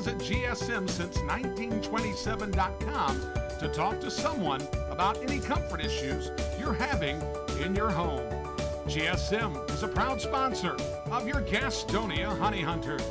visit gsmsince1927.com to talk to someone about any comfort issues you're having in your home. GSM is a proud sponsor of your Gastonia Honey Hunters.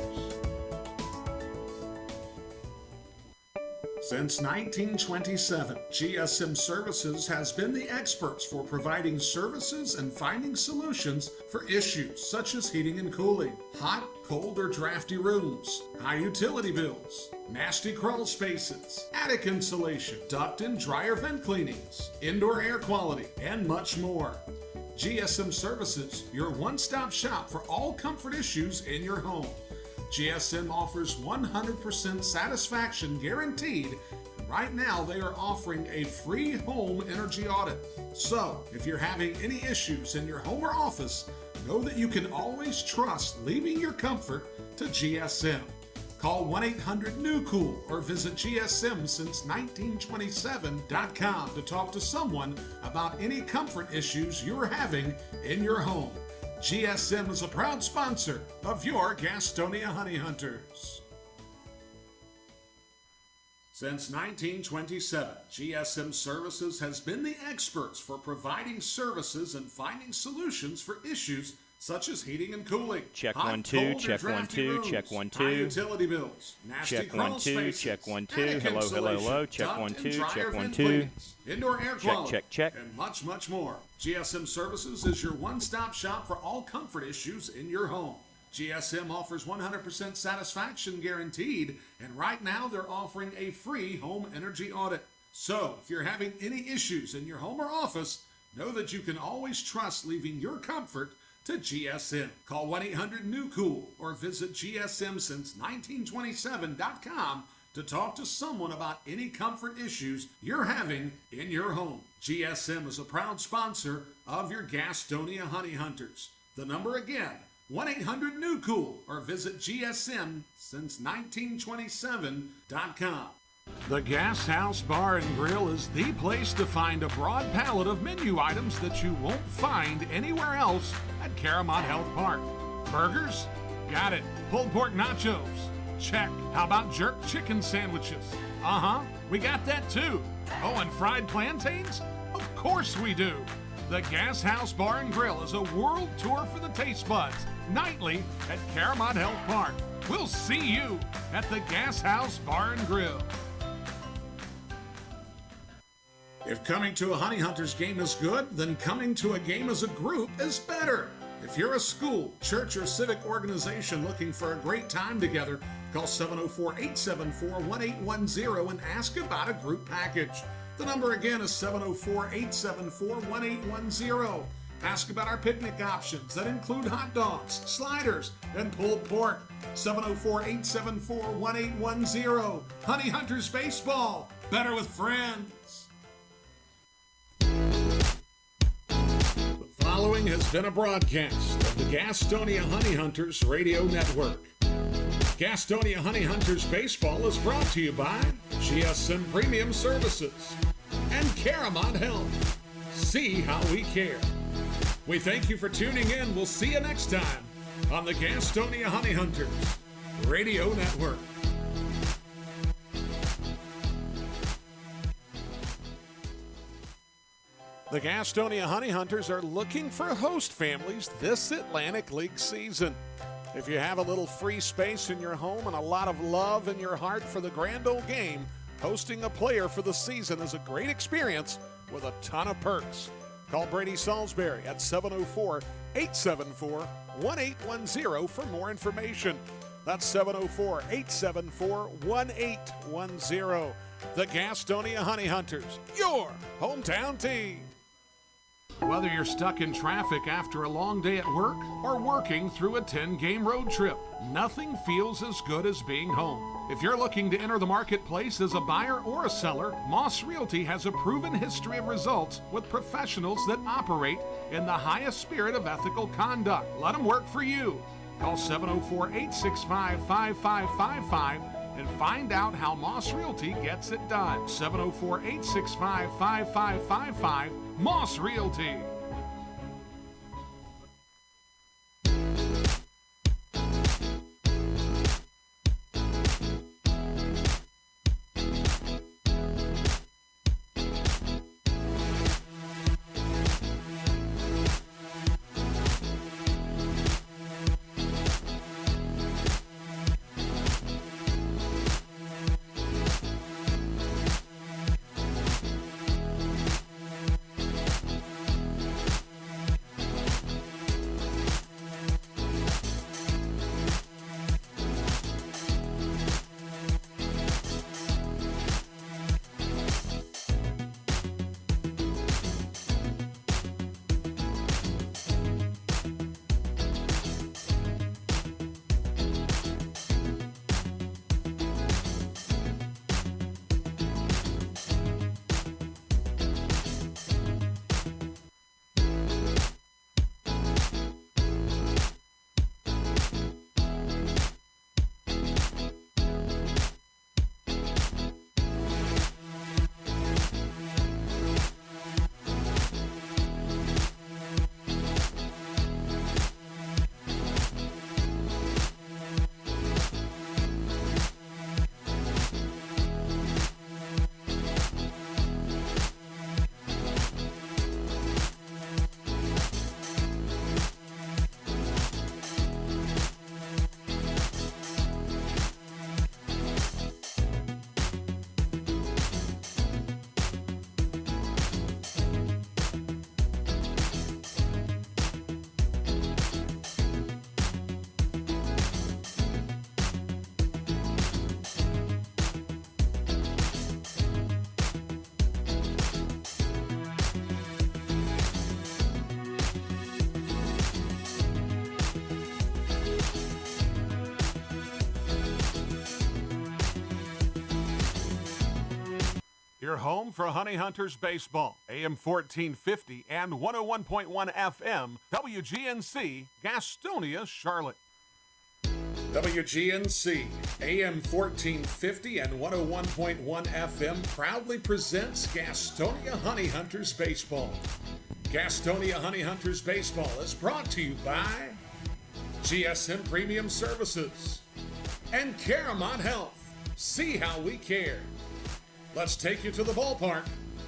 Since 1927, GSM Services has been the experts for providing services and finding solutions for issues such as heating and cooling, hot, cold, or drafty rooms, high utility bills, nasty crawl spaces, attic insulation, duct and dryer vent cleanings, indoor air quality, and much more. GSM Services, your one-stop shop for all comfort issues in your home. GSM offers 100% satisfaction guaranteed. Right now, they are offering a free home energy audit. So, if you're having any issues in your home or office, know that you can always trust leaving your comfort to GSM. Call 1-800-NEW-COOL or visit gsmsince1927.com to talk to someone about any comfort issues you're having in your home. GSM is a proud sponsor of your Gastonia Honey Hunters. Since 1927, GSM Services has been the experts for providing services and finding solutions for issues such as heating and cooling. Check hot, 1 2, cold, check or 1 drafty 2, rooms, check 1 high 2. utility bills, nasty Check crawl 1 2, spaces, check 1 2. attic Hello, hello, hello. insulation, Check duct 1 and 2, dryer check 1 vent 2. cleanings, indoor air quality, Check. and much, much more. GSM Services is your one-stop shop for all comfort issues in your home. GSM offers 100% satisfaction guaranteed, and right now they're offering a free home energy audit. So, if you're having any issues in your home or office, know that you can always trust leaving your comfort to GSM. Call 1-800-NEW-COOL or visit gsmsince1927.com to talk to someone about any comfort issues you're having in your home. GSM is a proud sponsor of your Gastonia Honey Hunters. The number again, 1-800-NEW-COOL or visit gsmsince1927.com. The Gas House Bar and Grill is the place to find a broad palette of menu items that you won't find anywhere else at Caramont Health Park. Burgers? Got it. Pulled pork nachos? Check. How about jerk chicken sandwiches? We got that too. Oh, and fried plantains? Of course we do. The Gas House Bar and Grill is a world tour for the taste buds, nightly at Caramont Health Park. We'll see you at the Gas House Bar and Grill. If coming to a Honey Hunters game is good, then coming to a game as a group is better. If you're a school, church, or civic organization looking for a great time together, call 704-874-1810 and ask about a group package. The number again is 704-874-1810. Ask about our picnic options that include hot dogs, sliders, and pulled pork. 704-874-1810. Honey Hunters Baseball. Better with friends. The following has been a broadcast of the Gastonia Honey Hunters Radio Network. Gastonia Honey Hunters Baseball is brought to you by GSM Premium Services and Caramont Health. See how we care. We thank you for tuning in. We'll see you next time on the Gastonia Honey Hunters Radio Network. The Gastonia Honey Hunters are looking for host families this Atlantic League season. If you have a little free space in your home and a lot of love in your heart for the grand old game, hosting a player for the season is a great experience with a ton of perks. Call Brady Salisbury at 704-874-1810 for more information. That's 704-874-1810. The Gastonia Honey Hunters, your hometown team. Whether you're stuck in traffic after a long day at work or working through a 10-game road trip, nothing feels as good as being home. If you're looking to enter the marketplace as a buyer or a seller, Moss Realty has a proven history of results with professionals that operate in the highest spirit of ethical conduct. Let them work for you. Call 704-865-5555 and find out how Moss Realty gets it done. 704-865-5555, Moss Realty. your home for Honey Hunters baseball. AM 1450 and 101.1 FM, WGNC, Gastonia, Charlotte. WGNC, AM 1450 and 101.1 FM proudly presents Gastonia Honey Hunters baseball. Gastonia Honey Hunters baseball is brought to you by GSM Premium Services and Caramont Health. See how we care. Let's take you to the ballpark.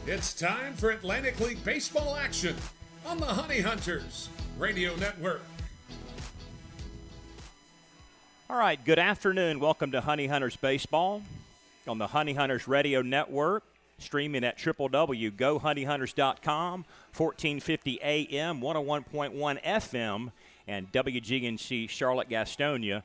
It's time for Atlantic League baseball action on the Honey Hunters Radio Network. All right, good afternoon. Welcome to Honey Hunters Baseball on the Honey Hunters Radio Network, streaming at www.gohoneyhunters.com, 1450 AM, 101.1 FM, and WGNC Charlotte Gastonia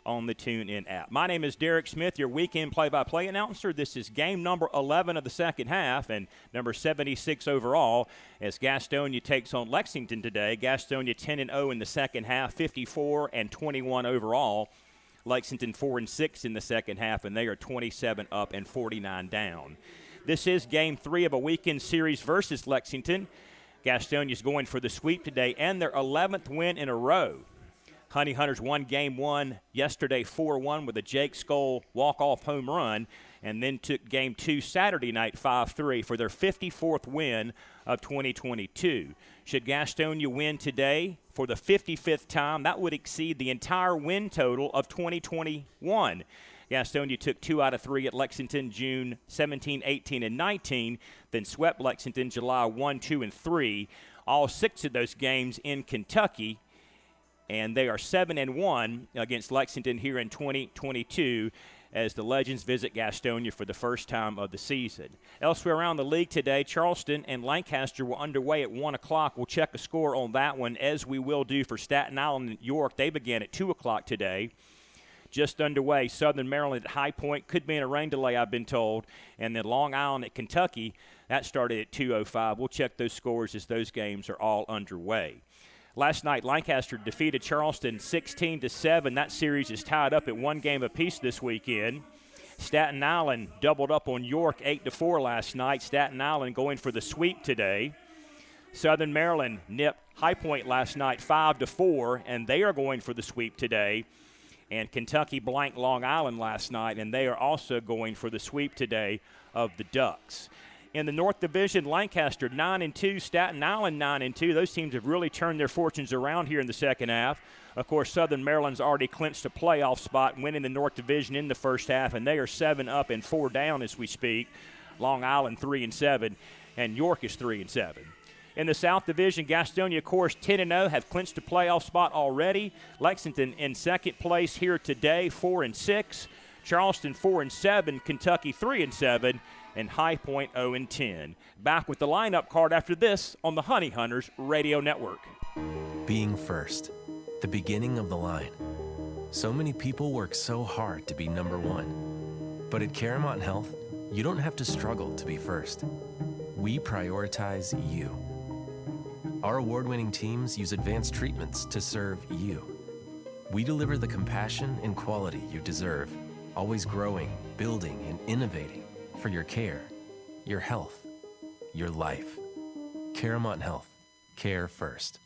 on the TuneIn app. My name is Derek Smith, your weekend play-by-play announcer. This is game number 11 of the second half and number 76 overall as Gastonia takes on Lexington today. Gastonia 10-0 in the second half, 54-21 overall. Lexington 4-6 in the second half, and they are 27 up and 49 down. This is game 3 of a weekend series versus Lexington. Gastonia is going for the sweep today and their 11th win in a row. Honey Hunters won game 1 yesterday 4-1 with a Jake Skoll walk-off home run, and then took game 2 Saturday night 5-3 for their 54th win of 2022. Should Gastonia win today for the 55th time, that would exceed the entire win total of 2021. Gastonia took 2 out of 3 at Lexington June 17, 18, and 19, then swept Lexington July 1, 2, and 3. All 6 of those games in Kentucky, and they are 7-1 against Lexington here in 2022 as the Legends visit Gastonia for the first time of the season. Elsewhere around the league today, Charleston and Lancaster were underway at 1 o'clock. We'll check a score on that one, as we will do for Staten Island and York. They began at 2 o'clock today. Just underway, Southern Maryland at High Point. Could be in a rain delay, I've been told. And then Long Island at Kentucky, that started at 2:05. We'll check those scores as those games are all underway. Last night, Lancaster defeated Charleston 16-7. That series is tied up at 1 game apiece this weekend. Staten Island doubled up on York 8-4 last night. Staten Island going for the sweep today. Southern Maryland nipped High Point last night 5-4, and they are going for the sweep today. And Kentucky blanked Long Island last night, and they are also going for the sweep today of the Ducks. In the North Division, Lancaster 9-2, Staten Island 9-2. Those teams have really turned their fortunes around here in the second half. Of course, Southern Maryland's already clinched a playoff spot, winning the North Division in the first half, and they are 7 up and 4 down as we speak. Long Island 3-7, and York is 3-7. In the South Division, Gastonia, of course, 10-0, have clinched a playoff spot already. Lexington in second place here today, 4-6. Charleston 4-7, Kentucky 3-7, and High Point 0-10. Back with the lineup card after this on the Honey Hunters Radio Network. Being first, the beginning of the line. So many people work so hard to be number 1. But at Caramont Health, you don't have to struggle to be first. We prioritize you. Our award-winning teams use advanced treatments to serve you. We deliver the compassion and quality you deserve, always growing, building, and innovating for your care, your health, your life. Caramont Health. Care first.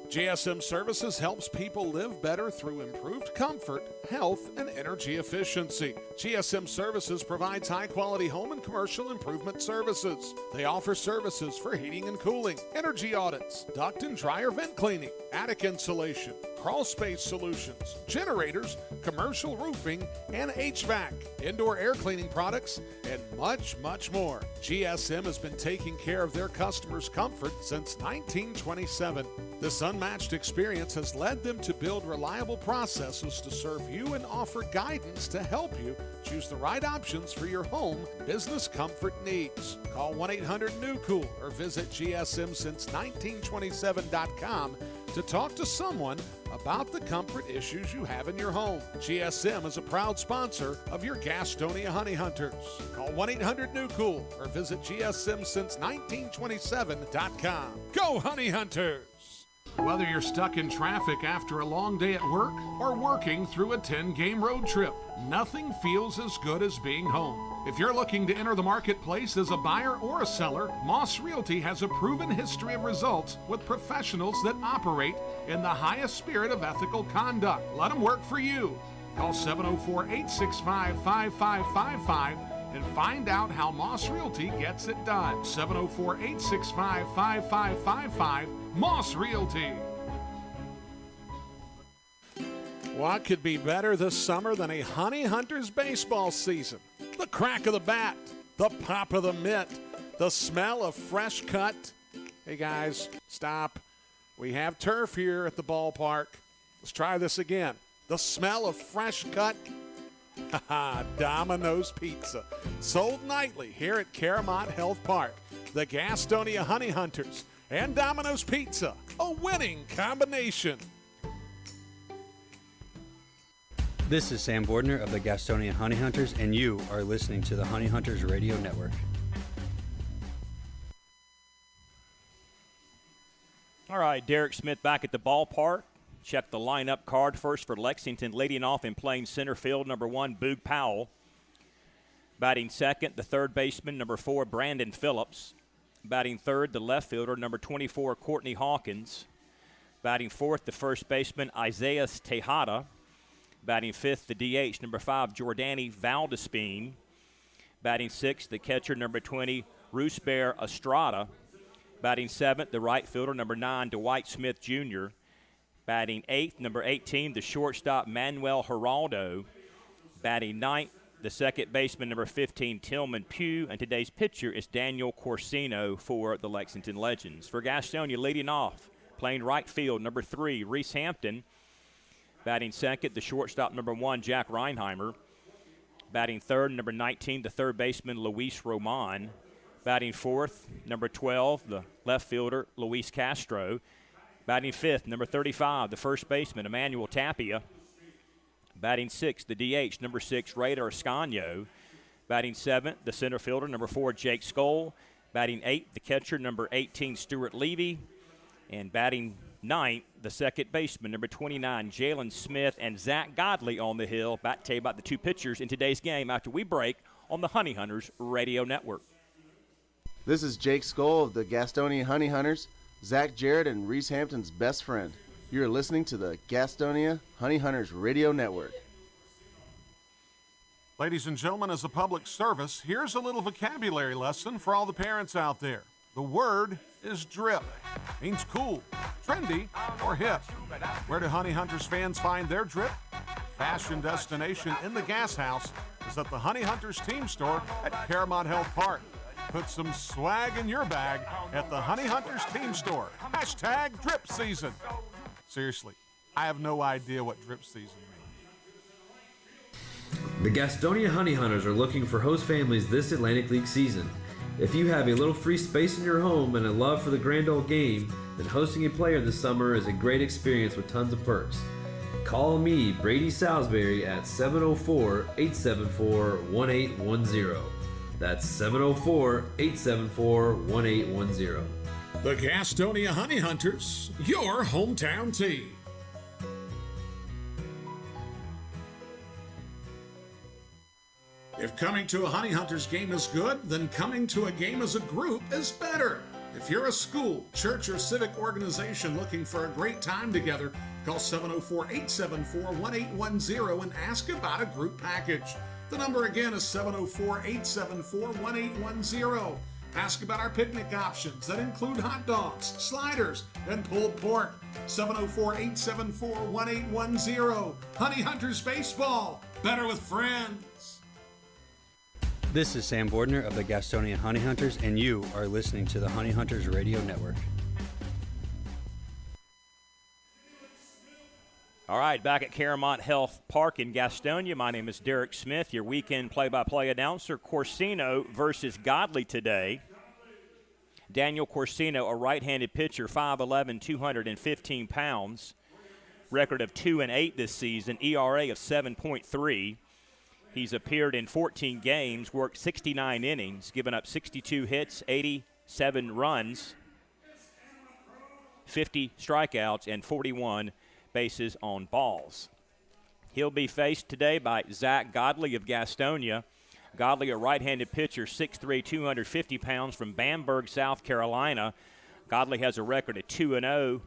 GSM Services helps people live better through improved comfort, health, and energy efficiency. GSM Services provides high-quality home and commercial improvement services. They offer services for heating and cooling, energy audits, duct and dryer vent cleaning, attic insulation, crawl space solutions, generators, commercial roofing, and HVAC, indoor air cleaning products, and much, much more. GSM has been taking care of their customers' comfort since 1927. This unmatched experience has led them to build reliable processes to serve you and offer guidance to help you choose the right options for your home business comfort needs. Call 1-800-NEW-COOL or visit GSMSince1927.com to talk to someone about the comfort issues you have in your home. GSM is a proud sponsor of your Gastonia Honey Hunters. Call 1-800-NEW-COOL or visit GSMSince1927.com. Go Honey Hunters! Whether you're stuck in traffic after a long day at work or working through a 10-game road trip, nothing feels as good as being home. If you're looking to enter the marketplace as a buyer or a seller, Moss Realty has a proven history of results with professionals that operate in the highest spirit of ethical conduct. Let them work for you. Call 704-865-5555 and find out how Moss Realty gets it done. 704-865-5555, Moss Realty. What could be better this summer than a Honey Hunters baseball season? The crack of the bat, the pop of the mitt, the smell of fresh cut. Hey guys, stop. We have turf here at the ballpark. Let's try this again. The smell of fresh cut. Domino's Pizza. Sold nightly here at Caramont Health Park. The Gastonia Honey Hunters and Domino's Pizza. A winning combination. This is Sam Bordner of the Gastonia Honey Hunters, and you are listening to the Honey Hunters Radio Network. All right, Derek Smith back at the ballpark. Check the lineup card first for Lexington. Leading off and playing center field, number 1, Boog Powell. Batting second, the third baseman, number 4, Brandon Phillips. Batting third, the left fielder, number 24, Courtney Hawkins. Batting fourth, the first baseman, Isaiah Tejada. Batting fifth, the DH, number 5, Giordani Valdispien. Batting sixth, the catcher, number 20, Rusber Estrada. Batting seventh, the right fielder, number 9, Dwight Smith Jr. Batting eighth, number 18, the shortstop, Manuel Geraldo. Batting ninth, the second baseman, number 15, Tillman Pugh. And today's pitcher is Daniel Corsino for the Lexington Legends. For Gastonia, leading off, playing right field, number 3, Reese Hampton. Batting second, the shortstop, number 1, Jack Reinheimer. Batting third, number 19, the third baseman, Luis Roman. Batting fourth, number 12, the left fielder, Luis Castro. Batting fifth, number 35, the first baseman, Emmanuel Tapia. Batting sixth, the DH, number 6, Raider Ascanio. Batting seventh, the center fielder, number 4, Jake Skoll. Batting eighth, the catcher, number 18, Stuart Levy. And batting ninth, the second baseman, number 29, Jalen Smith, and Zach Godley on the hill. Back to tell you about the two pitchers in today's game after we break on the Honey Hunters Radio Network. This is Jake Skoll of the Gastonia Honey Hunters, Zach Jarrett and Reese Hampton's best friend. You're listening to the Gastonia Honey Hunters Radio Network. Ladies and gentlemen, as a public service, here's a little vocabulary lesson for all the parents out there. The word is drip. Means cool, trendy, or hip. Where do Honey Hunters fans find their drip? Fashion destination in the Gas House is at the Honey Hunters team store at Caramont Health Park. Put some swag in your bag at the Honey Hunters team store. Hashtag drip season. Seriously, I have no idea what drip season means. The Gastonia Honey Hunters are looking for host families this Atlantic League season. If you have a little free space in your home and a love for the grand old game, then hosting a player this summer is a great experience with tons of perks. Call me, Brady Salisbury, at 704-874-1810. That's 704-874-1810. The Gastonia Honey Hunters, your hometown team. If coming to a Honey Hunters game is good, then coming to a game as a group is better. If you're a school, church, or civic organization looking for a great time together, call 704-874-1810 and ask about a group package. The number again is 704-874-1810. Ask about our picnic options that include hot dogs, sliders, and pulled pork. 704-874-1810. Honey Hunters Baseball. Better with friends. This is Sam Bordner of the Gastonia Honey Hunters, and you are listening to the Honey Hunters Radio Network. All right, back at Caramont Health Park in Gastonia. My name is Derek Smith, your weekend play-by-play announcer. Corsino versus Godley today. Daniel Corsino, a right-handed pitcher, 5'11", 215 pounds. Record of 2-8 this season, ERA of 7.3. He's appeared in 14 games, worked 69 innings, given up 62 hits, 87 runs. 50 strikeouts, and 41 bases on balls. He'll be faced today by Zach Godley of Gastonia. Godley, a right-handed pitcher, 6'3", 250 pounds from Bamberg, South Carolina. Godley has a record of 2-0,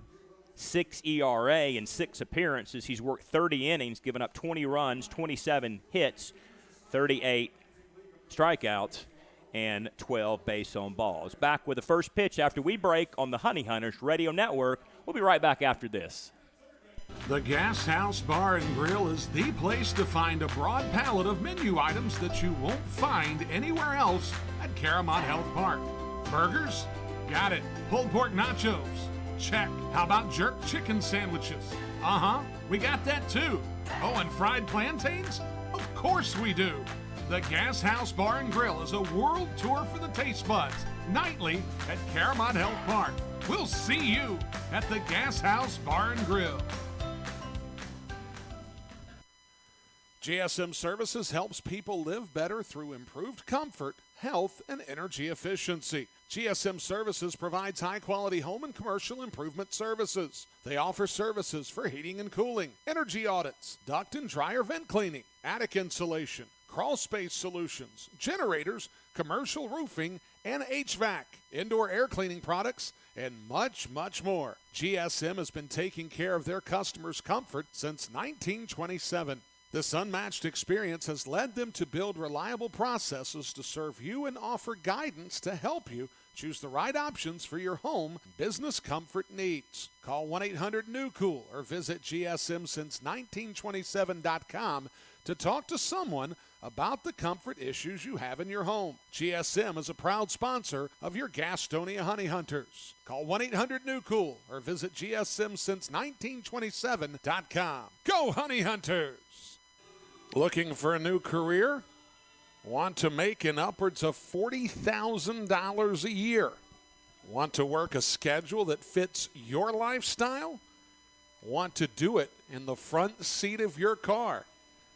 6 ERA in 6 appearances. He's worked 30 innings, given up 20 runs, 27 hits, 38 strikeouts, and 12 base on balls. Back with the first pitch after we break on the Honey Hunters Radio Network. We'll be right back after this. The Gas House Bar and Grill is the place to find a broad palette of menu items that you won't find anywhere else at Caramont Health Park. Burgers? Got it. Pulled pork nachos? Check. How about jerk chicken sandwiches? We got that too. Oh, and fried plantains? Of course we do. The Gas House Bar and Grill is a world tour for the taste buds, nightly at Caramont Health Park. We'll see you at the Gas House Bar and Grill. GSM Services helps people live better through improved comfort, health, and energy efficiency. GSM Services provides high-quality home and commercial improvement services. They offer services for heating and cooling, energy audits, duct and dryer vent cleaning, attic insulation, crawl space solutions, generators, commercial roofing, and HVAC, indoor air cleaning products, and much, much more. GSM has been taking care of their customers' comfort since 1927. This unmatched experience has led them to build reliable processes to serve you and offer guidance to help you choose the right options for your home and business comfort needs. Call 1-800-NEW-COOL or visit GSMsince1927.com to talk to someone about the comfort issues you have in your home. GSM is a proud sponsor of your Gastonia Honey Hunters. Call 1-800-NEW-COOL or visit GSMsince1927.com. Go Honey Hunters! Looking for a new career? Want to make an upwards of $40,000 a year? Want to work a schedule that fits your lifestyle? Want to do it in the front seat of your car?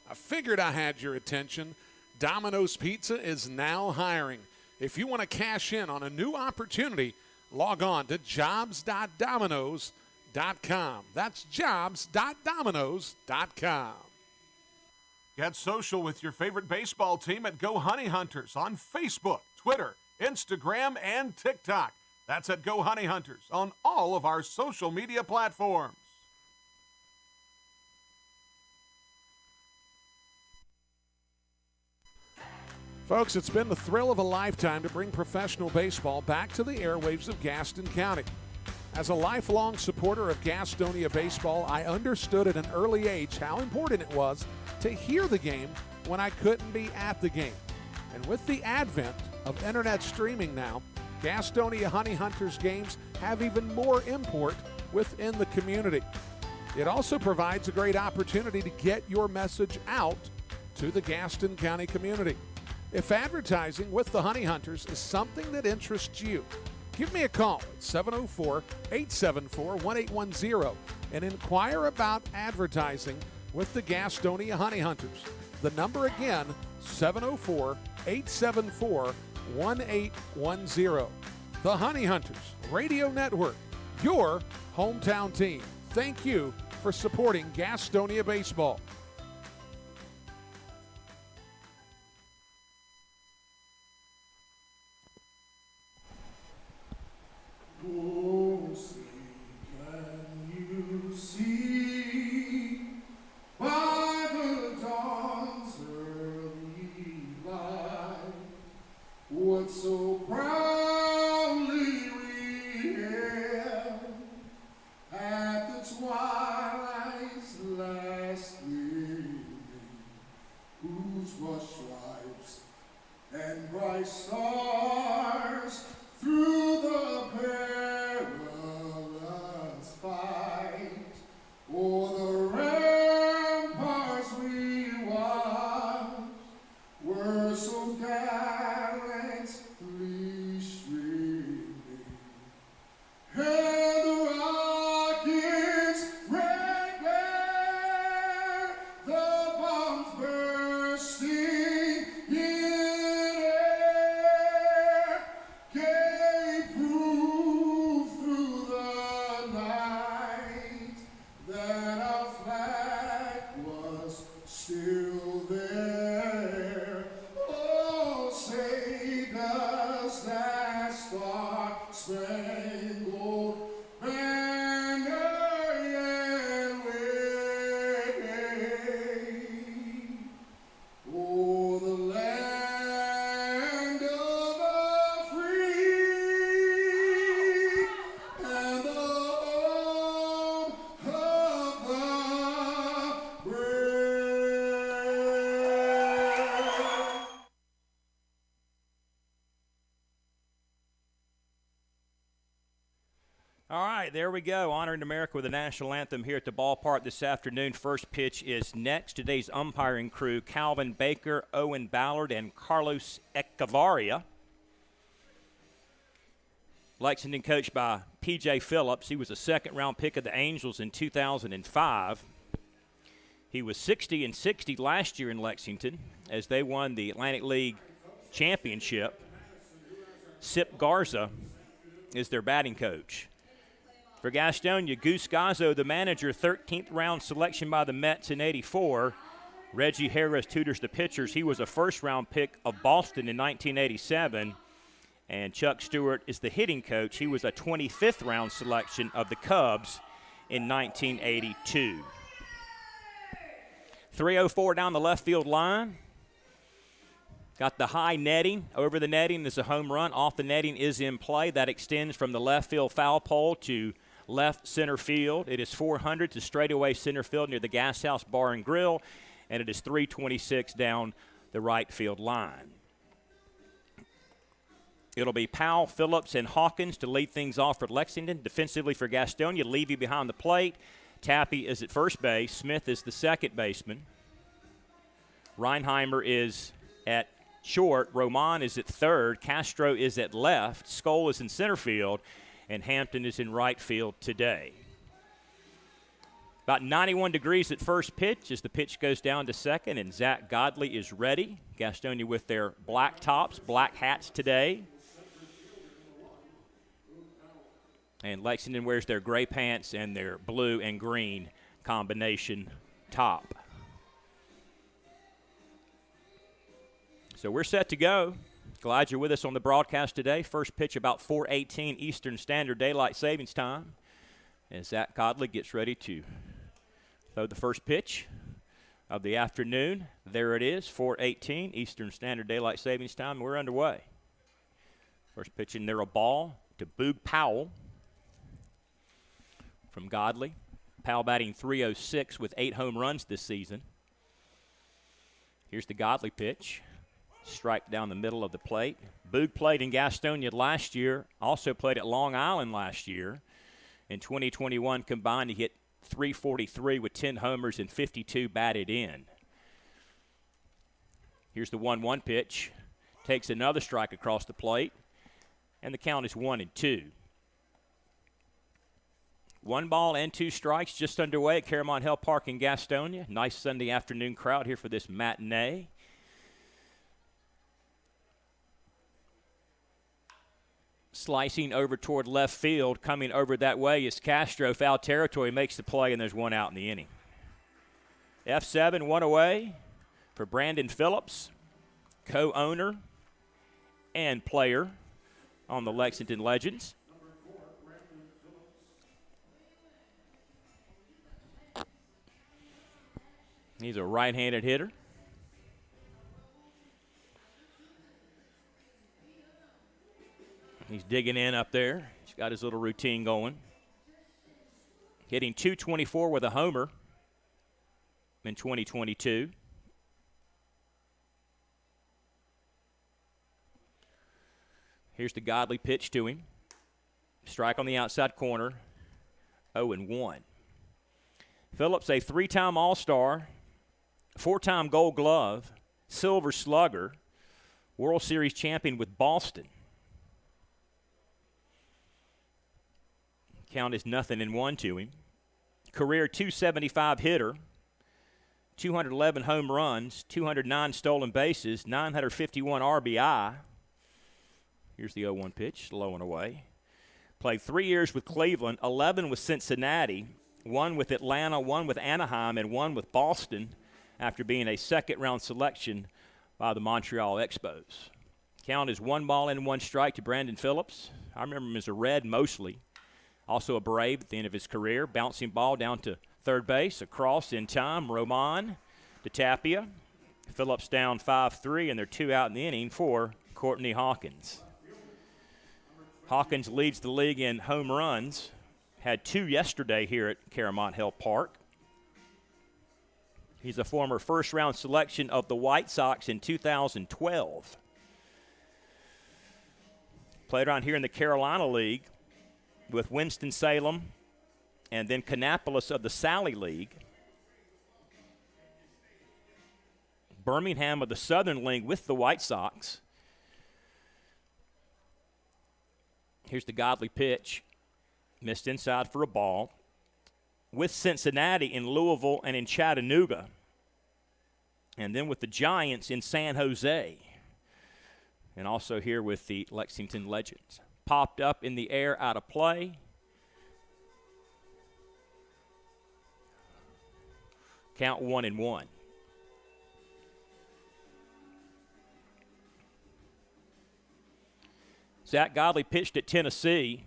I figured I had your attention. Domino's Pizza is now hiring. If you want to cash in on a new opportunity, log on to jobs.domino's.com. That's jobs.domino's.com. Get social with your favorite baseball team at Go Honey Hunters on Facebook, Twitter, Instagram, and TikTok. That's at Go Honey Hunters on all of our social media platforms. Folks, it's been the thrill of a lifetime to bring professional baseball back to the airwaves of Gaston County. As a lifelong supporter of Gastonia baseball, I understood at an early age how important it was to hear the game when I couldn't be at the game. And with the advent of internet streaming now, Gastonia Honey Hunters games have even more import within the community. It also provides a great opportunity to get your message out to the Gaston County community. If advertising with the Honey Hunters is something that interests you, give me a call at 704-874-1810 and inquire about advertising with the Gastonia Honey Hunters. The number again, 704-874-1810. The Honey Hunters Radio Network, your hometown team. Thank you for supporting Gastonia baseball. Oh, say, can you see by the dawn's early light what so proudly we hailed at the twilight's last gleaming, whose was stripes and bright stars through the perilous fight, o'er the ramparts we watched were so gallantly streaming, and the rockets' red glare, the bombs bursting in air, gave proof through the right, there we go. Honoring America with the national anthem here at the ballpark this afternoon. First pitch is next. Today's umpiring crew, Calvin Baker, Owen Ballard, and Carlos Echevarria. Lexington coached by P.J. Phillips. He was a second-round pick of the Angels in 2005. He was 60-60 last year in Lexington as they won the Atlantic League Championship. Sip Garza is their batting coach. For Gastonia, Goose Gazzo, the manager, 13th round selection by the Mets in '84. Reggie Harris tutors the pitchers. He was a first-round pick of Boston in 1987. And Chuck Stewart is the hitting coach. He was a 25th round selection of the Cubs in 1982. 304 down the left field line. Got the high netting. Over the netting is a home run. Off the netting is in play. That extends from the left field foul pole to left center field. It is 400 to straightaway center field near the Gas House Bar and Grill, and it is 326 down the right field line. It'll be Powell, Phillips, and Hawkins to lead things off for Lexington. Defensively for Gastonia, Levy behind the plate. Tappy is at first base. Smith is the second baseman. Reinheimer is at short. Roman is at third. Castro is at left. Skoll is in center field. And Hampton is in right field today. About 91 degrees at first pitch as the pitch goes down to second, and Zach Godley is ready. Gastonia with their black tops, black hats today. And Lexington wears their gray pants and their blue and green combination top. So we're set to go. Glad you're with us on the broadcast today. First pitch about 4:18 Eastern Standard Daylight Savings Time. As Zach Godley gets ready to throw the first pitch of the afternoon. There it is, 4:18 Eastern Standard Daylight Savings Time. We're underway. First pitch in there, a ball to Boog Powell from Godley. Powell batting .306 with 8 home runs this season. Here's the Godley pitch. Strike down the middle of the plate. Boog played in Gastonia last year, also played at Long Island last year. In 2021 combined, he hit .343 with 10 homers and 52 batted in. Here's the 1-1 pitch. Takes another strike across the plate, and the count is 1-2. 1 ball and 2 strikes just underway at Caramont Hill Park in Gastonia. Nice Sunday afternoon crowd here for this matinee. Slicing over toward left field, coming over that way is Castro. Foul territory, makes the play, and there's 1 out in the inning. F7, 1 away for Brandon Phillips, co-owner and player on the Lexington Legends. He's a right-handed hitter. He's digging in up there. He's got his little routine going. Hitting .224 with a homer in 2022. Here's the Godley pitch to him. Strike on the outside corner, 0-1. Phillips, a 3-time All-Star, 4-time Gold Glove, Silver Slugger, World Series champion with Boston. Count is 0-1 to him. Career .275 hitter, 211 home runs, 209 stolen bases, 951 RBI. Here's the 0-1 pitch, low and away. Played 3 years with Cleveland, 11 with Cincinnati, 1 with Atlanta, 1 with Anaheim, and 1 with Boston after being a second-round selection by the Montreal Expos. Count is 1 ball and 1 strike to Brandon Phillips. I remember him as a Red mostly. Also a Brave at the end of his career. Bouncing ball down to third base. Across in time. Roman to Tapia. Phillips down 5-3, and they're 2 out in the inning for Courtney Hawkins. Hawkins leads the league in home runs. Had 2 yesterday here at Caramont Hill Park. He's a former first-round selection of the White Sox in 2012. Played around here in the Carolina League with Winston-Salem and then Kannapolis of the Sally League. Birmingham of the Southern League with the White Sox. Here's the Godley pitch. Missed inside for a ball. With Cincinnati in Louisville and in Chattanooga. And then with the Giants in San Jose. And also here with the Lexington Legends. Popped up in the air, out of play. Count 1-1. Zach Godley pitched at Tennessee.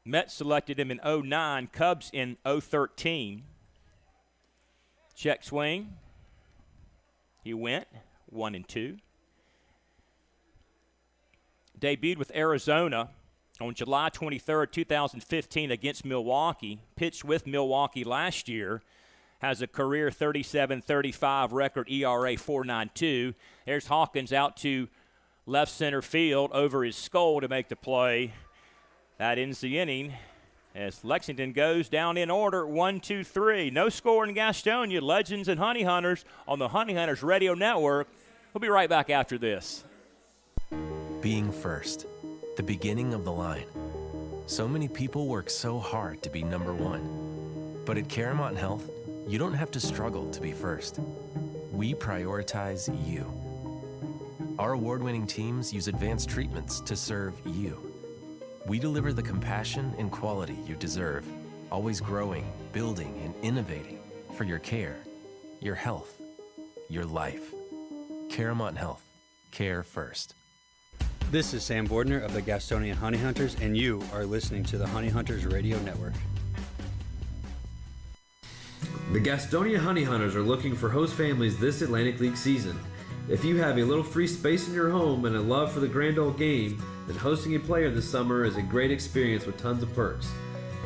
Mets selected him in 2009, Cubs in 2013. Check swing. He went 1-2. Debuted with Arizona on July 23, 2015 against Milwaukee. Pitched with Milwaukee last year. Has a career 37-35 record, ERA 4.92. There's Hawkins out to left center field over his skull to make the play. That ends the inning as Lexington goes down in order, 1-2-3. No score in Gastonia. Legends and Honey Hunters on the Honey Hunters Radio Network. We'll be right back after this. Being first, the beginning of the line. So many people work so hard to be number one. But at Caramount Health, you don't have to struggle to be first. We prioritize you. Our award-winning teams use advanced treatments to serve you. We deliver the compassion and quality you deserve, always growing, building, and innovating for your care, your health, your life. Caramount Health. Care first. This is Sam Bordner of the Gastonia Honey Hunters, and you are listening to the Honey Hunters Radio Network. The Gastonia Honey Hunters are looking for host families this Atlantic League season. If you have a little free space in your home and a love for the grand old game, then hosting a player this summer is a great experience with tons of perks.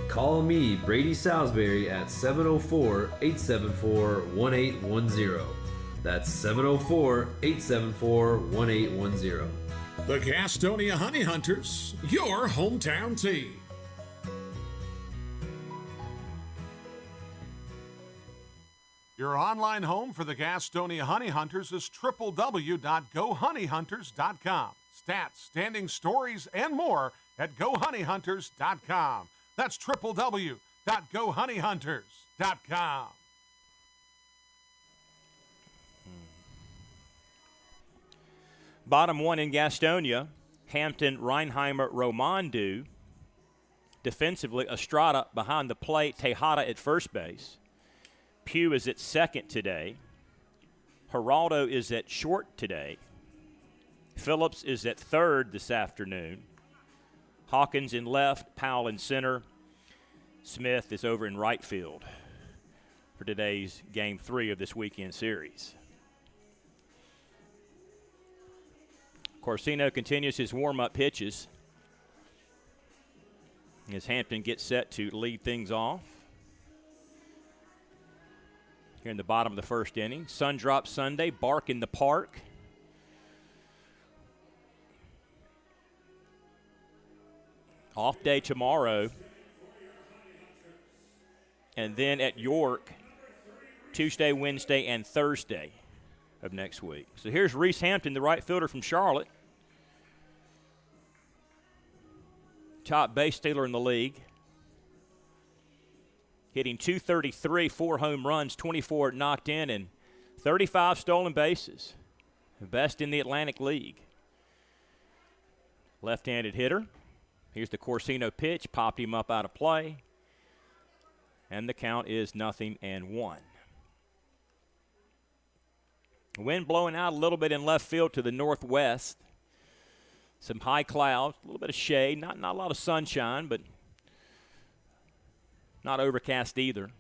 Call me, Brady Salisbury, at 704-874-1810. That's 704-874-1810. The Gastonia Honey Hunters, your hometown team. Your online home for the Gastonia Honey Hunters is www.gohoneyhunters.com. Stats, standing stories, and more at gohoneyhunters.com. That's www.gohoneyhunters.com. Bottom one in Gastonia, Hampton, Reinheimer, Romandu. Defensively, Estrada behind the plate, Tejada at first base. Pugh is at second today. Geraldo is at short today. Phillips is at third this afternoon. Hawkins in left, Powell in center. Smith is over in right field for today's Game 3 of this weekend series. Corsino continues his warm-up pitches as Hampton gets set to lead things off. Here in the bottom of the first inning. Sun Drop Sunday, bark in the park. Off day tomorrow. And then at York, Tuesday, Wednesday, and Thursday of next week. So here's Reese Hampton, the right fielder from Charlotte. Top base stealer in the league. Hitting .233, 4 home runs, 24 knocked in, and 35 stolen bases. The best in the Atlantic League. Left-handed hitter. Here's the Corsino pitch. Popped him up out of play. And the count is 0-1. Wind blowing out a little bit in left field to the northwest. Some high clouds, a little bit of shade. Not a lot of sunshine, but not overcast either.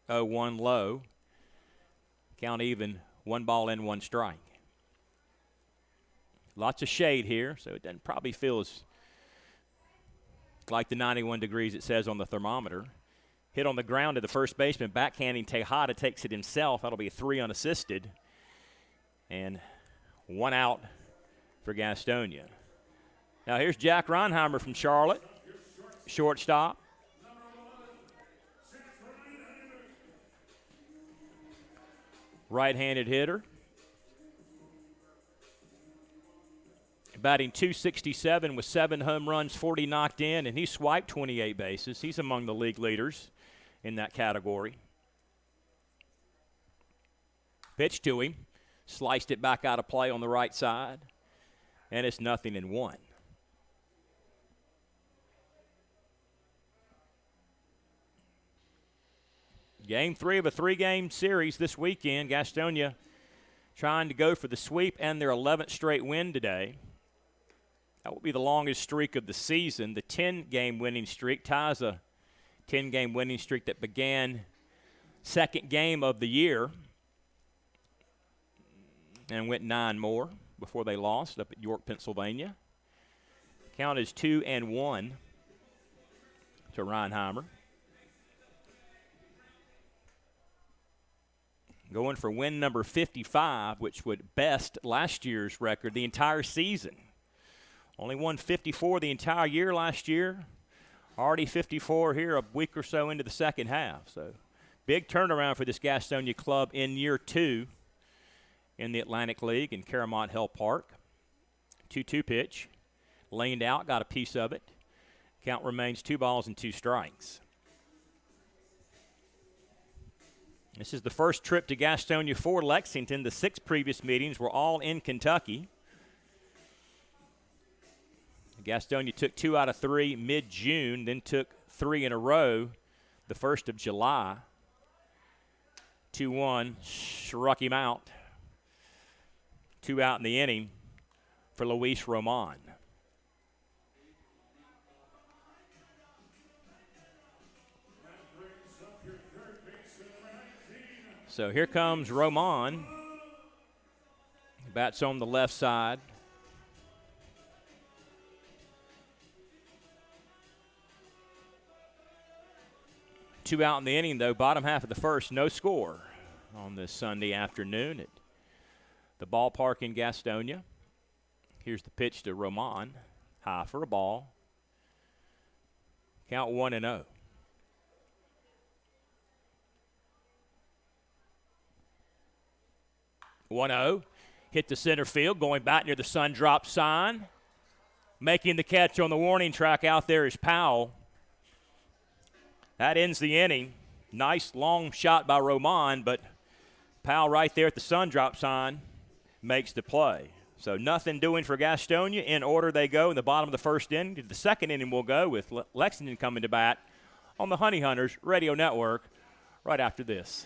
0-1 low. Count even, 1 ball in, 1 strike. Lots of shade here, so it doesn't probably feel as like the 91 degrees it says on the thermometer. Hit on the ground to the first baseman, backhanding Tejada, takes it himself. That'll be a 3 unassisted. And 1 out for Gastonia. Now here's Jack Reinheimer from Charlotte, shortstop. Right-handed hitter. Batting .267 with 7 home runs, 40 knocked in, and he swiped 28 bases. He's among the league leaders in that category. Pitch to him. Sliced it back out of play on the right side. And it's 0-1. Game 3 of a 3-game series this weekend. Gastonia trying to go for the sweep and their 11th straight win today. That will be the longest streak of the season. The 10-game winning streak ties a 10-game winning streak that began second game of the year and went 9 more before they lost up at York, Pennsylvania. Count is 2-1 to Reinheimer. Going for win number 55, which would best last year's record the entire season. Only won 54 the entire year last year. Already 54 here a week or so into the second half. So big turnaround for this Gastonia club in year 2 in the Atlantic League in Caramont Hill Park. 2-2 pitch. Laned out, got a piece of it. Count remains 2 balls and 2 strikes. This is the first trip to Gastonia for Lexington. The 6 previous meetings were all in Kentucky. Gastonia took 2 out of 3 mid-June, then took 3 in a row the 1st of July. 2-1, struck him out. 2 out in the inning for Luis Roman. So here comes Roman. Bats on the left side. Two out in the inning, though. Bottom half of the first, no score on this Sunday afternoon at the ballpark in Gastonia. Here's the pitch to Roman. High for a ball. Count 1-0. Hit the center field, going back near the sun drop sign. Making the catch on the warning track out there is Powell. That ends the inning. Nice long shot by Roman, but Powell right there at the sun drop sign makes the play. So nothing doing for Gastonia. In order they go in the bottom of the first inning. The second inning will go with Lexington coming to bat on the Honey Hunters Radio Network right after this.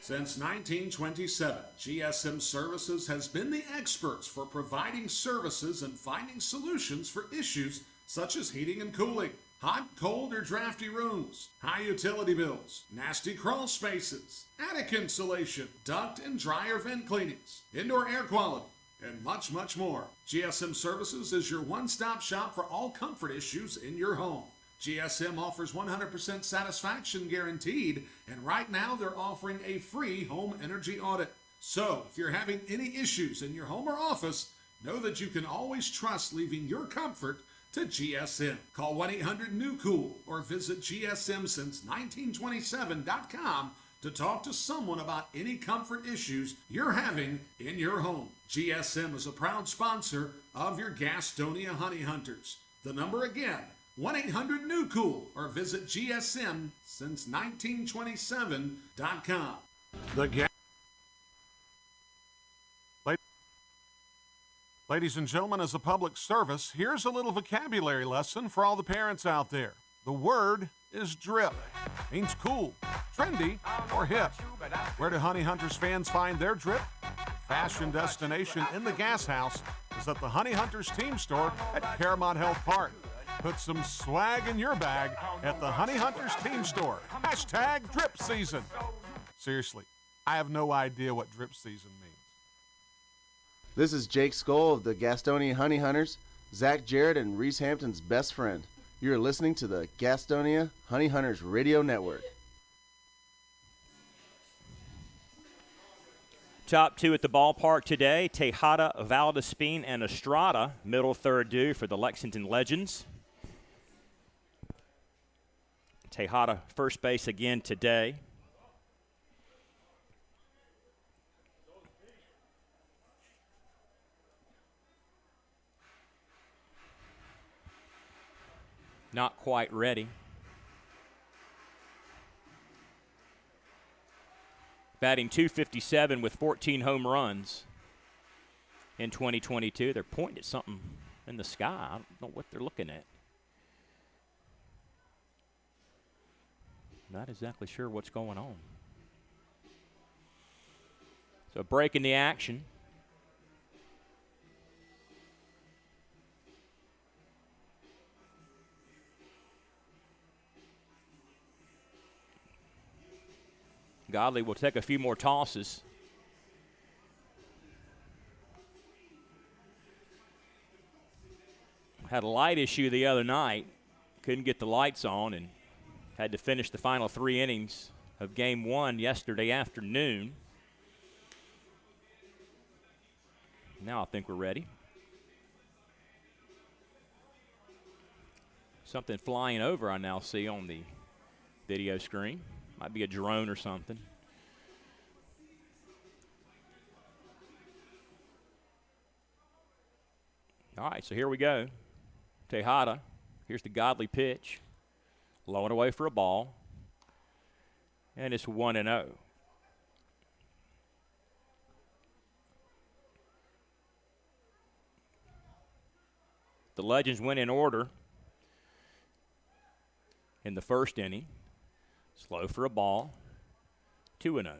Since 1927, GSM Services has been the experts for providing services and finding solutions for issues such as heating and cooling, hot, cold, or drafty rooms, high utility bills, nasty crawl spaces, attic insulation, duct and dryer vent cleanings, indoor air quality, and much, much more. GSM Services is your one-stop shop for all comfort issues in your home. GSM offers 100% satisfaction guaranteed, and right now they're offering a free home energy audit. So, if you're having any issues in your home or office, know that you can always trust leaving your comfort to GSM. Call 1-800-NEW-COOL or visit GSMsince1927.com to talk to someone about any comfort issues you're having in your home. GSM is a proud sponsor of your Gastonia Honey Hunters. The number again, 1-800-NEW-COOL or visit GSMsince1927.com. Ladies and gentlemen, as a public service, here's a little vocabulary lesson for all the parents out there. The word is drip. Means cool, trendy, or hip. Where do Honey Hunters fans find their drip? Fashion destination in the gas house is at the Honey Hunters team store at Caramont Health Park. Put some swag in your bag at the Honey Hunters team store. Hashtag drip season. Seriously, I have no idea what drip season means. This is Jake Skoll of the Gastonia Honey Hunters, Zach Jarrett and Reese Hampton's best friend. You're listening to the Gastonia Honey Hunters Radio Network. Top two at the ballpark today, Tejada, Valdispien, and Estrada. Middle third due for the Lexington Legends. Tejada first base again today. Not quite ready. Batting .257 with 14 home runs in 2022. They're pointing at something in the sky. I don't know what they're looking at. Not exactly sure what's going on. So break in the action. Godley will take a few more tosses. Had a light issue the other night. Couldn't get the lights on and had to finish the final 3 innings of Game 1 yesterday afternoon. Now I think we're ready. Something flying over I now see on the video screen. Might be a drone or something. All right, so here we go. Tejada, here's the Godley pitch. Low and away for a ball. And it's 1-0. The Legends went in order in the first inning. Slow for a ball, 2-0.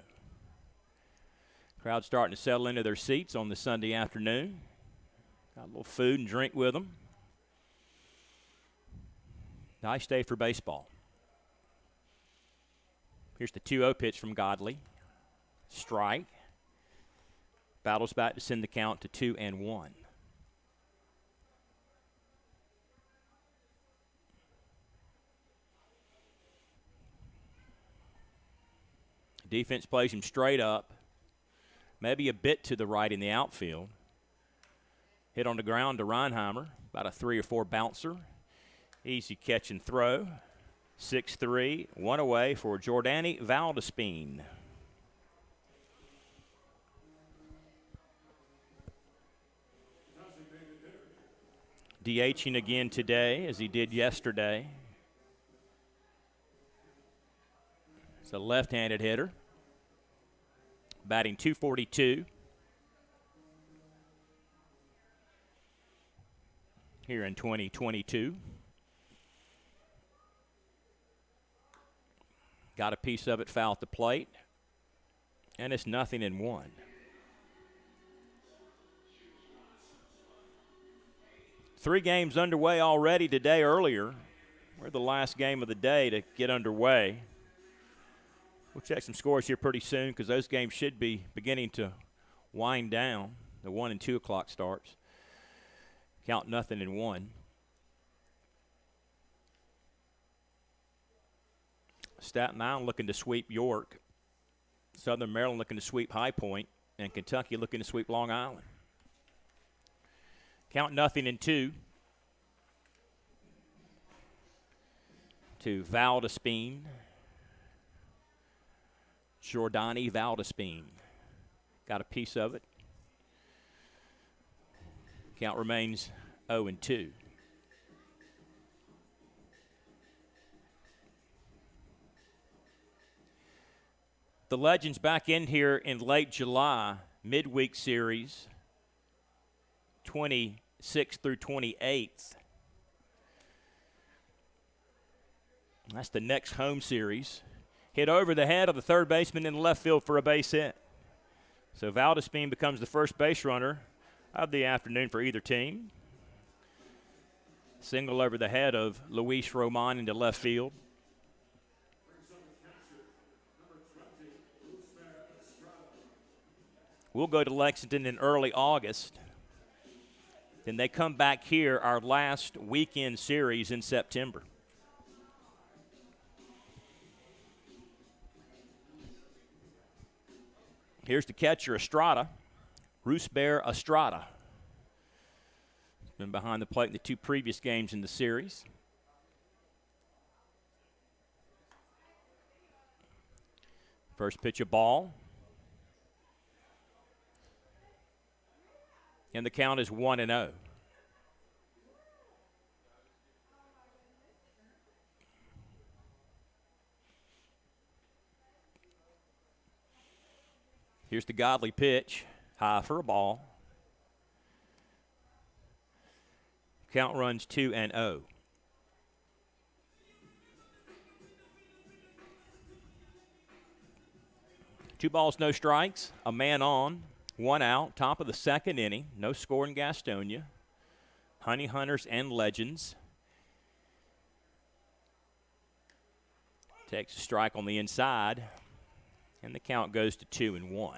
Crowd starting to settle into their seats on the Sunday afternoon. Got a little food and drink with them. Nice day for baseball. Here's the 2-0 pitch from Godley. Strike. Battles back to send the count to 2-1. Defense plays him straight up, maybe a bit to the right in the outfield. Hit on the ground to Reinheimer, about a 3 or 4 bouncer. Easy catch and throw. 6-3, 1 away for Giordani Valdispien. DHing again today, as he did yesterday. It's a left-handed hitter. Batting .242. Here in 2022. Got a piece of it foul at the plate. And it's 0-1. Three games underway already today earlier. We're the last game of the day to get underway. We'll check some scores here pretty soon because those games should be beginning to wind down. The 1 and 2 o'clock starts. Count 0-1. Staten Island looking to sweep York. Southern Maryland looking to sweep High Point. And Kentucky looking to sweep Long Island. Count 0-2 to Valdispien. Giordani Valdispien. Got a piece of it. Count remains 0-2. The Legends back in here in late July, midweek series, 26th through 28th. That's the next home series. Hit over the head of the third baseman in the left field for a base hit. So Valdispien becomes the first base runner of the afternoon for either team. Single over the head of Luis Roman into left field. We'll go to Lexington in early August. Then they come back here our last weekend series in September. Here's the catcher, Estrada. Roosbear Estrada. Been behind the plate in the 2 previous games in the series. First pitch, a ball. And the count is 1-0. Here's the Godley pitch, high for a ball. Count runs 2-0. Two balls, no strikes, a man on, 1 out, top of the 2nd inning. No score in Gastonia. Honey Hunters and Legends. Takes a strike on the inside, and the count goes to 2-1.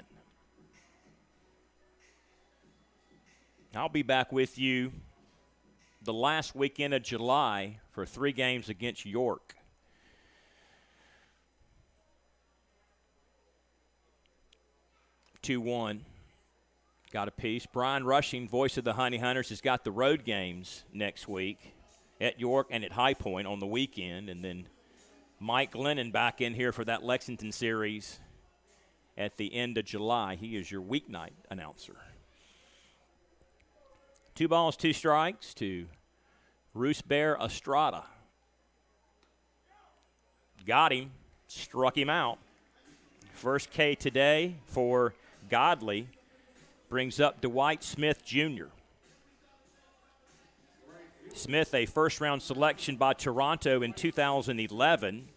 I'll be back with you the last weekend of July for 3 games against York. Two-one. Got a piece. Brian Rushing, voice of the Honey Hunters, has got the road games next week at York and at High Point on the weekend. And then Mike Glennon back in here for that Lexington series at the end of July. He is your weeknight announcer. 2 balls, 2 strikes to Roosbear Estrada. Got him. Struck him out. First K today for Godley. Brings up Dwight Smith Jr. Smith, a first-round selection by Toronto in 2011.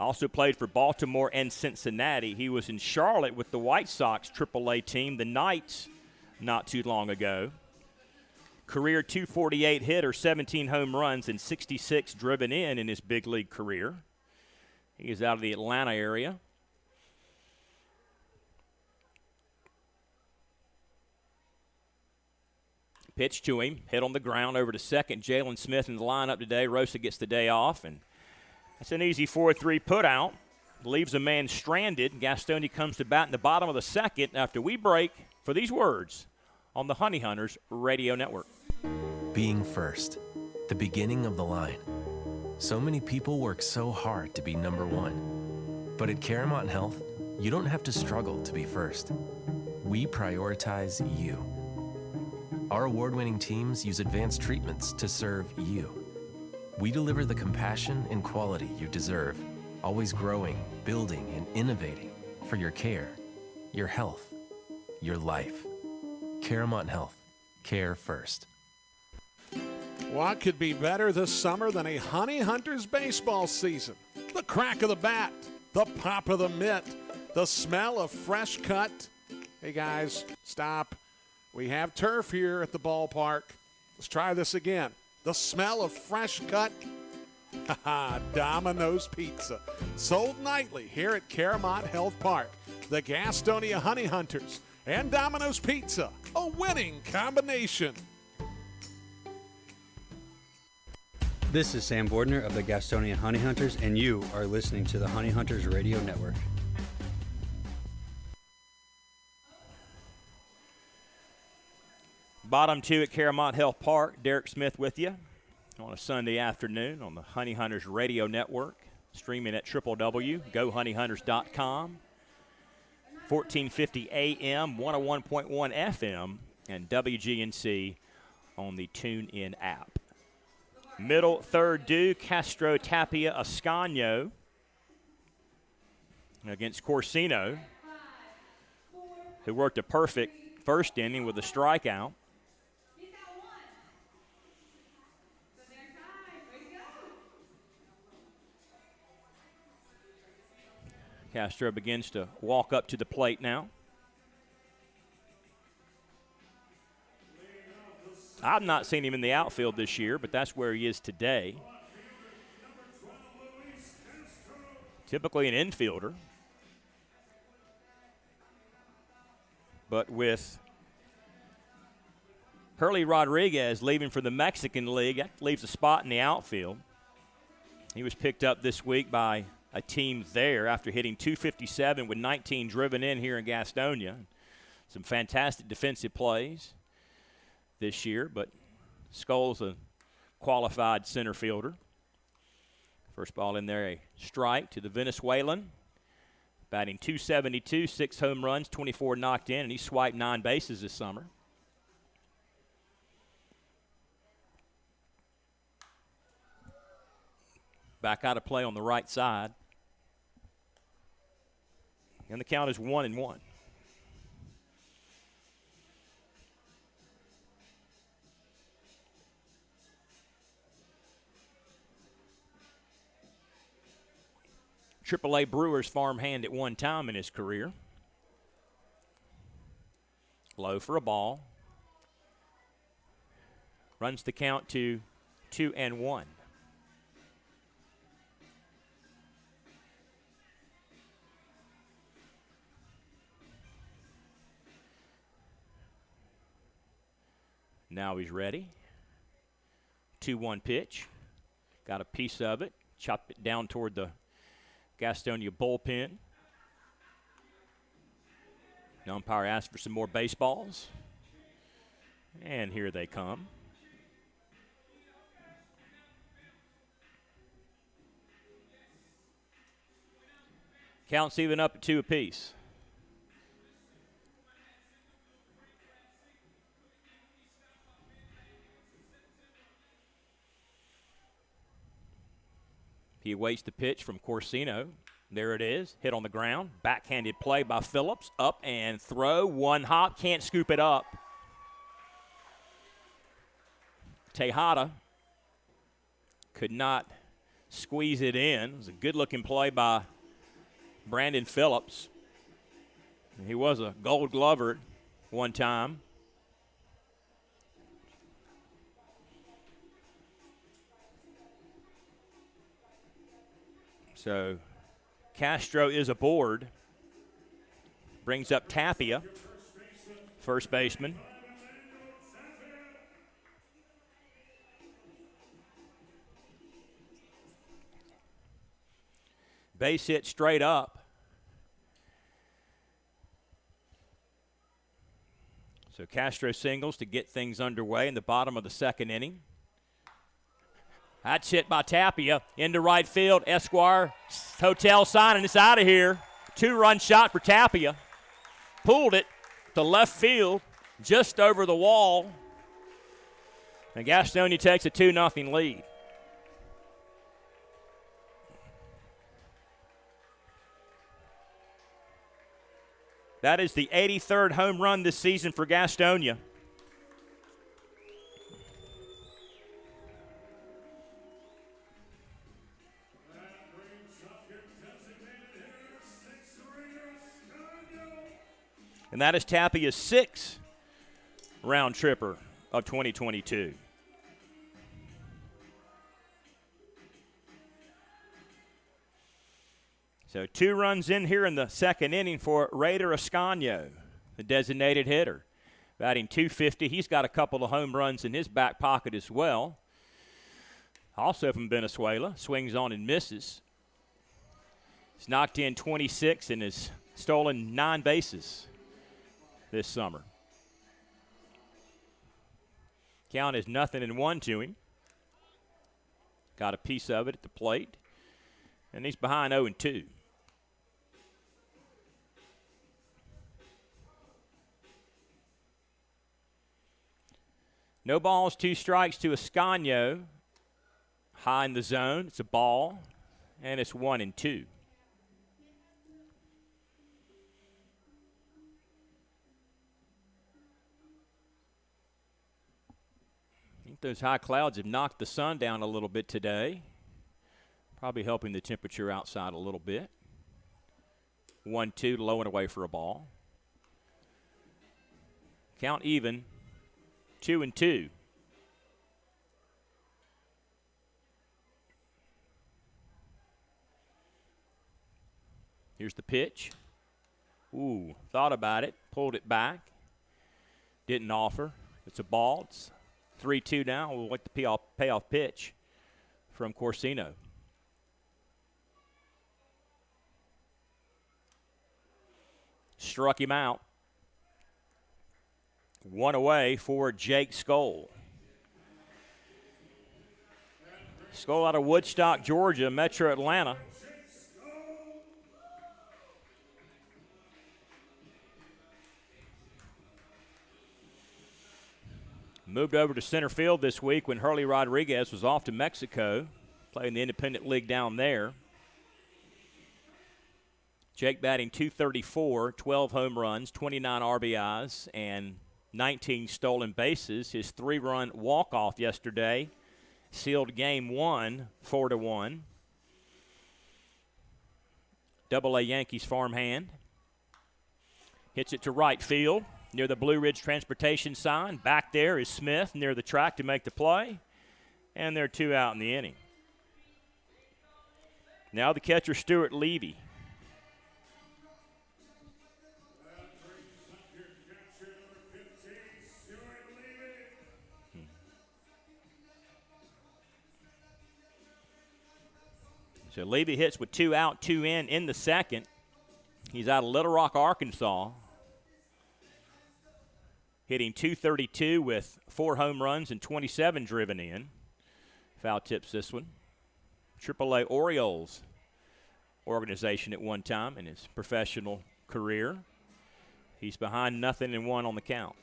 Also played for Baltimore and Cincinnati. He was in Charlotte with the White Sox AAA team, the Knights, not too long ago. Career .248 hitter, 17 home runs, and 66 driven in his big league career. He is out of the Atlanta area. Pitch to him, hit on the ground over to second. Jalen Smith in the lineup today. Rosa gets the day off, and that's an easy 4-3 put out. Leaves a man stranded. Gastonia comes to bat in the bottom of the 2nd after we break for these words on the Honey Hunters Radio Network. Being first, the beginning of the line. So many people work so hard to be number 1. But at Caramont Health, you don't have to struggle to be first. We prioritize you. Our award-winning teams use advanced treatments to serve you. We deliver the compassion and quality you deserve, always growing, building, and innovating for your care, your health, your life. Caramont Health. Care first. What could be better this summer than a Honey Hunters baseball season? The crack of the bat, the pop of the mitt, the smell of fresh cut. Hey guys, stop. We have turf here at the ballpark. Let's try this again. The smell of fresh cut. Domino's Pizza. Sold nightly here at Caramont Health Park. The Gastonia Honey Hunters and Domino's Pizza. A winning combination. This is Sam Bordner of the Gastonia Honey Hunters, and you are listening to the Honey Hunters Radio Network. Bottom 2 at Caramont Health Park. Derek Smith with you on a Sunday afternoon on the Honey Hunters Radio Network. Streaming at www.gohoneyhunters.com. 1450 AM, 101.1 FM, and WGNC on the TuneIn app. Middle, 3rd due, Castro Tapia Ascanio against Corsino, who worked a perfect first inning with a strikeout. Castro begins to walk up to the plate now. I've not seen him in the outfield this year, but that's where he is today. Typically an infielder. But with Hurley Rodriguez leaving for the Mexican League, that leaves a spot in the outfield. He was picked up this week by a team there after hitting .257 with 19 driven in here in Gastonia. Some fantastic defensive plays this year, but Skoll's a qualified center fielder. First ball in there, a strike to the Venezuelan. Batting .272, 6 home runs, 24 knocked in, and he swiped 9 bases this summer. Back out of play on the right side. And the count is 1-1. AAA Brewers farmhand at one time in his career. Low for a ball. Runs the count to 2-1. Now he's ready. 2-1 pitch. Got a piece of it. Chopped it down toward the Gastonia bullpen. The umpire asked for some more baseballs. And here they come. Counts even up at 2 apiece. He awaits the pitch from Corsino. There it is. Hit on the ground. Backhanded play by Phillips. Up and throw. One hop. Can't scoop it up. Tejada could not squeeze it in. It was a good-looking play by Brandon Phillips. He was a Gold Glover one time. So Castro is aboard. Brings up Tapia, first baseman. Base hit straight up. So Castro singles to get things underway in the bottom of the second inning. That's hit by Tapia into right field. Esquire Hotel sign, and it's out of here. 2-run shot for Tapia. Pulled it to left field, just over the wall. And Gastonia takes a 2-0 lead. That is the 83rd home run this season for Gastonia. And that is Tapia's 6th round tripper of 2022. So 2 runs in here in the second inning for Raider Ascanio, the designated hitter. Batting .250. He's got a couple of home runs in his back pocket as well. Also from Venezuela. Swings on and misses. He's knocked in 26 and has stolen 9 bases this summer. Count is 0-1 to him. Got a piece of it at the plate. And he's behind 0-2. No balls, 2 strikes to Ascanio. High in the zone. It's a ball. And it's 1-2. I think those high clouds have knocked the sun down a little bit today. Probably helping the temperature outside a little bit. 1-2, low and away for a ball. Count even, 2-2. Here's the pitch. Ooh, thought about it, pulled it back. Didn't offer. It's a ball. It's 3-2 now. We'll wait the payoff pitch from Corsino. struck him out. One away for Jake Skoll. Skoll out of Woodstock, Georgia, Metro Atlanta. Moved over to center field this week when Hurley Rodriguez was off to Mexico, playing the independent league down there. Jake batting .234, 12 home runs, 29 RBIs, and 19 stolen bases. His 3-run walk-off yesterday sealed game 1, 4-1. Double-A Yankees farmhand. Hits it to right field near the Blue Ridge Transportation sign. Back there is Smith near the track to make the play. And they're 2 out in the inning. Now the catcher, Stuart Levy. So Levy hits with 2 out, 2 in the second. He's out of Little Rock, Arkansas. Hitting .232 with 4 home runs and 27 driven in. Foul tips this one. AAA Orioles organization at one time in his professional career. He's behind 0-1 on the count.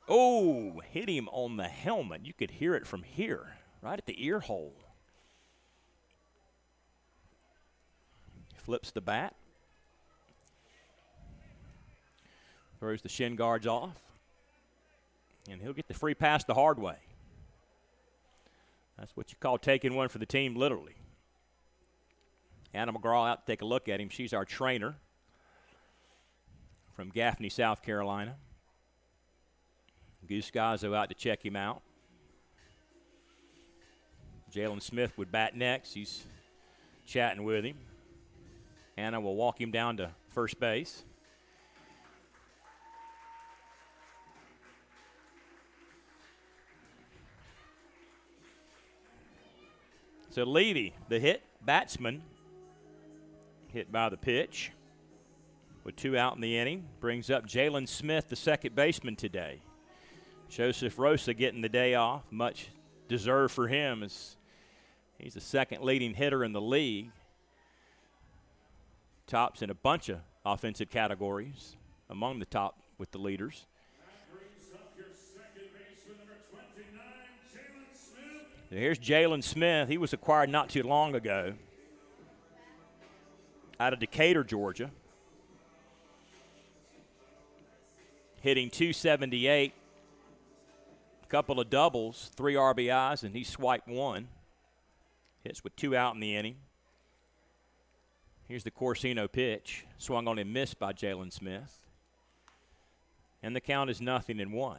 Oh, hit him on the helmet. You could hear it from here, right at the ear hole. Flips the bat. Throws the shin guards off. And he'll get the free pass the hard way. That's what you call taking one for the team, literally. Anna McGraw out to take a look at him. She's our trainer from Gaffney, South Carolina. Goose Gazzo out to check him out. Jalen Smith would bat next. He's chatting with him. Anna will walk him down to first base. So Levy, the hit batsman, hit by the pitch with 2 out in the inning. Brings up Jalen Smith, the second baseman today. Joseph Rosa getting the day off. Much deserved for him as he's the second leading hitter in the league. Tops in a bunch of offensive categories, among the top with the leaders. Here's Jalen Smith. He was acquired not too long ago out of Decatur, Georgia. Hitting .278. Couple of doubles, 3 RBIs, and he swiped 1. Hits with 2 out in the inning. Here's the Corsino pitch. Swung on and missed by Jalen Smith. And the count is 0-1.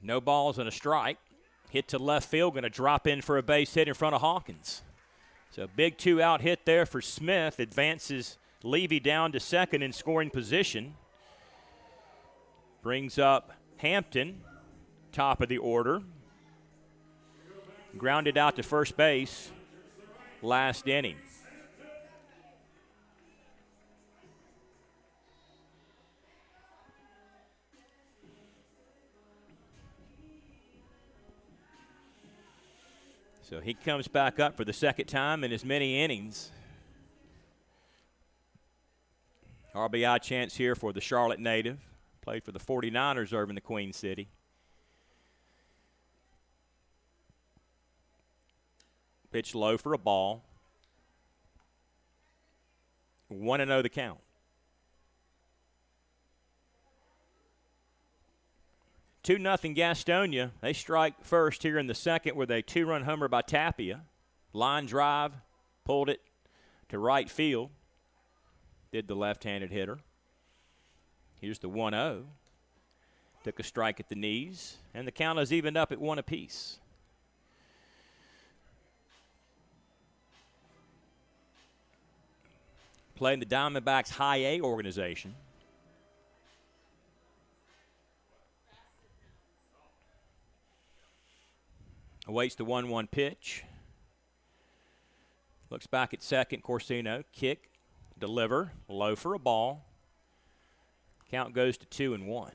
No balls and a strike. Hit to left field, going to drop in for a base hit in front of Hawkins. So a big 2-out hit there for Smith. Advances Levy down to second in scoring position. Brings up Hampton, top of the order. Grounded out to first base last inning. So he comes back up for the second time in as many innings. RBI chance here for the Charlotte native. Played for the 49ers over in the Queen City. Pitch low for a ball. 1-0 the count. 2-0 Gastonia. They strike first here in the second with a 2-run homer by Tapia. Line drive, pulled it to right field. Did the left-handed hitter. Here's the 1-0. Took a strike at the knees, and the count is evened up at 1 apiece. playing the Diamondbacks High A organization. Awaits the 1-1 pitch. Looks back at second. Corsino, kick, deliver, low for a ball. Count goes to 2-1.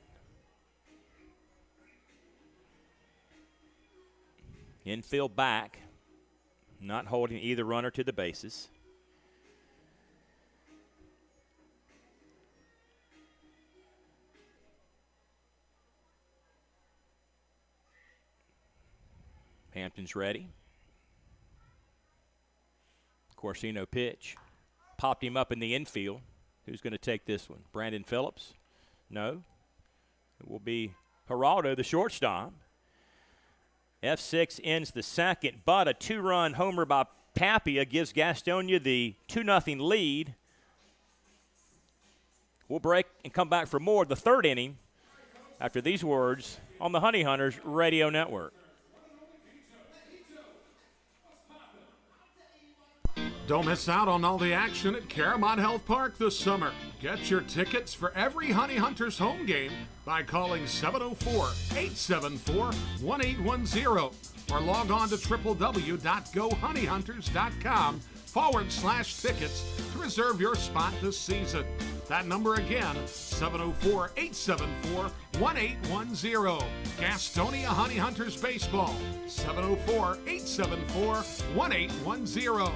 Infield back, not holding either runner to the bases. Hampton's ready. Corsino pitch. Popped him up in the infield. Who's going to take this one? Brandon Phillips? No. It will be Geraldo, the shortstop. F6 ends the second, but a 2-run homer by Tapia gives Gastonia the 2-0 lead. We'll break and come back for more of the third inning after these words on the Honey Hunters Radio Network. Don't miss out on all the action at Caramont Health Park this summer. Get your tickets for every Honey Hunters home game by calling 704-874-1810 or log on to www.gohoneyhunters.com/tickets to reserve your spot this season. That number again, 704-874-1810. Gastonia Honey Hunters Baseball, 704-874-1810.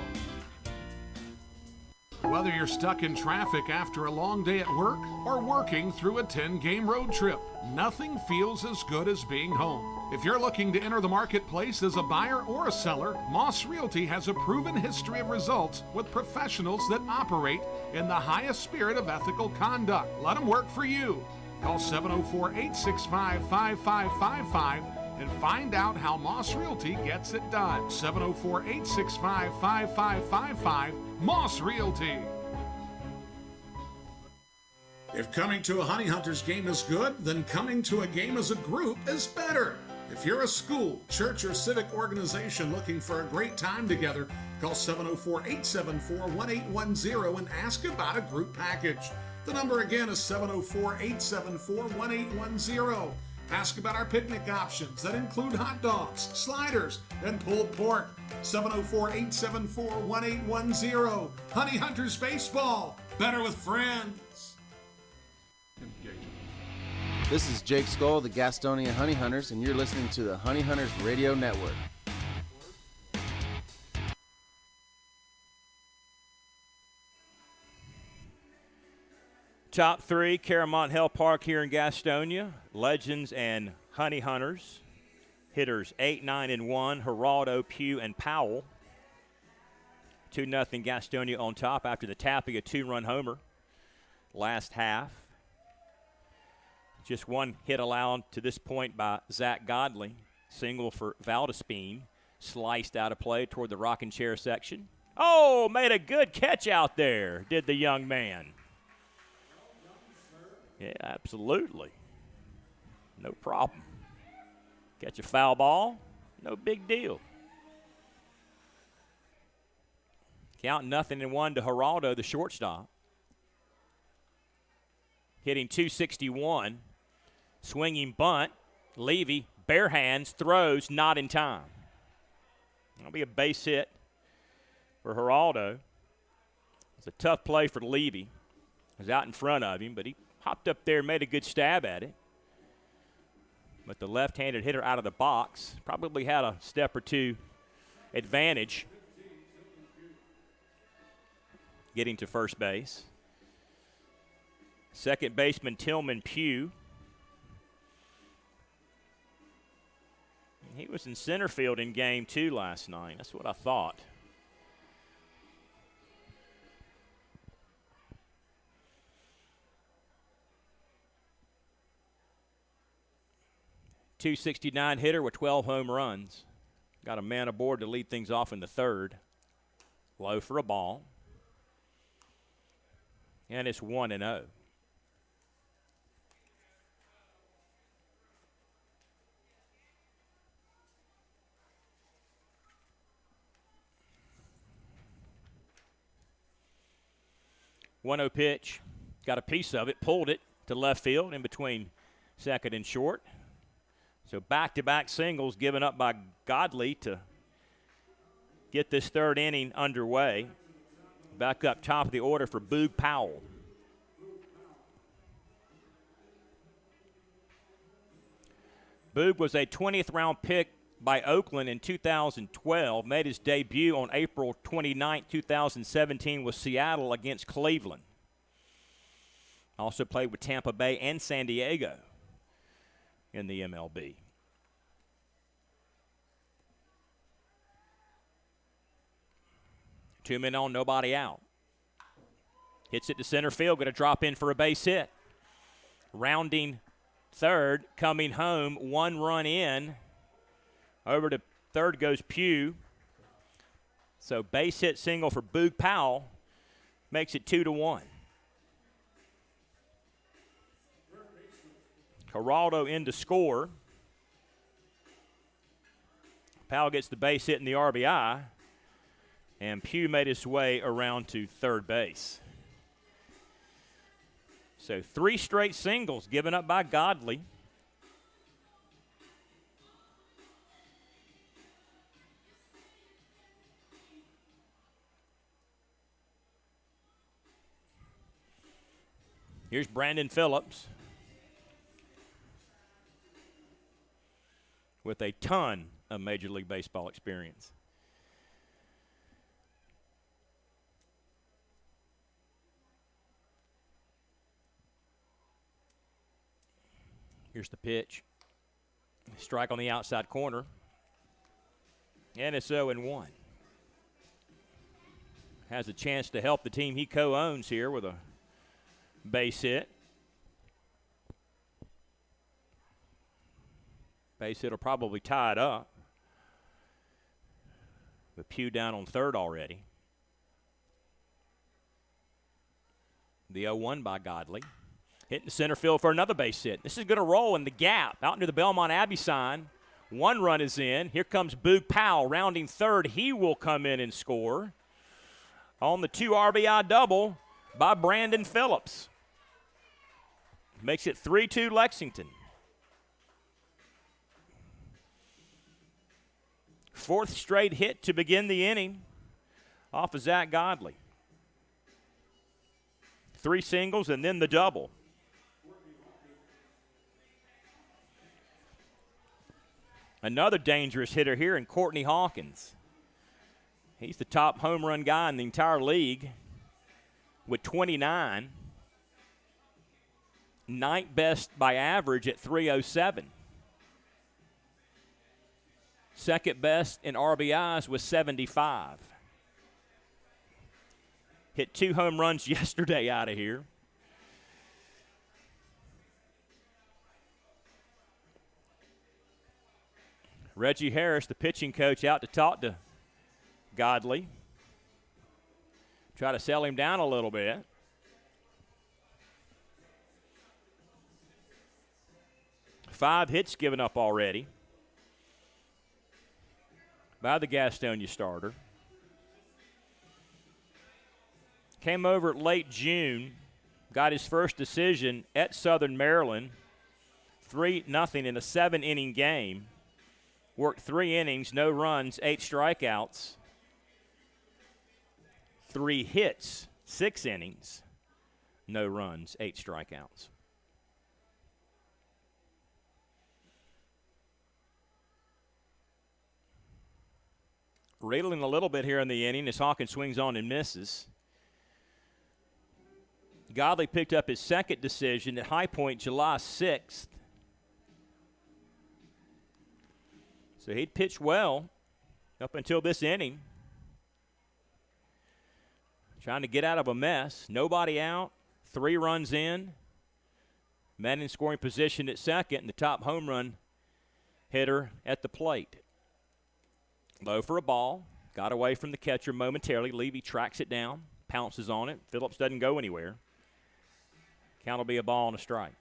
Whether you're stuck in traffic after a long day at work or working through a 10-game road trip, nothing feels as good as being home. If you're looking to enter the marketplace as a buyer or a seller, Moss Realty has a proven history of results with professionals that operate in the highest spirit of ethical conduct. Let them work for you. Call 704-865-5555 and find out how Moss Realty gets it done. 704-865-5555, Moss Realty. If coming to a Honey Hunters game is good, then coming to a game as a group is better. If you're a school, church, or civic organization looking for a great time together, call 704-874-1810 and ask about a group package. The number again is 704-874-1810. Ask about our picnic options that include hot dogs, sliders, and pulled pork. 704-874-1810. Honey Hunters Baseball. Better with friends. This is Jake Skoll of the Gastonia Honey Hunters, and you're listening to the Honey Hunters Radio Network. Top three, Caramont Health Park here in Gastonia. Legends and Honey Hunters. Hitters 8, 9, and 1. Geraldo, Pugh, and Powell. 2-0 Gastonia on top after the Tapia 2-run homer last half. Just one hit allowed to this point by Zach Godley. Single for Valdispien. Sliced out of play toward the rocking chair section. Oh, made a good catch out there, did the young man. Yeah, absolutely. No problem. Catch a foul ball, no big deal. Count 0-1 to Geraldo, the shortstop. Hitting .261. Swinging bunt. Levy, bare hands, throws, not in time. That'll be a base hit for Geraldo. It's a tough play for Levy. He was out in front of him, but he hopped up there and made a good stab at it. But the left-handed hitter out of the box probably had a step or two advantage getting to first base. Second baseman Tillman Pugh. He was in center field in game 2 last night. That's what I thought. .269 hitter with 12 home runs. Got a man aboard to lead things off in the third. Low for a ball. And it's 1-0. 1-0 pitch. Got a piece of it, pulled it to left field in between second and short. So back-to-back singles given up by Godley to get this third inning underway. Back up top of the order for Boog Powell. Boog was a 20th round pick by Oakland in 2012, made his debut on April 29, 2017 with Seattle against Cleveland. Also played with Tampa Bay and San Diego in the MLB. Two men on, nobody out. Hits it to center field, going to drop in for a base hit. Rounding third, coming home, 1 run in. Over to third goes Pugh. So base hit single for Boog Powell makes it 2-1. Geraldo in to score. Powell gets the base hit in the RBI. And Pugh made his way around to third base. So 3 straight singles given up by Godley. Here's Brandon Phillips with a ton of Major League Baseball experience. Here's the pitch. Strike on the outside corner. And it's 0-1. Has a chance to help the team he co-owns here with a base hit. Base hit will probably tie it up. But Pugh down on third already. The 0-1 by Godley. Hitting center field for another base hit. This is going to roll in the gap out into the Belmont Abbey sign. 1 run is in. Here comes Boog Powell rounding third. He will come in and score on the 2 RBI double by Brandon Phillips. Makes it 3-2 Lexington. 4th straight hit to begin the inning off of Zach Godley. 3 singles and then the double. Another dangerous hitter here in Courtney Hawkins. He's the top home run guy in the entire league with 29. 9th best by average at 307. 2nd best in RBIs with 75. Hit 2 home runs yesterday out of here. Reggie Harris, the pitching coach, out to talk to Godley. Try to sell him down a little bit. Five hits given up already by the Gastonia starter. Came over late June, got his first decision at Southern Maryland, 3-0 in a 7-inning game. Worked 3 innings, no runs, 8 strikeouts, 3 hits, 6 innings, no runs, 8 strikeouts. Reeling a little bit here in the inning as Hawkins swings on and misses. Godley picked up his 2nd decision at High Point July 6th. So he'd pitched well up until this inning. Trying to get out of a mess. Nobody out. 3 runs in. Man in scoring position at second, and the top home run hitter at the plate. Low for a ball. Got away from the catcher momentarily. Levy tracks it down, pounces on it. Phillips doesn't go anywhere. Count will be a ball and a strike.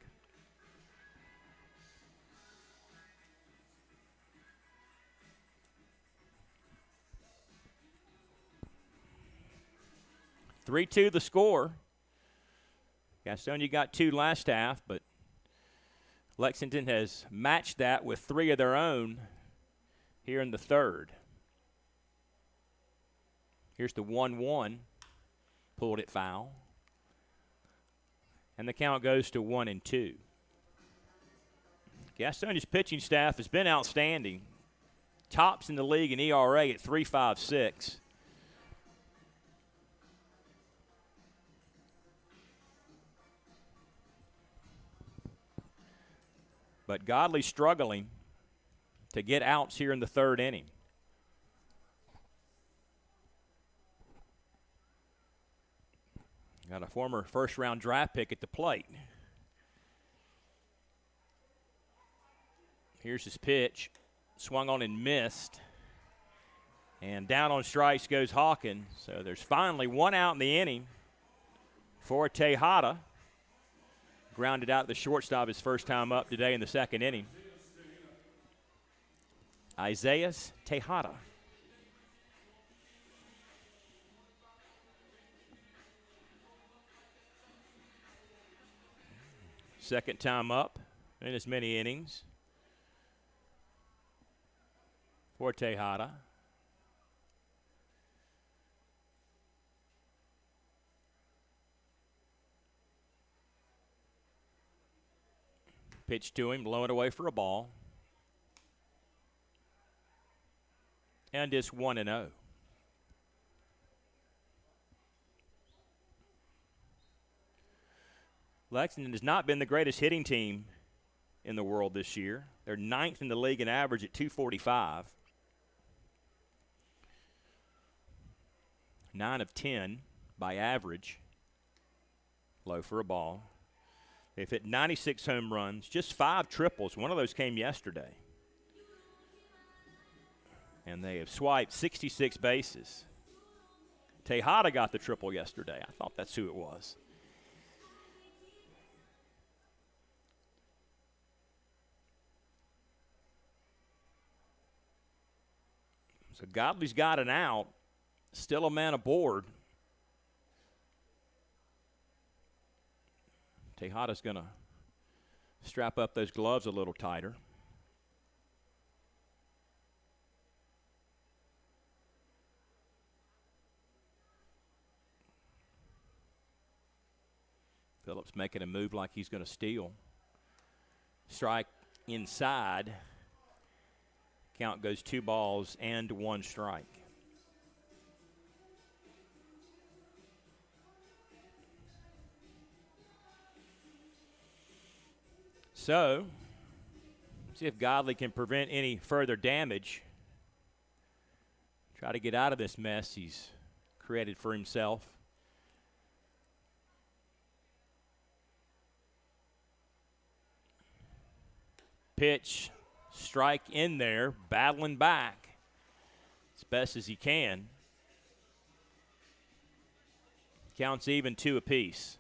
Three-two the score. Gastonia got 2 last half, but Lexington has matched that with 3 of their own here in the third. Here's the 1-1. Pulled it foul. And the count goes to 1-2. Gastonia's pitching staff has been outstanding. Tops in the league in ERA at 3.56. But Godley struggling to get outs here in the third inning. Got a former first-round draft pick at the plate. Here's his pitch. Swung on and missed. And down on strikes goes Hawkins. So there's finally 1 out in the inning for Tejada. Grounded out the shortstop his first time up today in the second inning. Isaiah Tejada. Second time up in as many innings for Tejada. Pitch to him, blow it away for a ball. And it's 1-0. Lexington has not been the greatest hitting team in the world this year. They're 9th in the league in average at 245. 9 of 10 by average. Low for a ball. They've hit 96 home runs, just 5 triples. One of those came yesterday. And they have swiped 66 bases. Tejada got the triple yesterday. I thought that's who it was. So Godley's got an out. Still a man aboard. Tejada's going to strap up those gloves a little tighter. Phillips making a move like he's going to steal. Strike inside. Count goes 2 balls and 1 strike. So, see if Godley can prevent any further damage. Try to get out of this mess he's created for himself. Pitch, strike in there, battling back as best as he can. Counts even 2 apiece.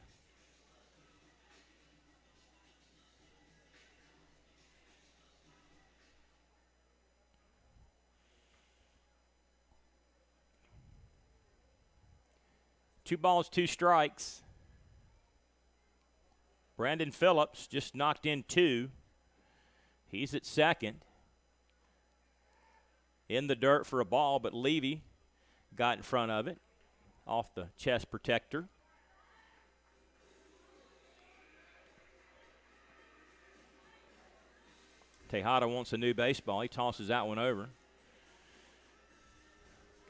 Two balls, 2 strikes. Brandon Phillips just knocked in 2. He's at second. In the dirt for a ball, but Levy got in front of it off the chest protector. Tejada wants a new baseball. He tosses that one over.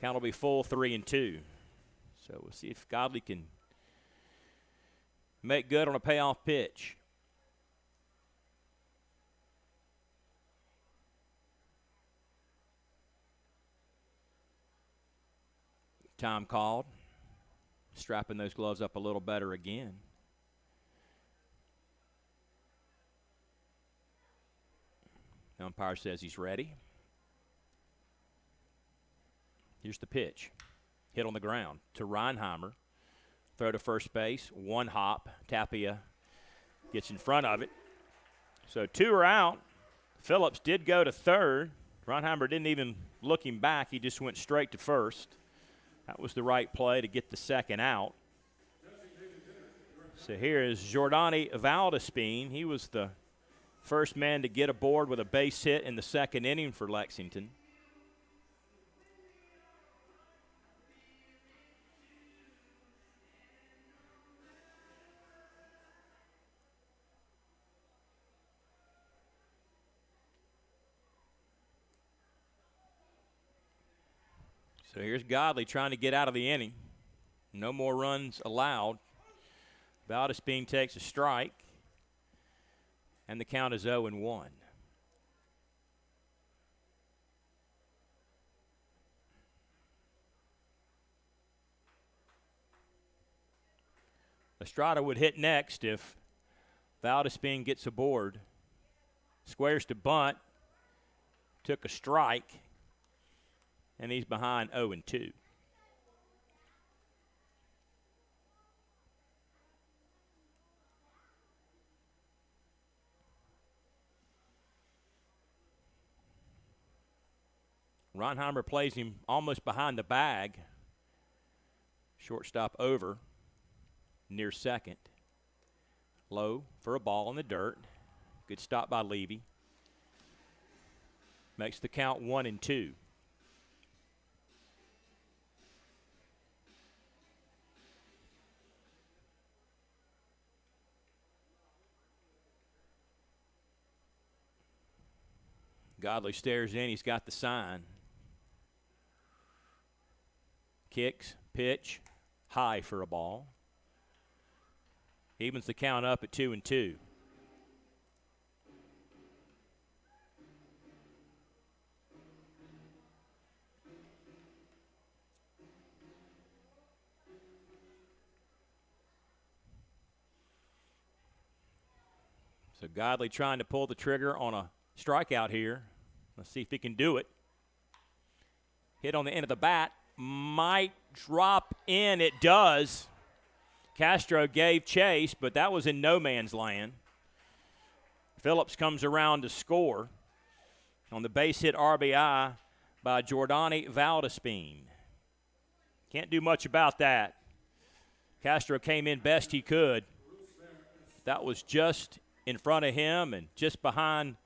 Count will be full 3-2. So we'll see if Godley can make good on a payoff pitch. Time called. Strapping those gloves up a little better again. The umpire says he's ready. Here's the pitch. Hit on the ground to Reinheimer. Throw to first base. 1 hop. Tapia gets in front of it. So 2 are out. Phillips did go to third. Reinheimer didn't even look him back. He just went straight to first. That was the right play to get the second out. So here is Giordani Valdispien. He was the first man to get aboard with a base hit in the second inning for Lexington. So here's Godley trying to get out of the inning. No more runs allowed. Valdispien takes a strike, and the count is 0-1. Estrada would hit next if Valdispien gets aboard. Squares to bunt, took a strike, and he's behind 0-2. Reinheimer plays him almost behind the bag. Shortstop over, near second. Low for a ball in the dirt. Good stop by Levy. Makes the count 1-2. Godley stares in. He's got the sign. Kicks, pitch, high for a ball. Evens the count up at 2-2. So Godley trying to pull the trigger on a strikeout here. Let's see if he can do it. Hit on the end of the bat. Might drop in. It does. Castro gave chase, but that was in no man's land. Phillips comes around to score on the base hit RBI by Giordani Valdispien. Can't do much about that. Castro came in best he could. That was just in front of him and just behind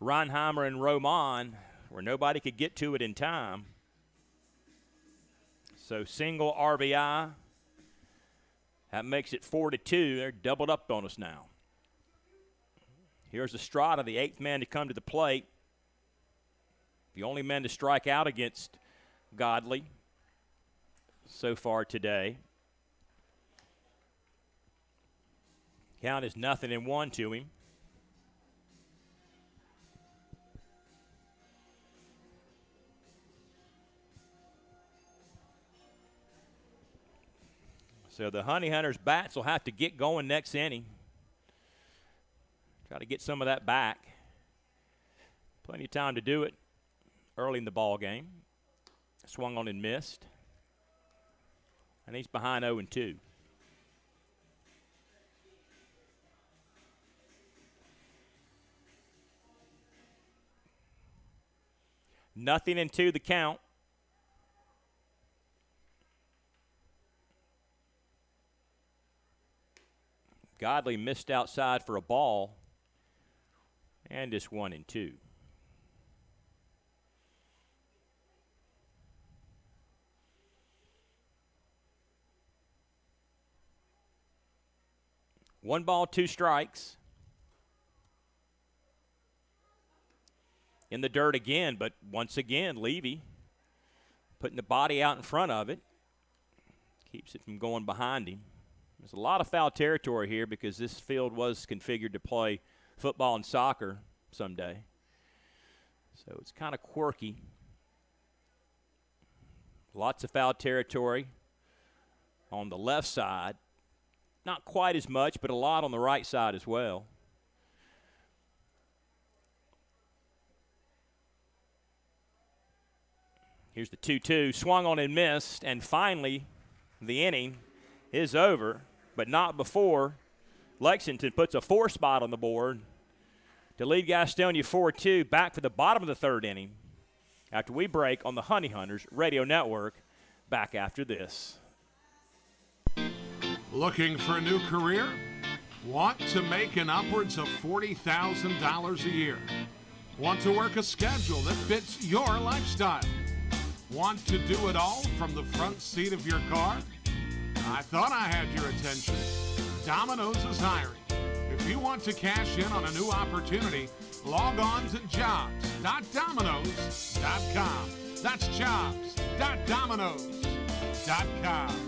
Reinheimer and Roman, where nobody could get to it in time. So single RBI. That makes it 4-2. They're doubled up on us now. Here's Estrada, the eighth man to come to the plate. The only man to strike out against Godley so far today. Count is 0-1 to him. So the Honey Hunters bats will have to get going next inning. Try to get some of that back. Plenty of time to do it early in the ball game. Swung on and missed. And he's behind 0-2. Nothing into the count. Godley missed outside for a ball, and it's 1-2. One ball, two strikes. In the dirt again, but once again, Levy putting the body out in front of it. Keeps it from going behind him. There's a lot of foul territory here because this field was configured to play football and soccer someday. So it's kind of quirky. Lots of foul territory on the left side. Not quite as much, but a lot on the right side as well. Here's the 2-2. Swung on and missed, and finally the inning is over, but not before Lexington puts a 4 spot on the board to lead Gastonia 4-2 back for the bottom of the third inning after we break on the Honey Hunters Radio Network. Back after this. Looking for a new career? Want to make an upwards of $40,000 a year? Want to work a schedule that fits your lifestyle? Want to do it all from the front seat of your car? I thought I had your attention. Domino's is hiring. If you want to cash in on a new opportunity, log on to jobs.domino's.com. That's jobs.domino's.com.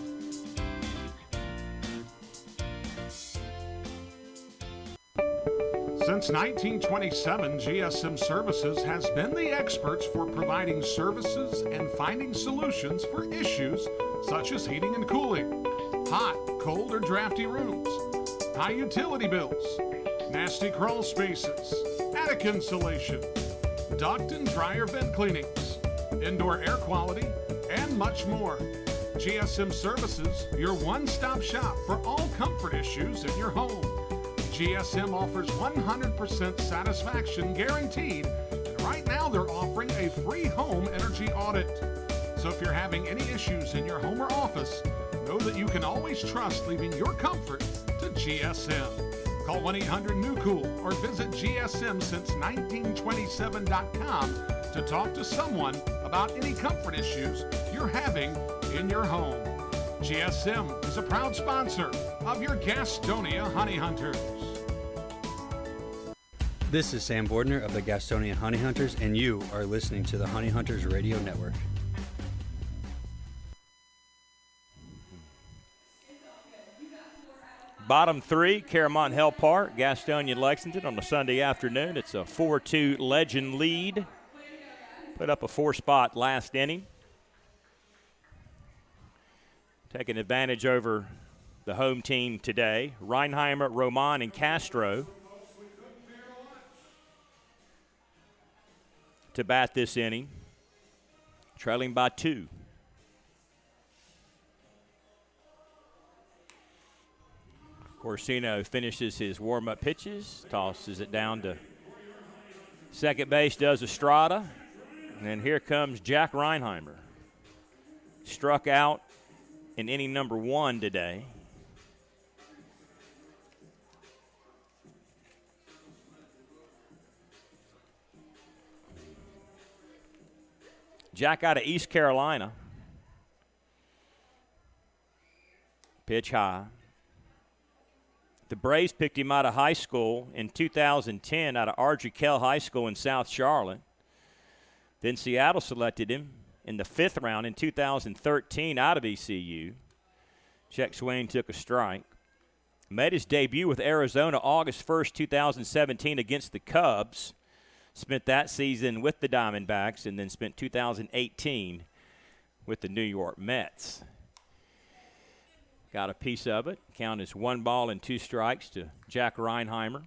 Since 1927, GSM Services has been the experts for providing services and finding solutions for issues such as heating and cooling, hot, cold, or drafty rooms, high utility bills, nasty crawl spaces, attic insulation, duct and dryer vent cleanings, indoor air quality, and much more. GSM Services, your one-stop shop for all comfort issues in your home. GSM offers 100% satisfaction guaranteed, and right now they're offering a free home energy audit. So if you're having any issues in your home or office, know that you can always trust leaving your comfort to GSM. Call 1-800-NEW-COOL or visit GSMSince1927.com to talk to someone about any comfort issues you're having in your home. GSM is a proud sponsor of your Gastonia Honey Hunters. This is Sam Bordner of the Gastonia Honey Hunters, and you are listening to the Honey Hunters Radio Network. Bottom three, Caramont Hell Park, Gastonia Lexington on a Sunday afternoon. It's a 4-2 Legend lead. Put up a 4-spot last inning. Taking advantage over the home team today. Reinheimer, Roman, and Castro to bat this inning, trailing by 2. Corsino finishes his warm-up pitches, tosses it down to second base, does Estrada, and here comes Jack Reinheimer. Struck out in inning number 1 today. Jack out of East Carolina. Pitch high. The Braves picked him out of high school in 2010 out of Ardrey Kell High School in South Charlotte. Then Seattle selected him in the 5th round in 2013 out of ECU. Check swing, took a strike. Made his debut with Arizona August 1st, 2017 against the Cubs. Spent that season with the Diamondbacks and then spent 2018 with the New York Mets. Got a piece of it. Count is 1 ball and 2 strikes to Jack Reinheimer.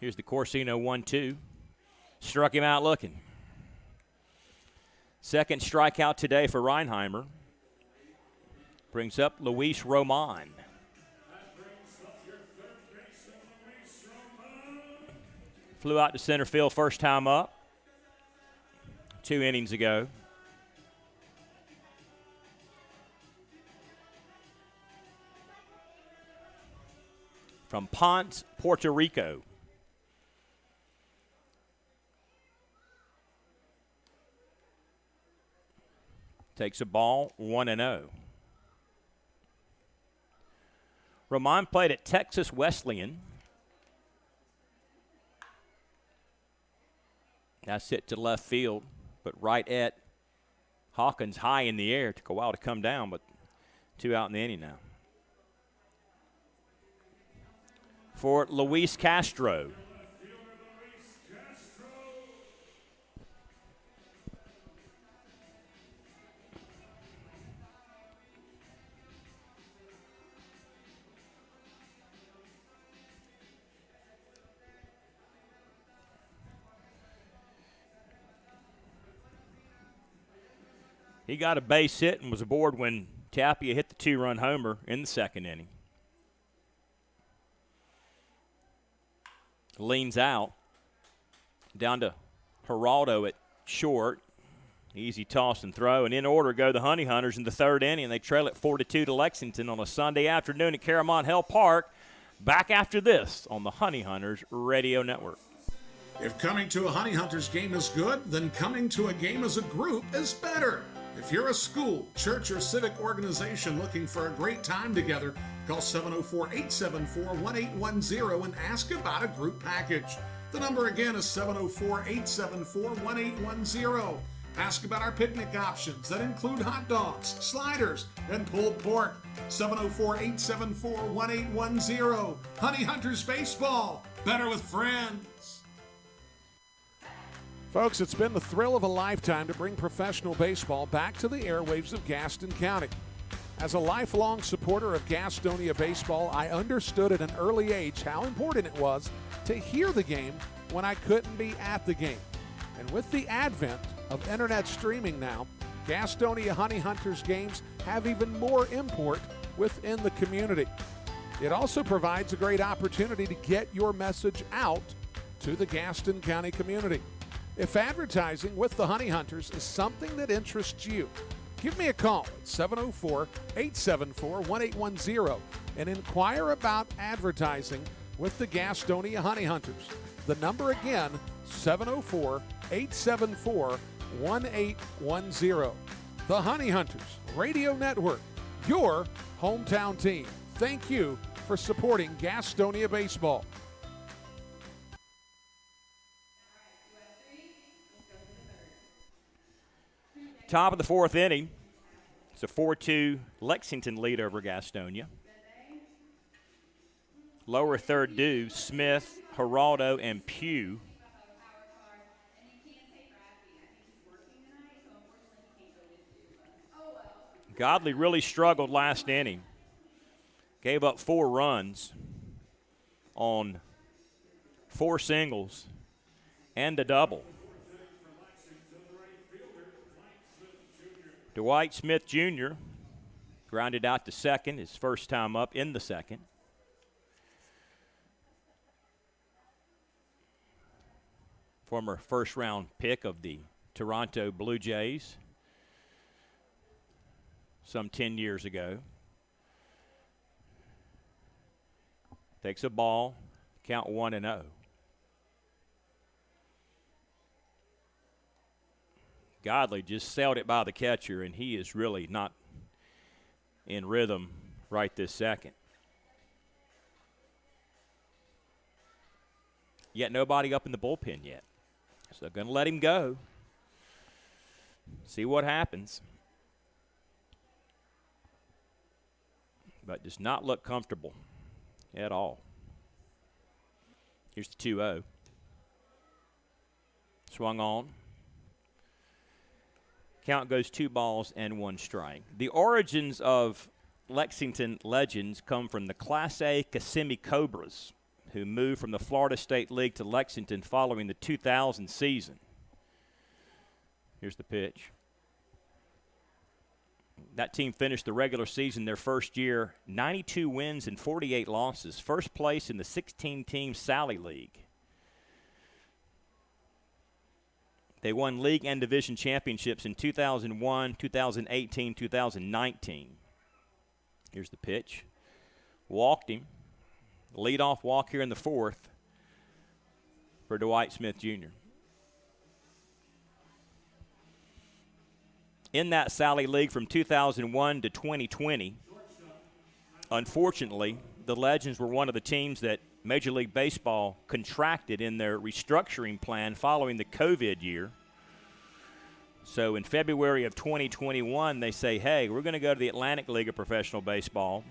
Here's the Corsino 1-2. Struck him out looking. Second strikeout today for Reinheimer. Brings up Luis Roman. Flew out to center field first time up 2 innings ago. From Ponce, Puerto Rico. Takes a ball, 1-0. Roman played at Texas Wesleyan. That's hit to left field, but right at Hawkins, high in the air. Took a while to come down, but 2 out in the inning now. For Luis Castro. He got a base hit and was aboard when Tapia hit the 2-run homer in the second inning. leans out, down to Geraldo at short. Easy toss and throw, and in order go the Honey Hunters in the third inning, and they trail it 4-2 to Lexington on a Sunday afternoon at Caramont Hill Park. Back after this on the Honey Hunters Radio Network. If coming to a Honey Hunters game is good, then coming to a game as a group is better. If you're a school, church, or civic organization looking for a great time together, call 704-874-1810 and ask about a group package. The number again is 704-874-1810. Ask about our picnic options that include hot dogs, sliders, and pulled pork. 704-874-1810. Honey Hunters Baseball. Better with friends. Folks, it's been the thrill of a lifetime to bring professional baseball back to the airwaves of Gaston County. As a lifelong supporter of Gastonia baseball, I understood at an early age how important it was to hear the game when I couldn't be at the game. And with the advent of internet streaming now, Gastonia Honey Hunters games have even more import within the community. It also provides a great opportunity to get your message out to the Gaston County community. If advertising with the Honey Hunters is something that interests you, give me a call at 704-874-1810 and inquire about advertising with the Gastonia Honey Hunters. The number again, 704-874-1810. The Honey Hunters Radio Network, your hometown team. Thank you for supporting Gastonia baseball. Top of the fourth inning. It's a 4-2 Lexington lead over Gastonia. Lower third due, Smith, Geraldo, and Pugh. Godley really struggled last inning. Gave up 4 runs on 4 singles and a double. Dwight Smith Jr. grounded out to second, his first time up in the second. Former first-round pick of the Toronto Blue Jays some 10 years ago. Takes a ball, count 1-0. Godley just sailed it by the catcher, and he is really not in rhythm right this second. Yet nobody up in the bullpen yet. So they're going to let him go. See what happens. But does not look comfortable at all. Here's the 2-0. Swung on. Count goes 2 balls and 1 strike. The origins of Lexington Legends come from the Class A Kissimmee Cobras, who moved from the Florida State League to Lexington following the 2000 season. Here's the pitch. That team finished the regular season their first year, 92 wins and 48 losses, first place in the 16-team Sally League. They won league and division championships in 2001, 2018, 2019. Here's the pitch. Walked him. Leadoff walk here in the 4th for Dwight Smith Jr. In that Sally League from 2001 to 2020, unfortunately, the Legends were one of the teams that Major League Baseball contracted in their restructuring plan following the COVID year. So in February of 2021, they say, hey, we're going to go to the Atlantic League of Professional Baseball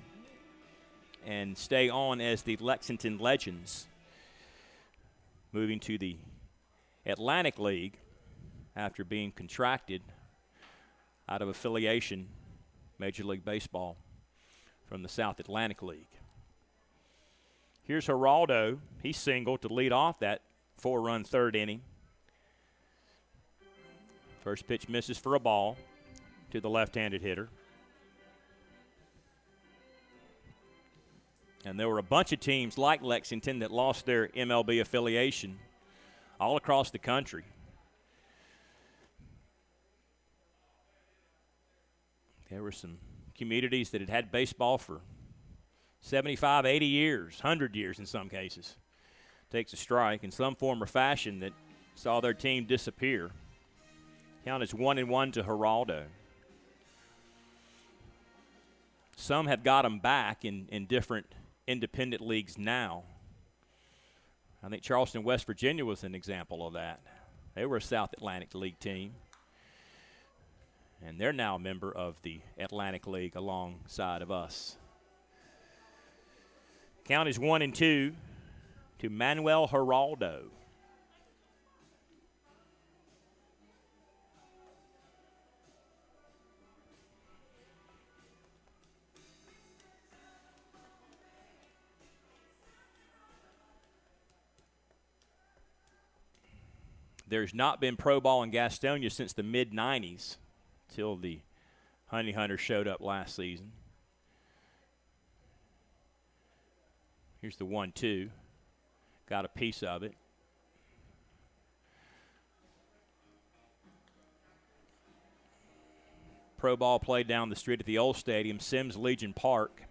and stay on as the Lexington Legends, moving to the Atlantic League after being contracted out of affiliation, Major League Baseball, from the South Atlantic League. Here's Geraldo. He singled to lead off that 4-run third inning. First pitch misses for a ball to the left-handed hitter. And there were a bunch of teams like Lexington that lost their MLB affiliation all across the country. There were some communities that had had baseball for 75, 80 years, 100 years in some cases. Takes a strike in some form or fashion that saw their team disappear. Count is 1-1 to Geraldo. Some have got them back in different independent leagues now. I think Charleston, West Virginia was an example of that. They were a South Atlantic League team. And they're now a member of the Atlantic League alongside of us. Count is 1-2 to Manuel Geraldo. There's not been pro ball in Gastonia since the mid-'90s, till the Honey Hunters showed up last season. Here's the 1-2. Got a piece of it. Pro ball played down the street at the old stadium, Sims Legion Park.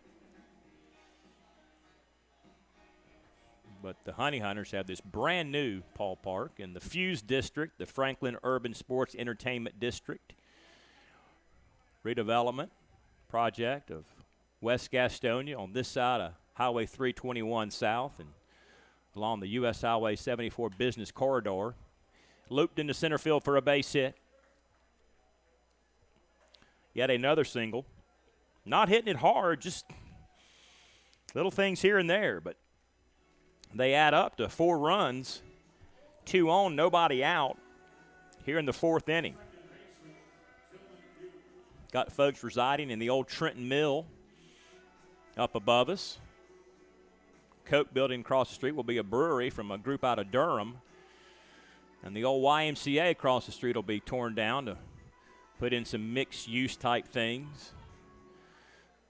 But the Honey Hunters have this brand new ballpark in the Fuse District, the Franklin Urban Sports Entertainment District. Redevelopment project of West Gastonia on this side of Highway 321 South and along the U.S. Highway 74 business corridor. Looped into center field for a base hit. Yet another single. Not hitting it hard, just little things here and there, but they add up to 4 runs, 2 on, nobody out here in the 4th inning. Got folks residing in the old Trenton Mill up above us. Coke building across the street will be a brewery from a group out of Durham. And the old YMCA across the street will be torn down to put in some mixed-use type things.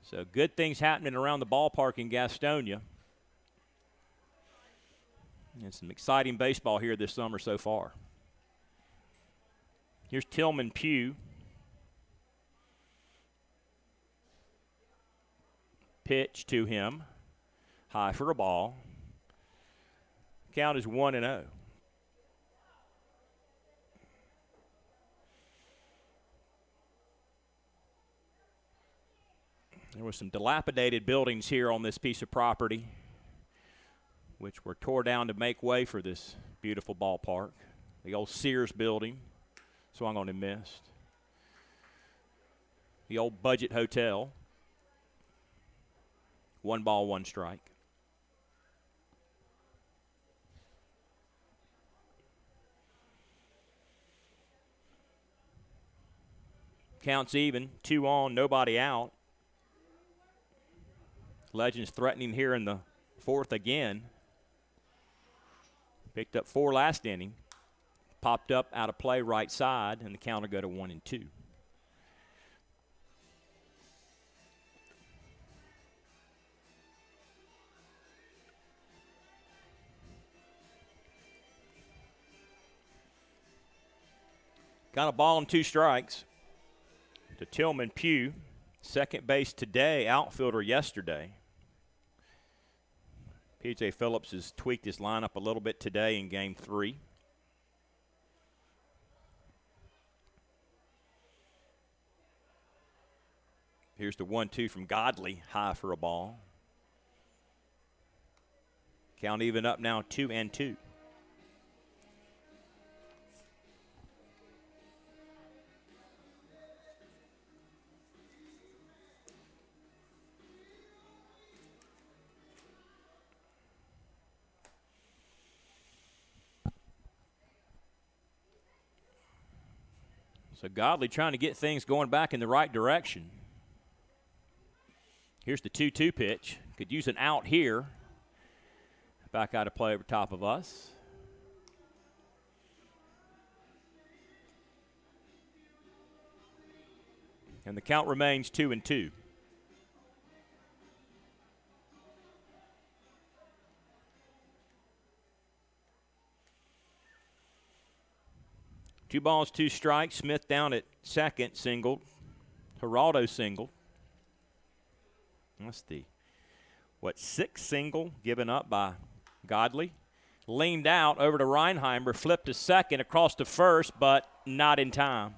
So good things happening around the ballpark in Gastonia. And some exciting baseball here this summer so far. Here's Tillman Pugh. Pitch to him. High for a ball. Count is 1-0. There were some dilapidated buildings here on this piece of property, which were tore down to make way for this beautiful ballpark. The old Sears building swung on and missed. The old Budget Hotel. 1 ball, 1 strike. Counts even, 2 on, nobody out. Legends threatening here in the 4th again. Picked up 4 last inning. Popped up out of play right side, and the count will go to 1-2. Got a ball and 2 strikes to Tillman Pugh. Second base today, outfielder yesterday. P.J. Phillips has tweaked his lineup a little bit today in Game 3. Here's the 1-2 from Godley, high for a ball. Count even up now, 2-2. So Godley trying to get things going back in the right direction. Here's the 2-2 pitch. Could use an out here. Back out of play over top of us. And the count remains 2-2. 2 balls, 2 strikes. Smith down at second, singled. Geraldo singled. That's the, 6th single given up by Godley. Leaned out over to Reinheimer, flipped to second, across to first, but not in time.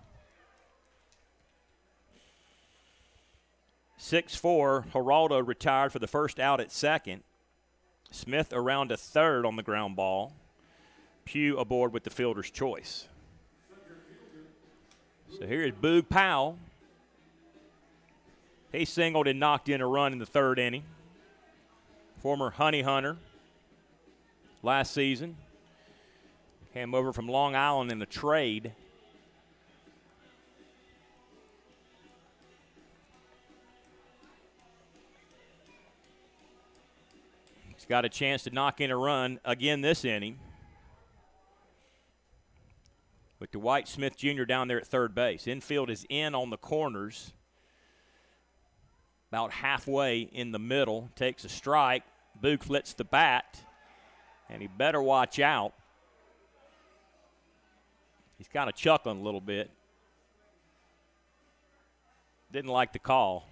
6-4, Geraldo retired for the first out at second. Smith around to third on the ground ball. Pugh aboard with the fielder's choice. So here is Boog Powell. He singled and knocked in a run in the 3rd inning. Former Honey Hunter last season. Came over from Long Island in a trade. He's got a chance to knock in a run again this inning. With Dwight Smith Jr. down there at third base. Infield is in on the corners. About halfway in the middle. Takes a strike. Boog flits the bat. And he better watch out. He's kind of chuckling a little bit. Didn't like the call.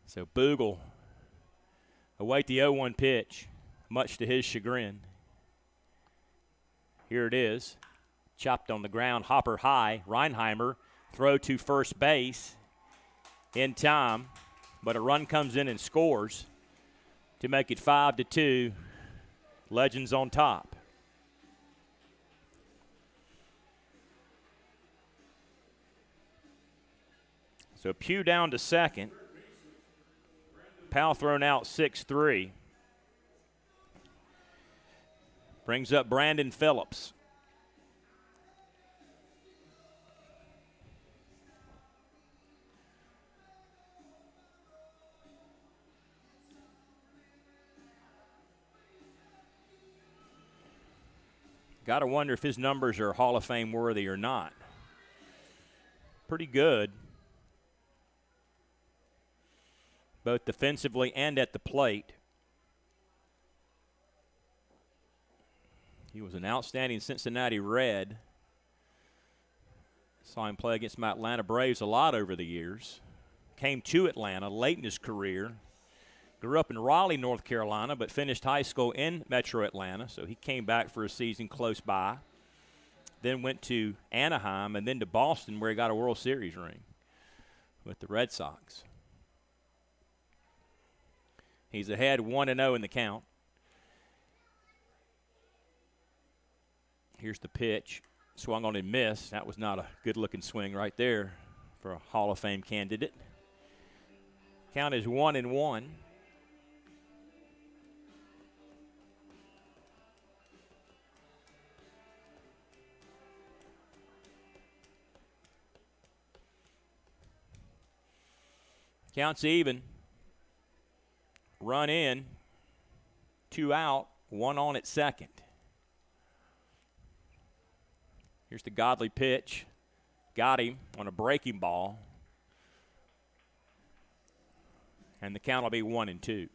So Boog will await the 0-1 pitch, much to his chagrin. Here it is. Chopped on the ground, hopper high. Reinheimer, throw to first base in time, but a run comes in and scores to make it 5-2. Legends on top. So Pugh down to second. Powell thrown out 6-3. Brings up Brandon Phillips. Got to wonder if his numbers are Hall of Fame worthy or not. Pretty good, both defensively and at the plate. He was an outstanding Cincinnati Red. Saw him play against my Atlanta Braves a lot over the years. Came to Atlanta late in his career. Grew up in Raleigh, North Carolina, but finished high school in Metro Atlanta, so he came back for a season close by. Then went to Anaheim and then to Boston, where he got a World Series ring with the Red Sox. He's ahead 1-0 in the count. Here's the pitch. Swung on and missed. That was not a good-looking swing right there for a Hall of Fame candidate. Count is 1-1. Counts even. Run in. 2 out. 1 on at second. Here's the Godley pitch. Got him on a breaking ball. And the count will be 1-2.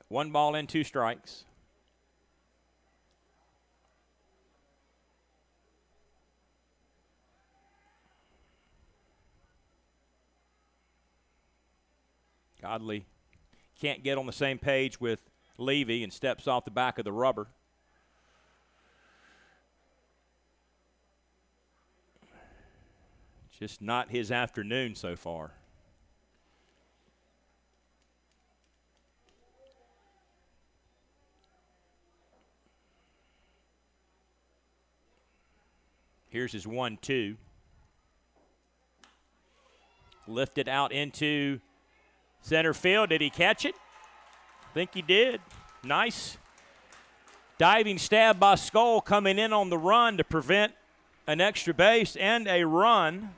One ball and 2 strikes. Godley can't get on the same page with Levy and steps off the back of the rubber. Just not his afternoon so far. Here's his 1-2. Lifted out into center field. Did he catch it? I think he did. Nice diving stab by Skull, coming in on the run to prevent an extra base and a run.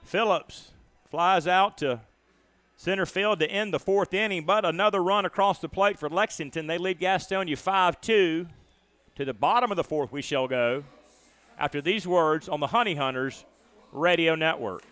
Phillips flies out to Center field to end the fourth inning, but another run across the plate for Lexington. They lead Gastonia 5-2. To the bottom of the fourth we shall go after these words on the Honey Hunters Radio Network.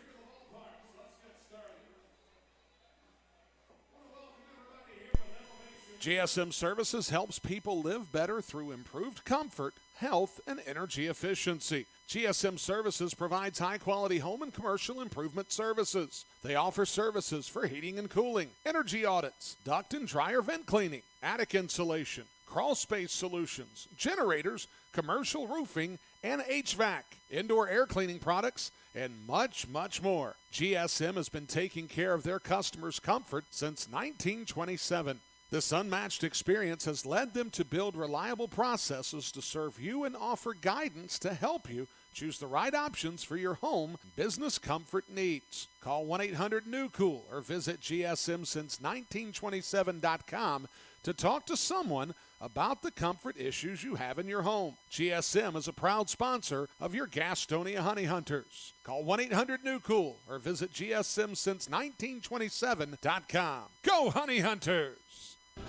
GSM Services helps people live better through improved comfort, health, and energy efficiency. GSM Services provides high-quality home and commercial improvement services. They offer services for heating and cooling, energy audits, duct and dryer vent cleaning, attic insulation, crawl space solutions, generators, commercial roofing, and HVAC, indoor air cleaning products, and much, much more. GSM has been taking care of their customers' comfort since 1927. This unmatched experience has led them to build reliable processes to serve you and offer guidance to help you choose the right options for your home and business comfort needs. Call 1-800-NEW-COOL or visit GSMsince1927.com to talk to someone about the comfort issues you have in your home. GSM is a proud sponsor of your Gastonia Honey Hunters. Call 1-800-NEW-COOL or visit GSMsince1927.com. Go Honey Hunters!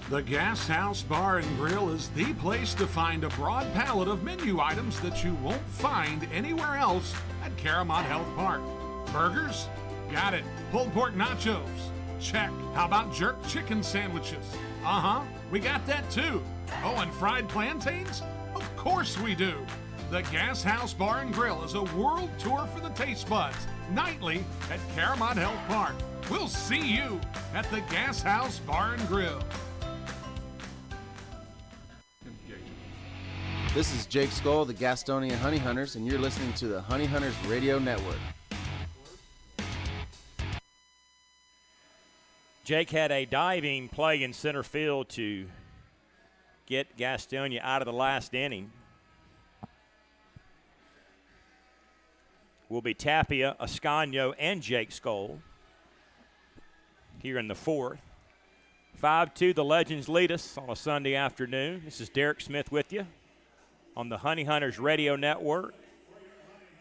The Gas House Bar and Grill is the place to find a broad palette of menu items that you won't find anywhere else at Caramont Health Park. Burgers? Got it. Pulled pork nachos? Check. How about jerk chicken sandwiches? We got that too. Oh, and fried plantains? Of course we do. The Gas House Bar and Grill is a world tour for the taste buds, nightly at Caramont Health Park. We'll see you at the Gas House Bar and Grill. This is Jake Skoll of the Gastonia Honey Hunters, and you're listening to the Honey Hunters Radio Network. Jake had a diving play in center field to get Gastonia out of the last inning. Will be Tapia, Ascanio, and Jake Skoll here in the fourth. 5-2, the Legends lead us on a Sunday afternoon. This is Derek Smith with you on the Honey Hunters Radio Network,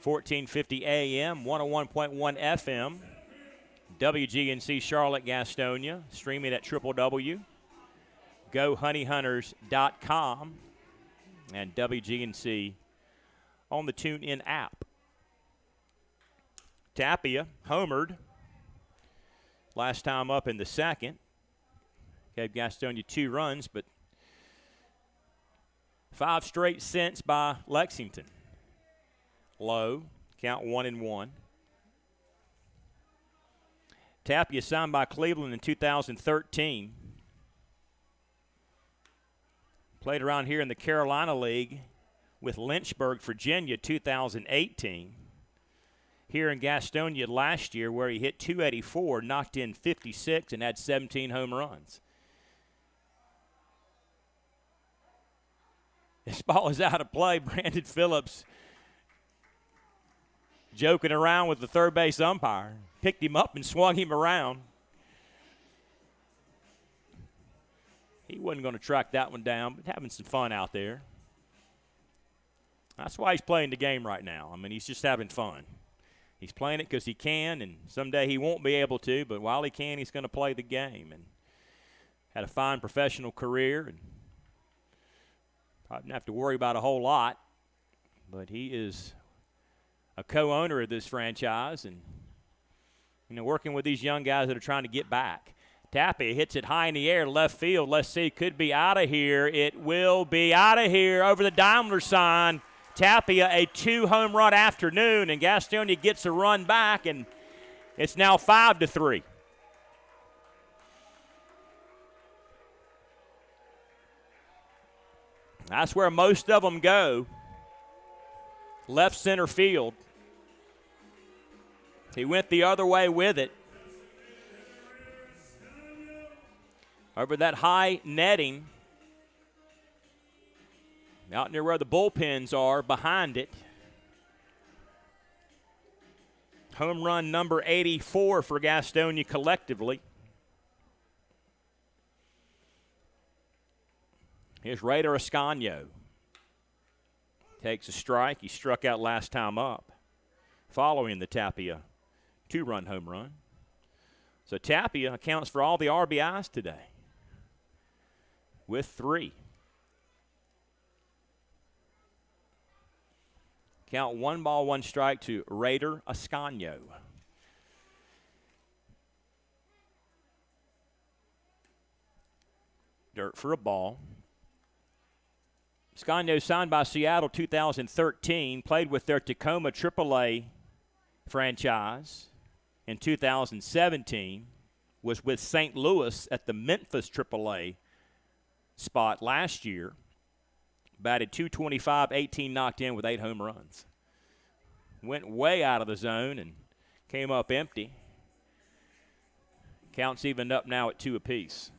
1450 AM, 101.1 FM, WGNC Charlotte, Gastonia, streaming at www.gohoneyhunters.com and WGNC on the TuneIn app. Tapia homered last time up in the second. Gave Gastonia 2 runs, but 5 straight since by Lexington. Low, count 1-1. Tapia signed by Cleveland in 2013. Played around here in the Carolina League with Lynchburg, Virginia, 2018. Here in Gastonia last year, where he hit .284, knocked in 56, and had 17 home runs. This ball is out of play. Brandon Phillips joking around with the third base umpire. Picked him up and swung him around. He wasn't going to track that one down, but having some fun out there. That's why he's playing the game right now. I mean, he's just having fun. He's playing it because he can, and someday he won't be able to, but while he can, he's going to play the game. And had a fine professional career, and probably didn't have to worry about a whole lot, but he is a co-owner of this franchise and, you know, working with these young guys that are trying to get back. Tapia hits it high in the air, left field. Let's see, could be out of here. It will be out of here over the Daimler sign. Tapia, a 2-home run afternoon, and Gastonia gets a run back, and it's now 5-3. That's where most of them go. Left center field. He went the other way with it. Over that high netting. Out near where the bullpens are, behind it. Home run number 84 for Gastonia collectively. Here's Raider Ascanio. Takes a strike. He struck out last time up, following the Tapia 2-run home run. So Tapia accounts for all the RBIs today with 3. Count 1 ball, 1 strike to Raider Ascanio. Dirt for a ball. Ascanio signed by Seattle 2013, played with their Tacoma AAA franchise in 2017, was with St. Louis at the Memphis AAA spot last year. Batted .225, 18 knocked in with 8 home runs. Went way out of the zone and came up empty. Counts evened up now at 2 apiece.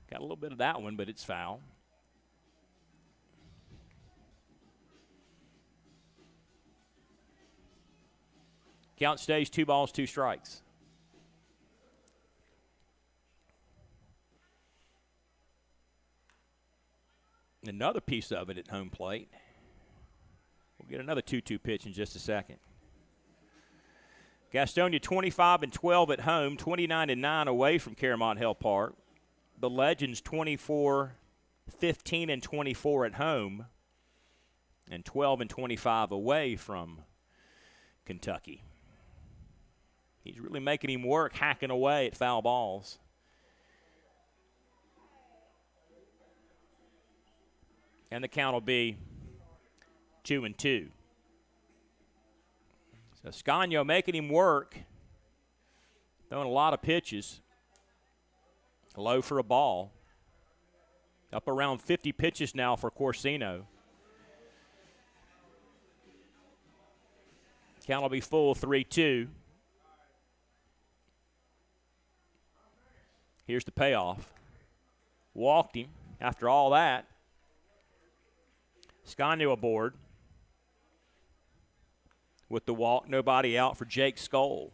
Got a little bit of that one, but it's foul. Count stays 2 balls, 2 strikes. Another piece of it at home plate. We'll get another 2-2 pitch in just a second. Gastonia 25-12 at home, 29-9 away from Caramont Hill Park. The Legends 24-15-24 at home, and 12-25 away from Kentucky. He's really making him work, hacking away at foul balls. And the count will be 2-2. So Ascanio making him work, throwing a lot of pitches. Low for a ball. Up around 50 pitches now for Corsino. Count will be full, 3-2. Here's the payoff. Walked him after all that. Ascanio aboard. With the walk, nobody out for Jake Skoll.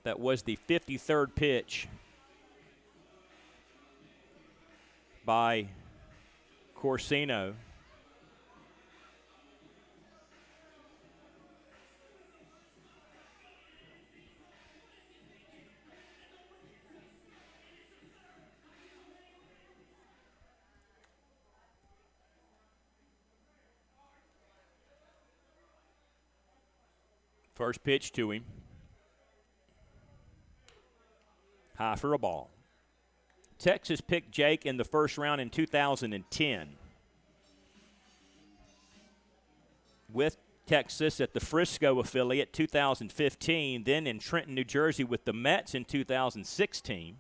That was the 53rd pitch by Corsino. First pitch to him. High for a ball. Texas picked Jake in the first round in 2010. With Texas at the Frisco affiliate 2015, then in Trenton, New Jersey with the Mets in 2016.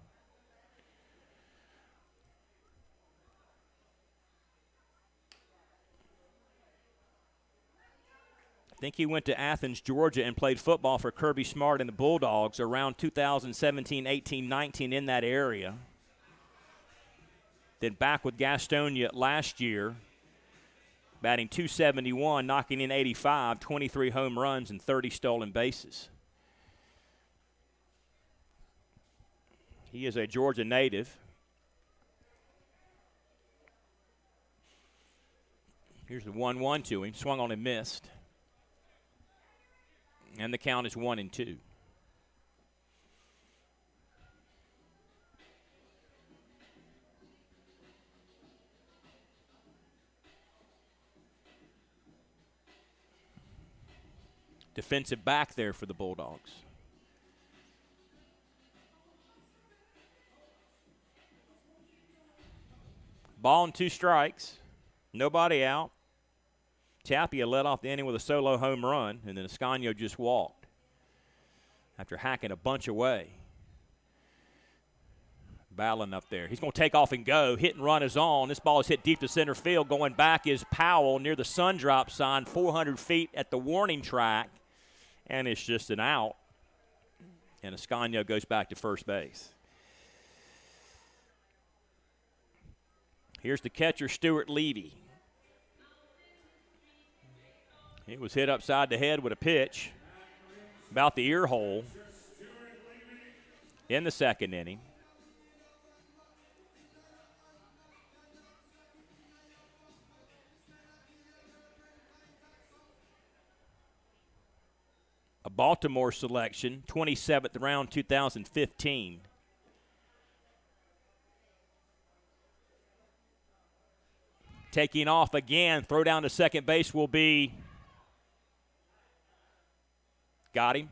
I think he went to Athens, Georgia, and played football for Kirby Smart and the Bulldogs around 2017, 18, 19 in that area. Then back with Gastonia last year, batting .271, knocking in 85, 23 home runs and 30 stolen bases. He is a Georgia native. Here's the 1-1 to him, swung on and missed. And the count is 1-2. Defensive back there for the Bulldogs. Ball and 2 strikes. Nobody out. Tapia led off the inning with a solo home run, and then Ascanio just walked after hacking a bunch away. Battling up there. He's going to take off and go. Hit and run is on. This ball is hit deep to center field. Going back is Powell near the sun drop sign, 400 feet at the warning track, and it's just an out. And Ascanio goes back to first base. Here's the catcher, Stuart Levy. He was hit upside the head with a pitch, about the ear hole in the second inning. a Baltimore selection, 27th round, 2015. Taking off again, throw down to second base will be, got him?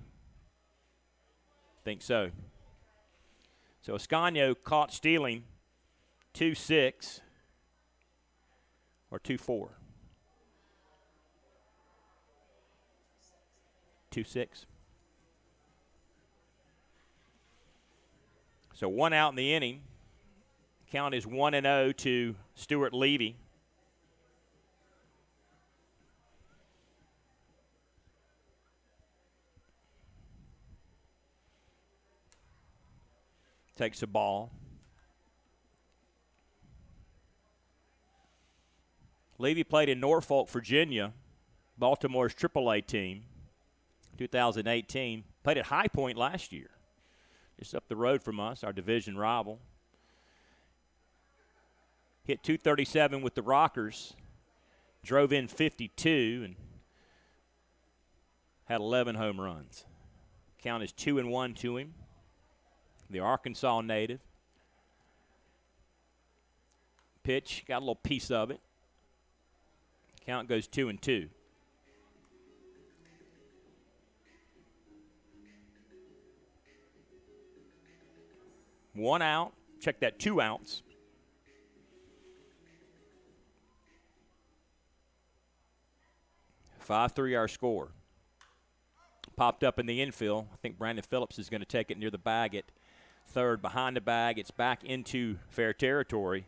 Think so. So Ascanio caught stealing 2-6 or 2-4. 2-6. So one out in the inning. Count is 1-0 to Stuart Levy. Takes the ball. Levy played in Norfolk, Virginia, Baltimore's AAA team, 2018. Played at High Point last year, just up the road from us, our division rival. Hit .237 with the Rockers, drove in 52, and had 11 home runs. Count is 2-1 to him. The Arkansas native. Pitch, got a little piece of it. Count goes 2-2. One out. Check that, 2 outs. .53 our score. Popped up in the infield. I think Brandon Phillips is going to take it near the bag at third. Behind the bag, it's back into fair territory.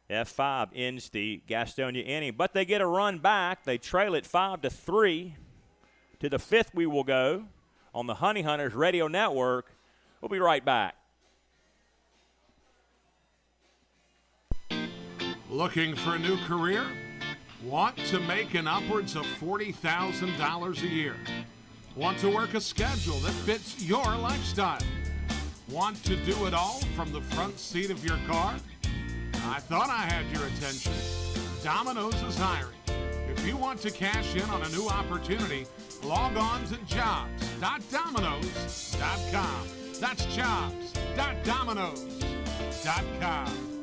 F5 ends the Gastonia inning, but they get a run back. They trail it 5-3. To the 5th we will go on the Honey Hunters Radio Network. We'll be right back. Looking for a new career? Want to make an upwards of $40,000 a year? Want to work a schedule that fits your lifestyle? Want to do it all from the front seat of your car? I thought I had your attention. Domino's is hiring. If you want to cash in on a new opportunity, log on to jobs.domino's.com. That's jobs.domino's.com.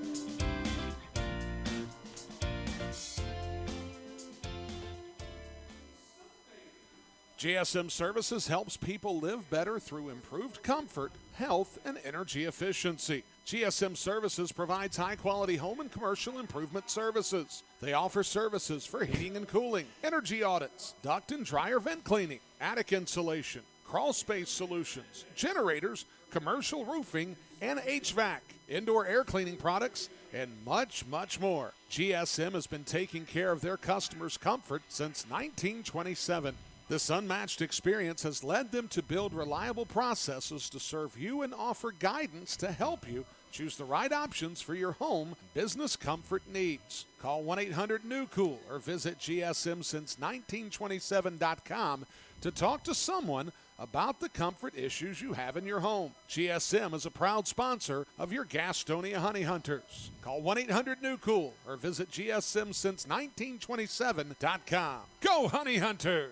GSM Services helps people live better through improved comfort, health, and energy efficiency. GSM Services provides high-quality home and commercial improvement services. They offer services for heating and cooling, energy audits, duct and dryer vent cleaning, attic insulation, crawl space solutions, generators, commercial roofing, and HVAC, indoor air cleaning products, and much, much more. GSM has been taking care of their customers' comfort since 1927. This unmatched experience has led them to build reliable processes to serve you and offer guidance to help you choose the right options for your home business comfort needs. Call 1-800-NEW-COOL or visit GSMsince1927.com to talk to someone about the comfort issues you have in your home. GSM is a proud sponsor of your Gastonia Honey Hunters. Call 1-800-NEW-COOL or visit GSMsince1927.com. Go Honey Hunters!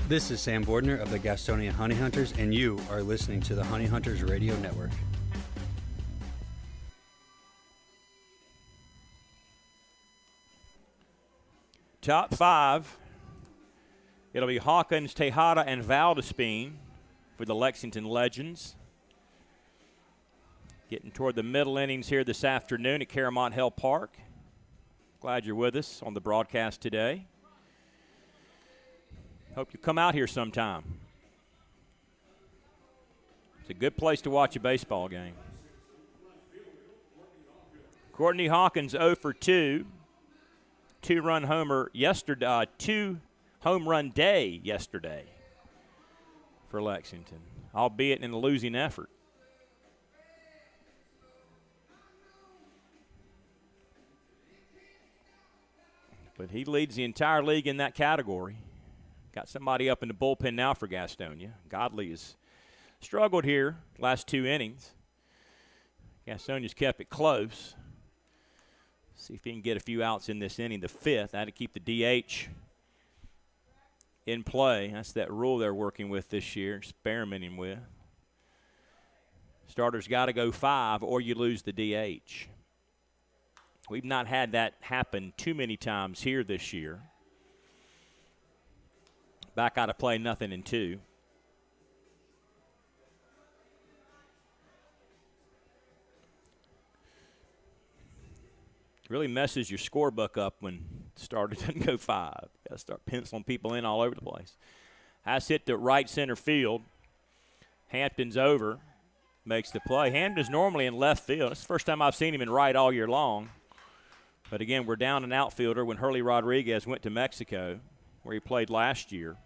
This is Sam Bordner of the Gastonia Honey Hunters, and you are listening to the Honey Hunters Radio Network. Top 5. It'll be Hawkins, Tejada, and Valdispien for the Lexington Legends. Getting toward the middle innings here this afternoon at Caramont Hill Park. Glad you're with us on the broadcast today. Hope you come out here sometime. It's a good place to watch a baseball game. Courtney Hawkins 0 for 2. 2-run homer yesterday. 2-home run day yesterday for Lexington, albeit in a losing effort. But he leads the entire league in that category. Got somebody up in the bullpen now for Gastonia. Godley has struggled here last 2 innings. Gastonia's kept it close. See if he can get a few outs in this inning, the 5th. I had to keep the DH in play. That's that rule they're working with this year, experimenting with. Starters got to go 5 or you lose the DH. We've not had that happen too many times here this year. Back out of play, 0-2. Really messes your scorebook up when starter doesn't go 5. Got to start penciling people in all over the place. That's hit to right center field. Hampton's over, makes the play. Hampton's normally in left field. It's the first time I've seen him in right all year long. But again, we're down an outfielder when Hurley Rodriguez went to Mexico, where he played last year.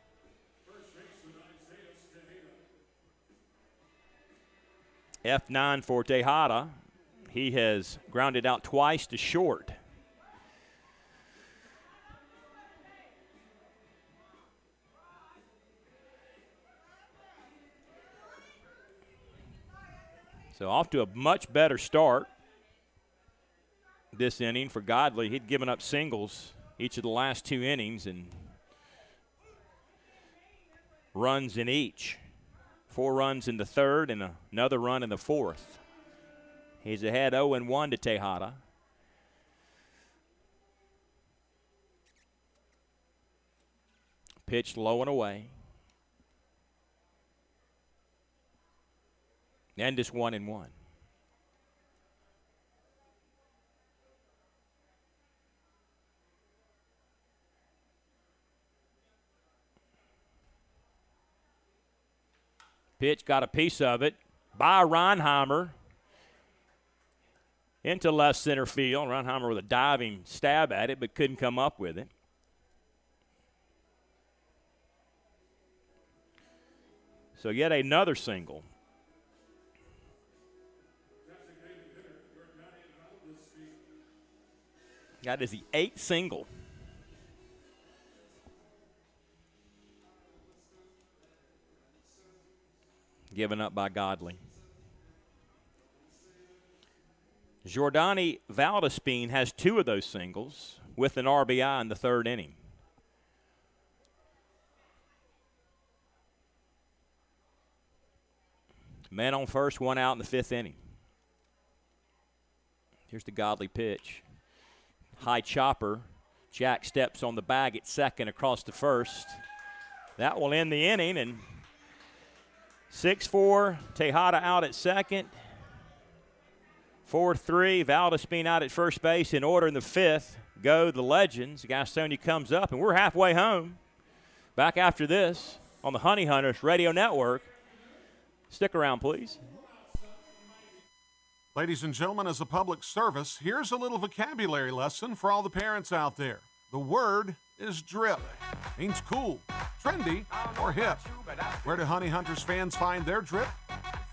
F9 for Tejada. He has grounded out twice to short. So off to a much better start this inning for Godley. He'd given up singles each of the last 2 innings and runs in each. 4 runs in the third and another run in the fourth. He's ahead 0-1 to Tejada. Pitched low and away. And it's 1-1. Pitch got a piece of it by Reinheimer into left center field. Reinheimer with a diving stab at it, but couldn't come up with it. So yet another single. That is the 8th single. Given up by Godley. Giordani Valdispien has 2 of those singles with an RBI in the 3rd inning. Man on first, 1 out in the 5th inning. Here's the Godley pitch. High chopper. Jack steps on the bag at second across to first. That will end the inning, and 6-4, Tejada out at second. 4-3, Valdispien out at first base. In order in the 5th, go the Legends. Gastonia comes up, and we're halfway home. Back after this on the Honey Hunters Radio Network. Stick around, please. Ladies and gentlemen, as a public service, here's a little vocabulary lesson for all the parents out there. The word is drip. Means cool, trendy, or hip. Where do Honey Hunters fans find their drip?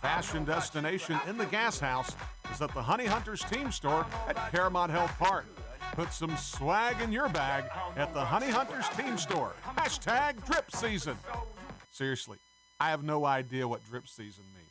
Fashion destination in the gas house is at the Honey Hunters team store at Paramount Health Park. Put some swag in your bag at the Honey Hunters team store. Hashtag drip season. Seriously, I have no idea what drip season means.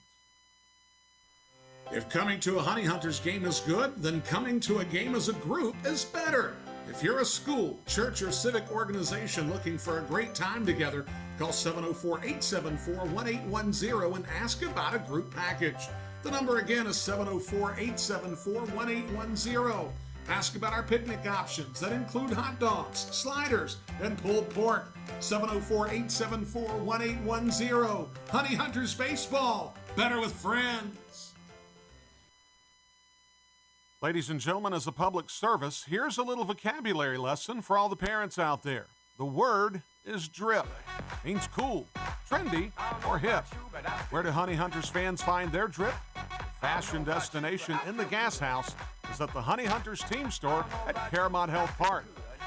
If coming to a Honey Hunters game is good, then coming to a game as a group is better. If you're a school, church, or civic organization looking for a great time together, call 704-874-1810 and ask about a group package. The number again is 704-874-1810. Ask about our picnic options that include hot dogs, sliders, and pulled pork. 704-874-1810. Honey Hunters Baseball. Better with friends. Ladies and gentlemen, as a public service, here's a little vocabulary lesson for all the parents out there. The word is drip. Means cool, trendy, or hip. Where do Honey Hunters fans find their drip? Fashion destination in the gas house is at the Honey Hunters team store at Paramount Health Park.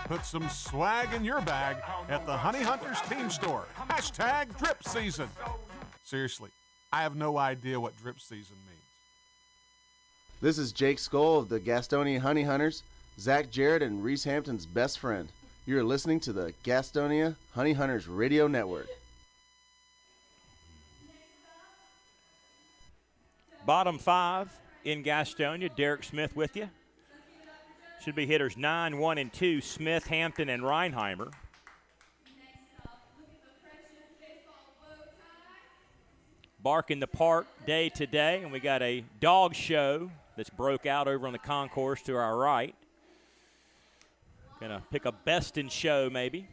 Put some swag in your bag at the Honey Hunters team store. Hashtag drip season. Seriously, I have no idea what drip season means. This is Jake Skoll of the Gastonia Honey Hunters, Zach Jarrett and Reese Hampton's best friend. You're listening to the Gastonia Honey Hunters Radio Network. Bottom 5 in Gastonia. Derek Smith with you. Should be hitters 9, 1, and 2. Smith, Hampton, and Reinheimer. Bark in the Park day today, and we got a dog show that's broke out over on the concourse to our right. Gonna pick a best in show maybe.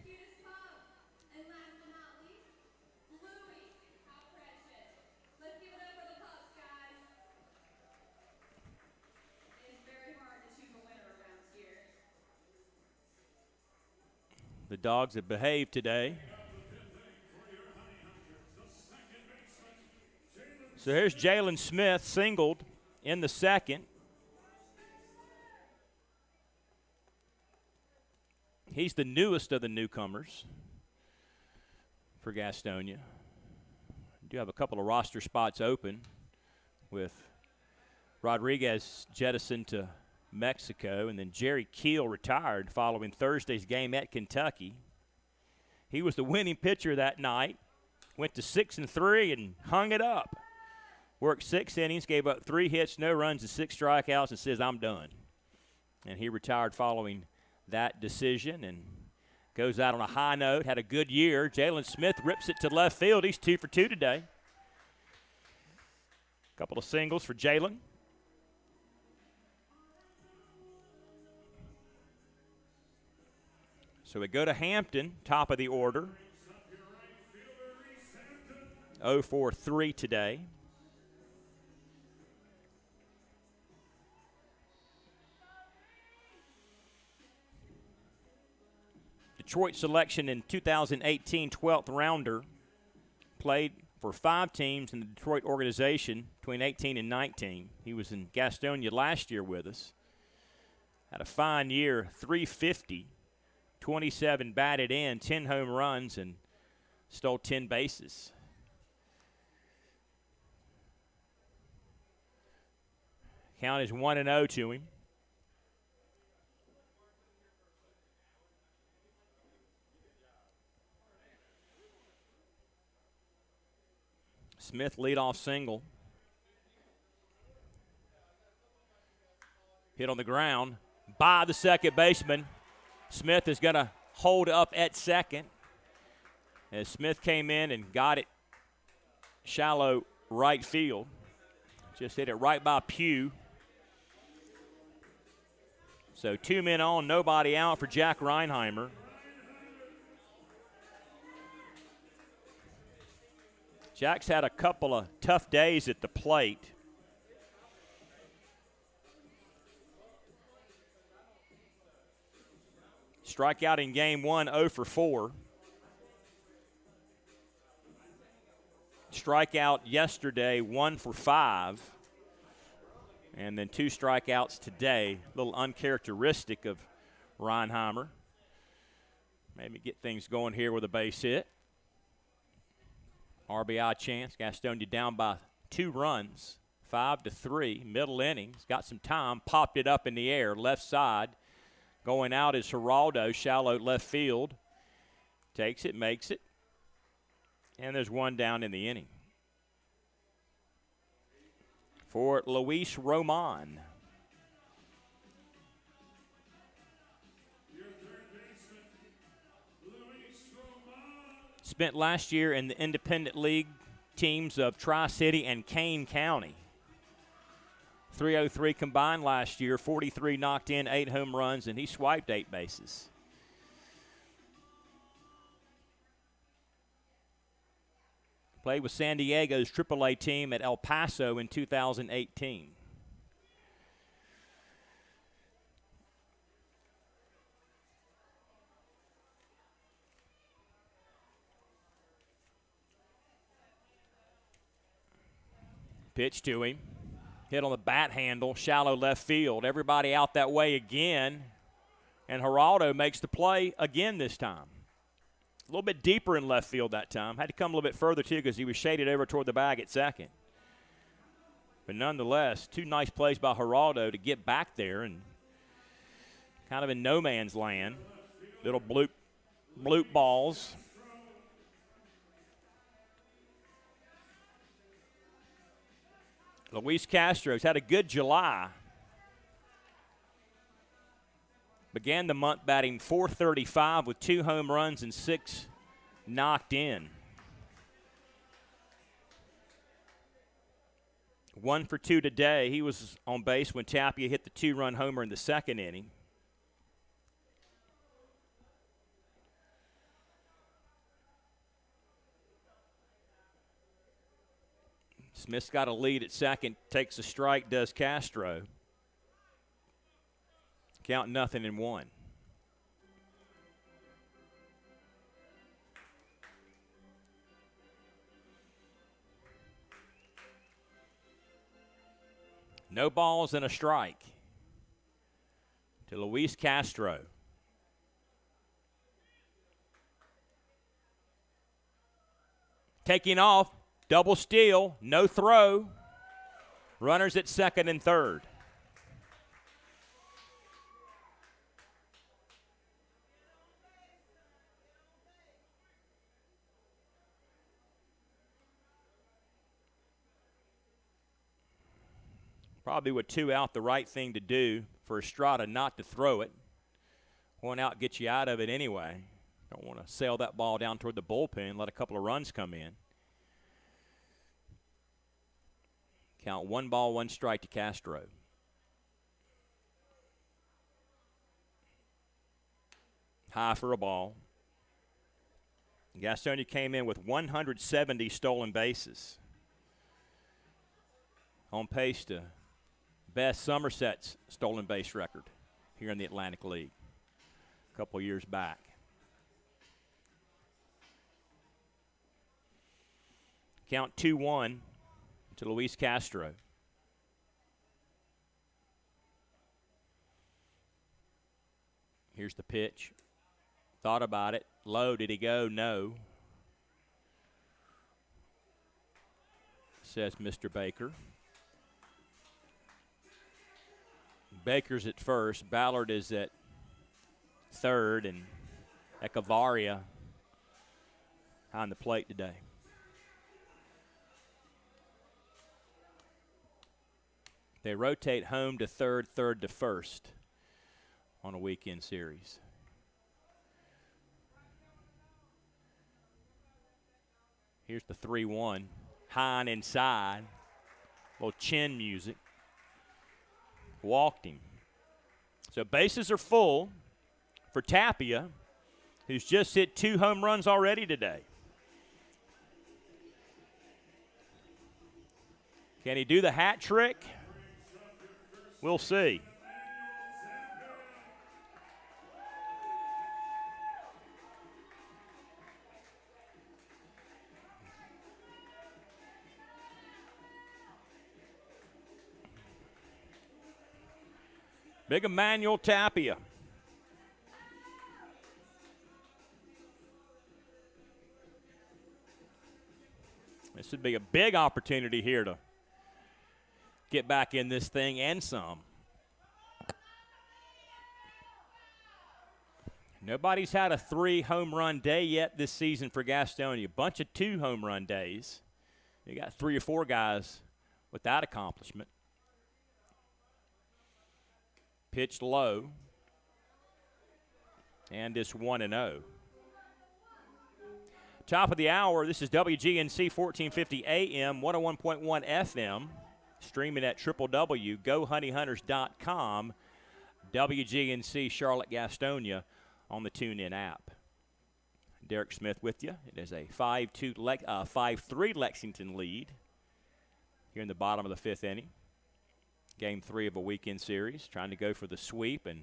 The dogs have behaved today. So here's Jalen Smith singled in the second. He's the newest of the newcomers for Gastonia. We do have a couple of roster spots open with Rodriguez jettisoned to Mexico, and then Jerry Keel retired following Thursday's game at Kentucky. He was the winning pitcher that night, went to 6-3 and hung it up. Worked 6 innings, gave up 3 hits, no runs, and 6 strikeouts, and says, I'm done. And he retired following that decision and goes out on a high note, had a good year. Jalen Smith rips it to left field. He's 2 for 2 today. A couple of singles for Jalen. So we go to Hampton, top of the order. 0-4-3 today. Detroit selection in 2018, 12th rounder. Played for 5 teams in the Detroit organization between 18 and 19. He was in Gastonia last year with us. Had a fine year, 350. 27 batted in, 10 home runs, and stole 10 bases. Count is 1-0 to him. Smith leadoff single. Hit on the ground by the second baseman. Smith is going to hold up at second. As Smith came in and got it shallow right field. Just hit it right by Pugh. So 2 men on, nobody out for Jack Reinheimer. Jack's had a couple of tough days at the plate. Strikeout in game 1, 0 for 4. Strikeout yesterday, 1 for 5. And then 2 strikeouts today. A little uncharacteristic of Reinheimer. Maybe get things going here with a base hit. RBI chance. Gastonia down by 2 runs, 5-3. Middle innings. Got some time. Popped it up in the air. Left side. Going out is Geraldo, shallow left field. Takes it, makes it. And there's 1 down in the inning. For Luis Roman. Spent last year in the Independent League teams of Tri-City and Kane County. 303 combined last year, 43 knocked in, 8 home runs, and he swiped 8 bases. Played with San Diego's AAA team at El Paso in 2018. Pitch to him. Hit on the bat handle, shallow left field. Everybody out that way again. And Geraldo makes the play again this time. A little bit deeper in left field that time. Had to come a little bit further, too, because he was shaded over toward the bag at second. But nonetheless, 2 nice plays by Geraldo to get back there and kind of in no man's land. Little bloop balls. Luis Castro's had a good July. Began the month batting .435 with 2 home runs and 6 knocked in. 1 for 2 today. He was on base when Tapia hit the 2-run homer in the second inning. Smith's got a lead at second, takes a strike, does Castro. Count 0-1. No balls and a strike to Luis Castro. Taking off, double steal, no throw. Runners at second and third. Probably with 2 out, the right thing to do for Estrada not to throw it. 1 out gets you out of it anyway. Don't want to sail that ball down toward the bullpen, let a couple of runs come in. Count 1 ball, 1 strike to Castro. High for a ball. Gastonia came in with 170 stolen bases. On pace to best Somerset's stolen base record here in the Atlantic League a couple years back. Count 2-1 to Luis Castro. Here's the pitch. Thought about it. Low, did he go? No. Says Mr. Baker. Baker's at first. Ballard is at third, and Echevarria on the plate today. They rotate home to third, third to first on a weekend series. Here's the 3-1. High and inside. Little chin music. Walked him. So bases are full for Tapia, who's just hit 2 home runs already today. Can he do the hat trick? We'll see. Big Emmanuel Tapia. This would be a big opportunity here to get back in this thing and some. Nobody's had a 3-home-run day yet this season for Gastonia. A bunch of 2-home-run days. You got 3 or 4 guys with that accomplishment. Pitched low. And it's 1-0. Top of the hour, this is WGNC 1450 AM, 101.1 FM. Streaming at www.gohoneyhunters.com. WGNC Charlotte Gastonia on the TuneIn app. Derek Smith with you. It is a 5-3 Lexington lead here in the bottom of the 5th inning. Game 3 of a weekend series, trying to go for the sweep, and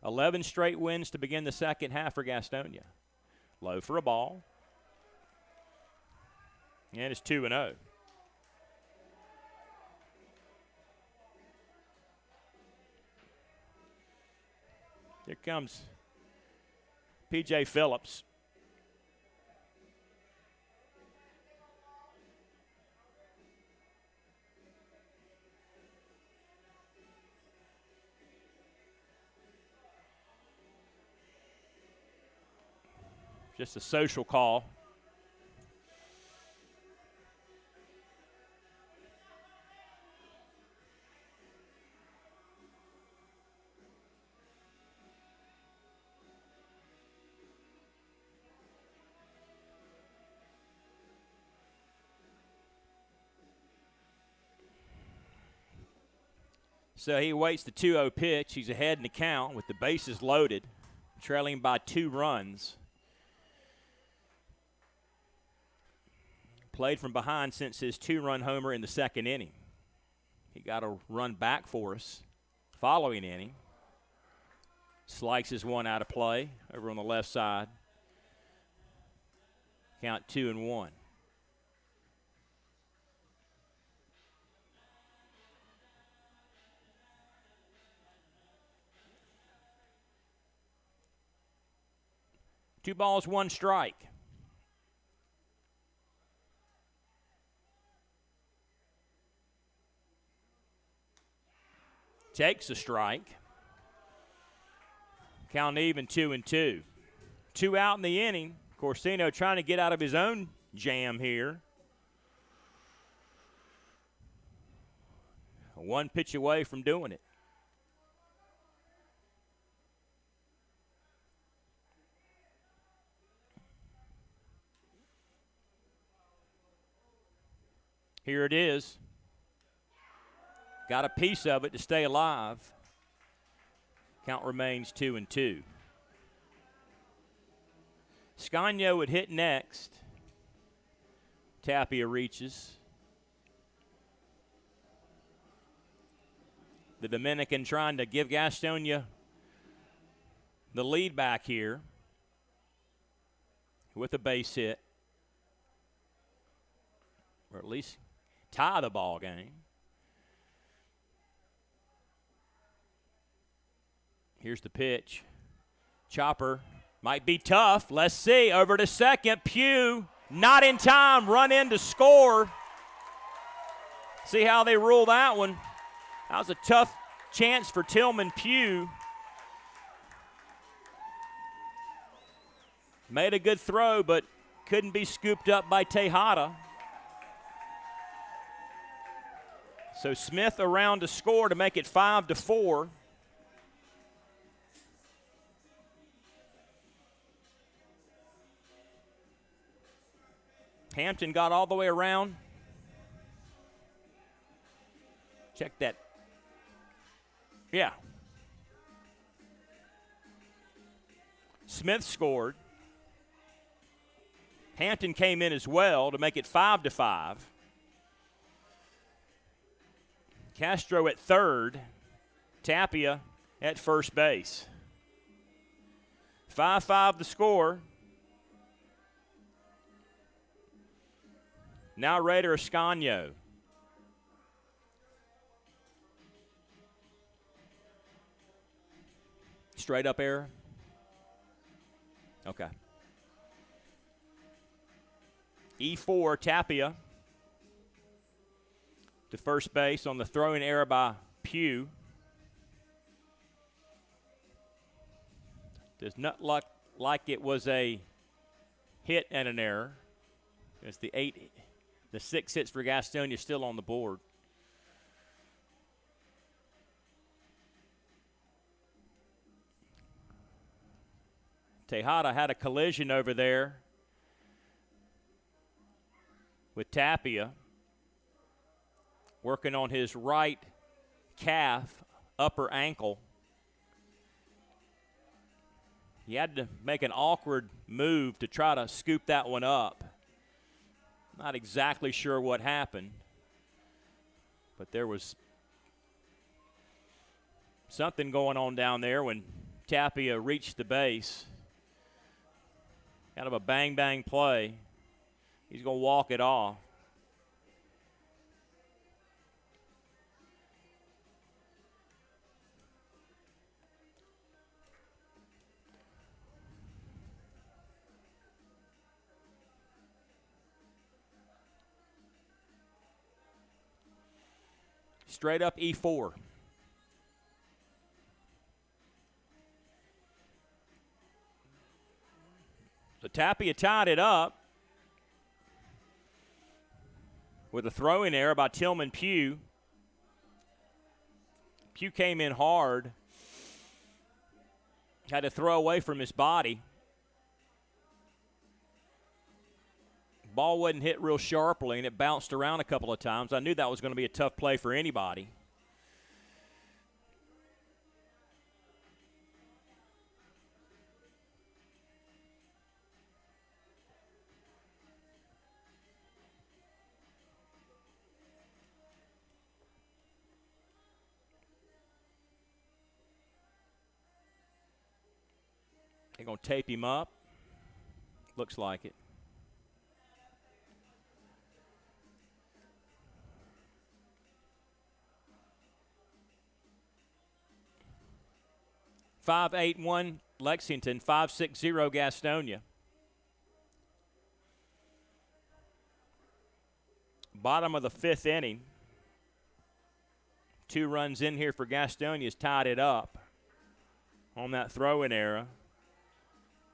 11 straight wins to begin the second half for Gastonia. Low for a ball. And it's 2-0. Here comes P.J. Phillips. Just a social call. So he waits the 2-0 pitch. He's ahead in the count with the bases loaded, trailing by 2 runs. Played from behind since his 2-run homer in the second inning. He got a run back for us following inning. Slices one out of play over on the left side. Count 2-1. Two balls, one strike. Takes a strike. Count even 2-2. 2 out in the inning. Corsino trying to get out of his own jam here. 1 pitch away from doing it. Here it is. Got a piece of it to stay alive. Count remains 2-2. Scagno would hit next. Tapia reaches. The Dominican trying to give Gastonia the lead back here with a base hit. Or at least tie the ball game. Here's the pitch. Chopper might be tough. Let's see. Over to second. Pugh not in time. Run in to score. See how they rule that one. That was a tough chance for Tillman Pugh. Made a good throw, but couldn't be scooped up by Tejada. So Smith around to score to make it 5-4. Hampton got all the way around. Check that. Yeah. Smith scored. Hampton came in as well to make it 5-5. Castro at third. Tapia at first base. 5-5 the score. Now Raider Scagno. Straight up error? Okay. E4, Tapia to first base on the throwing error by Pugh. Does not look like it was a hit and an error. It's the 6 hits for Gastonia still on the board. Tejada had a collision over there with Tapia, working on his right calf, upper ankle. He had to make an awkward move to try to scoop that one up. Not exactly sure what happened, but there was something going on down there when Tapia reached the base. Kind of a bang-bang play. He's going to walk it off. Straight up E4. So Tapia tied it up with a throwing error by Tillman Pugh. Pugh came in hard. Had to throw away from his body. Ball wasn't hit real sharply, and it bounced around a couple of times. I knew that was going to be a tough play for anybody. They're going to tape him up. Looks like it. (5-8-1) Lexington, 5-6-0 Gastonia. Bottom of the 5th inning. 2 runs in here for Gastonia has tied it up on that throw-in era.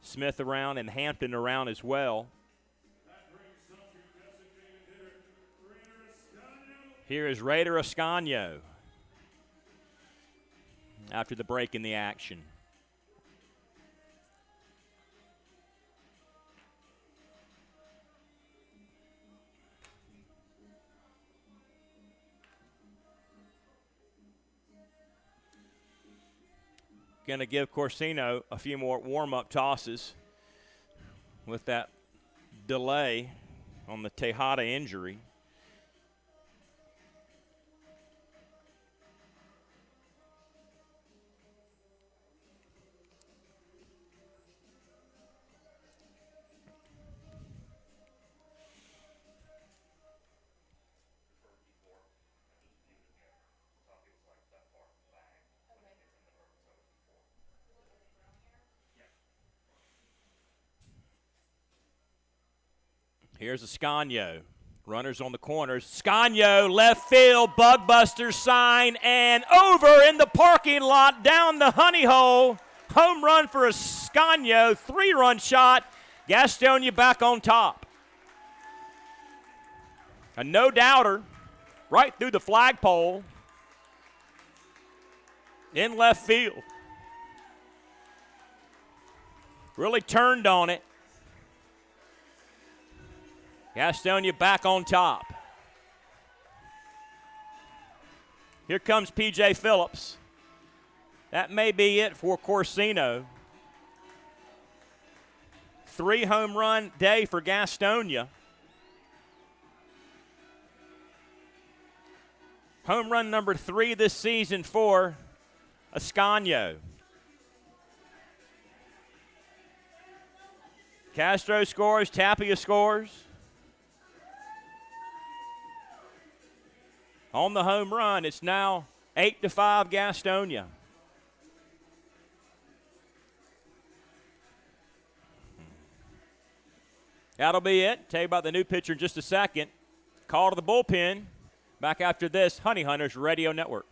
Smith around and Hampton around as well. Here is Raider Ascanio after the break in the action. Going to give Corsino a few more warm-up tosses with that delay on the Tejada injury. Here's Ascanio. Runners on the corners. Ascanio, left field, Bugbuster sign, and over in the parking lot down the honey hole. Home run for Ascanio, 3-run shot. Gastonia back on top. A no-doubter right through the flagpole in left field. Really turned on it. Gastonia back on top. Here comes P.J. Phillips. That may be it for Corsino. 3-home run day for Gastonia. Home run number 3 this season for Ascanio. Castro scores, Tapia scores. On the home run, it's now 8-5 Gastonia. That'll be it. Tell you about the new pitcher in just a second. Call to the bullpen. Back after this, Honey Hunters Radio Network.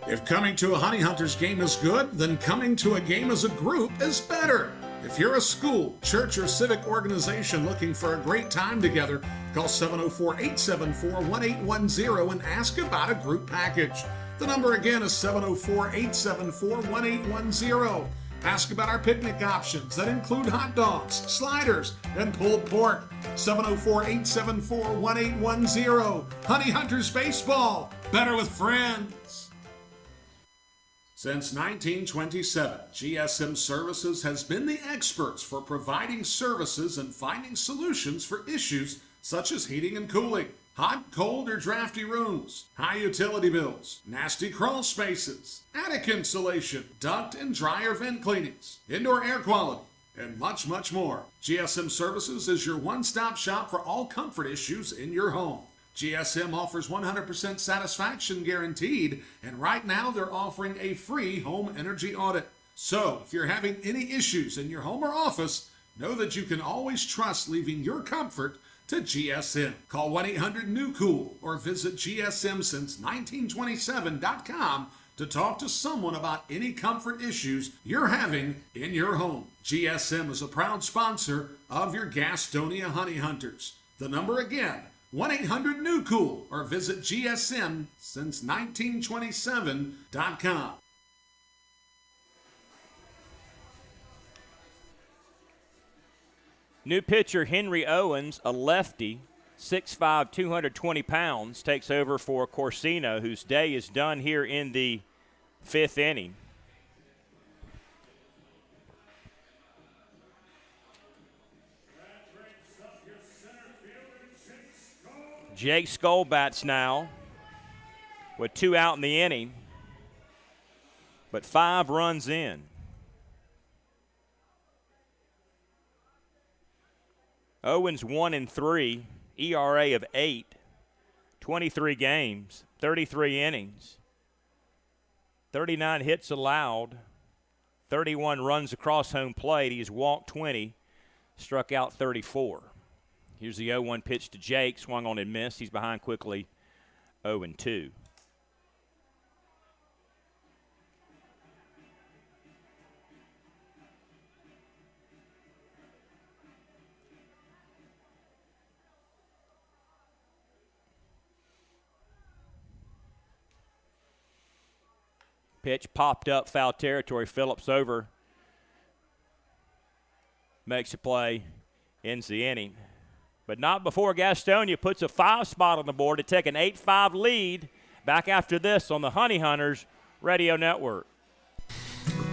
If coming to a Honey Hunters game is good, then coming to a game as a group is better. If you're a school, church, or civic organization looking for a great time together, call 704-874-1810 and ask about a group package. The number again is 704-874-1810. Ask about our picnic options that include hot dogs, sliders, and pulled pork. 704-874-1810. Honey Hunters Baseball. Better with friends. Since 1927, GSM Services has been the experts for providing services and finding solutions for issues such as heating and cooling, hot, cold, or drafty rooms, high utility bills, nasty crawl spaces, attic insulation, duct and dryer vent cleanings, indoor air quality, and much, much more. GSM Services is your one-stop shop for all comfort issues in your home. GSM offers 100% satisfaction guaranteed, and right now they're offering a free home energy audit. So, if you're having any issues in your home or office, know that you can always trust leaving your comfort to GSM. Call 1-800-NEW-COOL or visit GSMsince1927.com to talk to someone about any comfort issues you're having in your home. GSM is a proud sponsor of your Gastonia Honey Hunters. The number again, 1-800-NEW-COOL or visit GSMsince1927.com. New pitcher Henry Owens, a lefty, 6'5", 220 pounds, takes over for Corsino, whose day is done here in the 5th inning. Jake Skull bats now with 2 out in the inning, but 5 runs in. Owens 1-3, ERA of 8, 23 games, 33 innings, 39 hits allowed, 31 runs across home plate. He's walked 20, struck out 34. Here's the 0-1 pitch to Jake, swung on and missed. He's behind quickly, 0-2. Pitch popped up, foul territory. Phillips over. Makes a play, ends the inning. But not before Gastonia puts a 5 spot on the board to take an 8-5 lead. Back after this on the Honey Hunters Radio Network.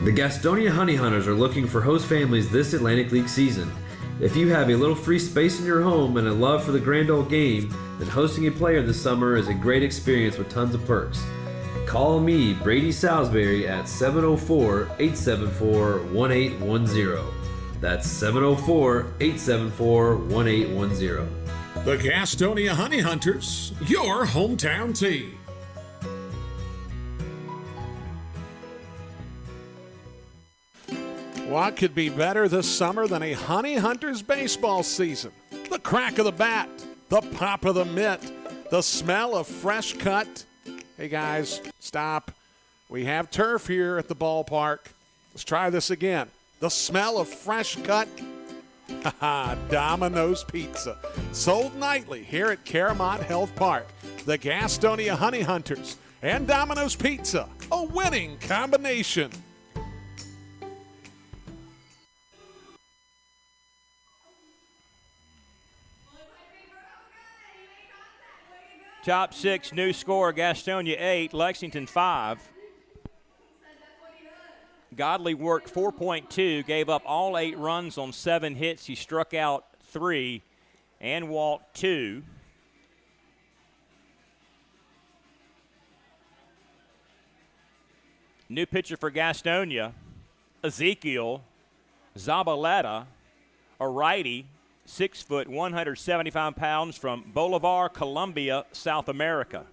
The Gastonia Honey Hunters are looking for host families this Atlantic League season. If you have a little free space in your home and a love for the grand old game, then hosting a player this summer is a great experience with tons of perks. Call me, Brady Salisbury, at 704-874-1810. That's 704-874-1810. The Gastonia Honey Hunters, your hometown team. What could be better this summer than a Honey Hunters baseball season? The crack of the bat, the pop of the mitt, the smell of fresh cut. Hey guys, stop. We have turf here at the ballpark. Let's try this again. The smell of fresh cut. Domino's Pizza. Sold nightly here at Caramont Health Park. The Gastonia Honey Hunters and Domino's Pizza. A winning combination. Top 6 new score, Gastonia 8, Lexington 5. Godley worked 4.2, gave up all 8 runs on 7 hits. He struck out 3 and walked 2. New pitcher for Gastonia, Ezekiel Zabaleta, a righty, 6 foot, 175 pounds from Bolivar, Colombia, South America.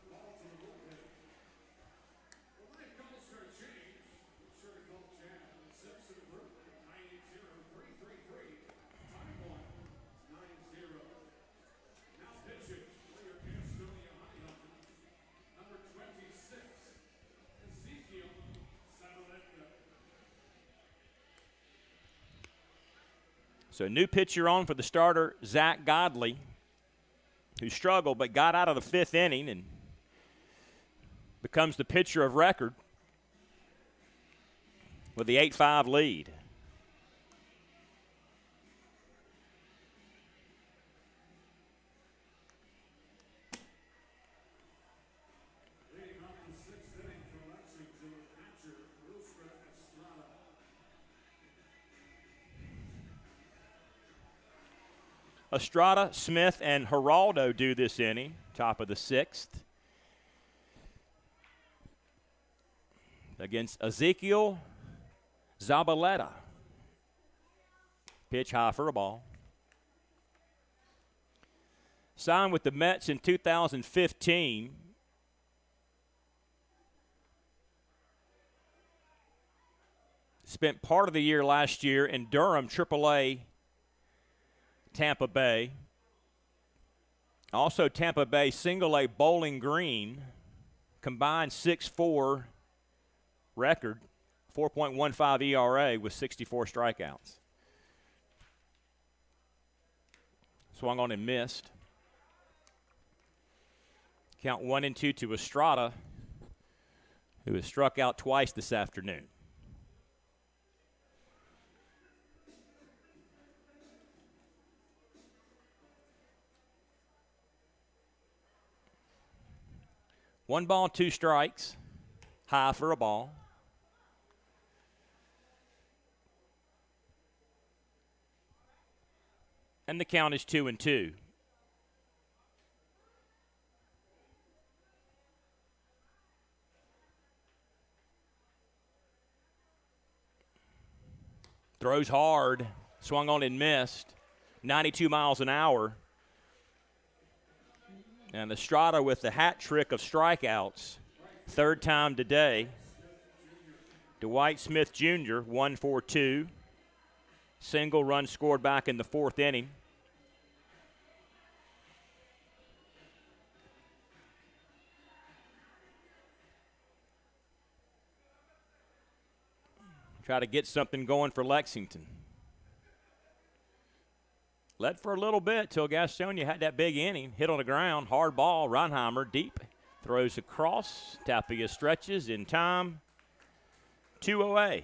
So new pitcher on for the starter, Zach Godley, who struggled but got out of the 5th inning and becomes the pitcher of record with the 8-5 lead. Estrada, Smith, and Geraldo do this inning, top of the 6th. Against Ezekiel Zabaleta. Pitch high for a ball. Signed with the Mets in 2015. Spent part of the year last year in Durham, AAA, Tampa Bay. Also Tampa Bay single A Bowling Green. Combined 6-4 record, 4.15 ERA with 64 strikeouts. Swung on and missed. Count 1-2 to Estrada, who has struck out twice this afternoon. One ball, 2 strikes, high for a ball. And the count is 2-2. Throws hard, swung on and missed. 92 miles an hour. And Estrada with the hat trick of strikeouts, third time today. Dwight Smith Jr., 1-for-2. Single run scored back in the fourth inning. Try to get something going for Lexington. Led for a little bit till Gastonia had that big inning. Hit on the ground, hard ball, Reinheimer deep. Throws across, Tapia stretches in time. 2 away.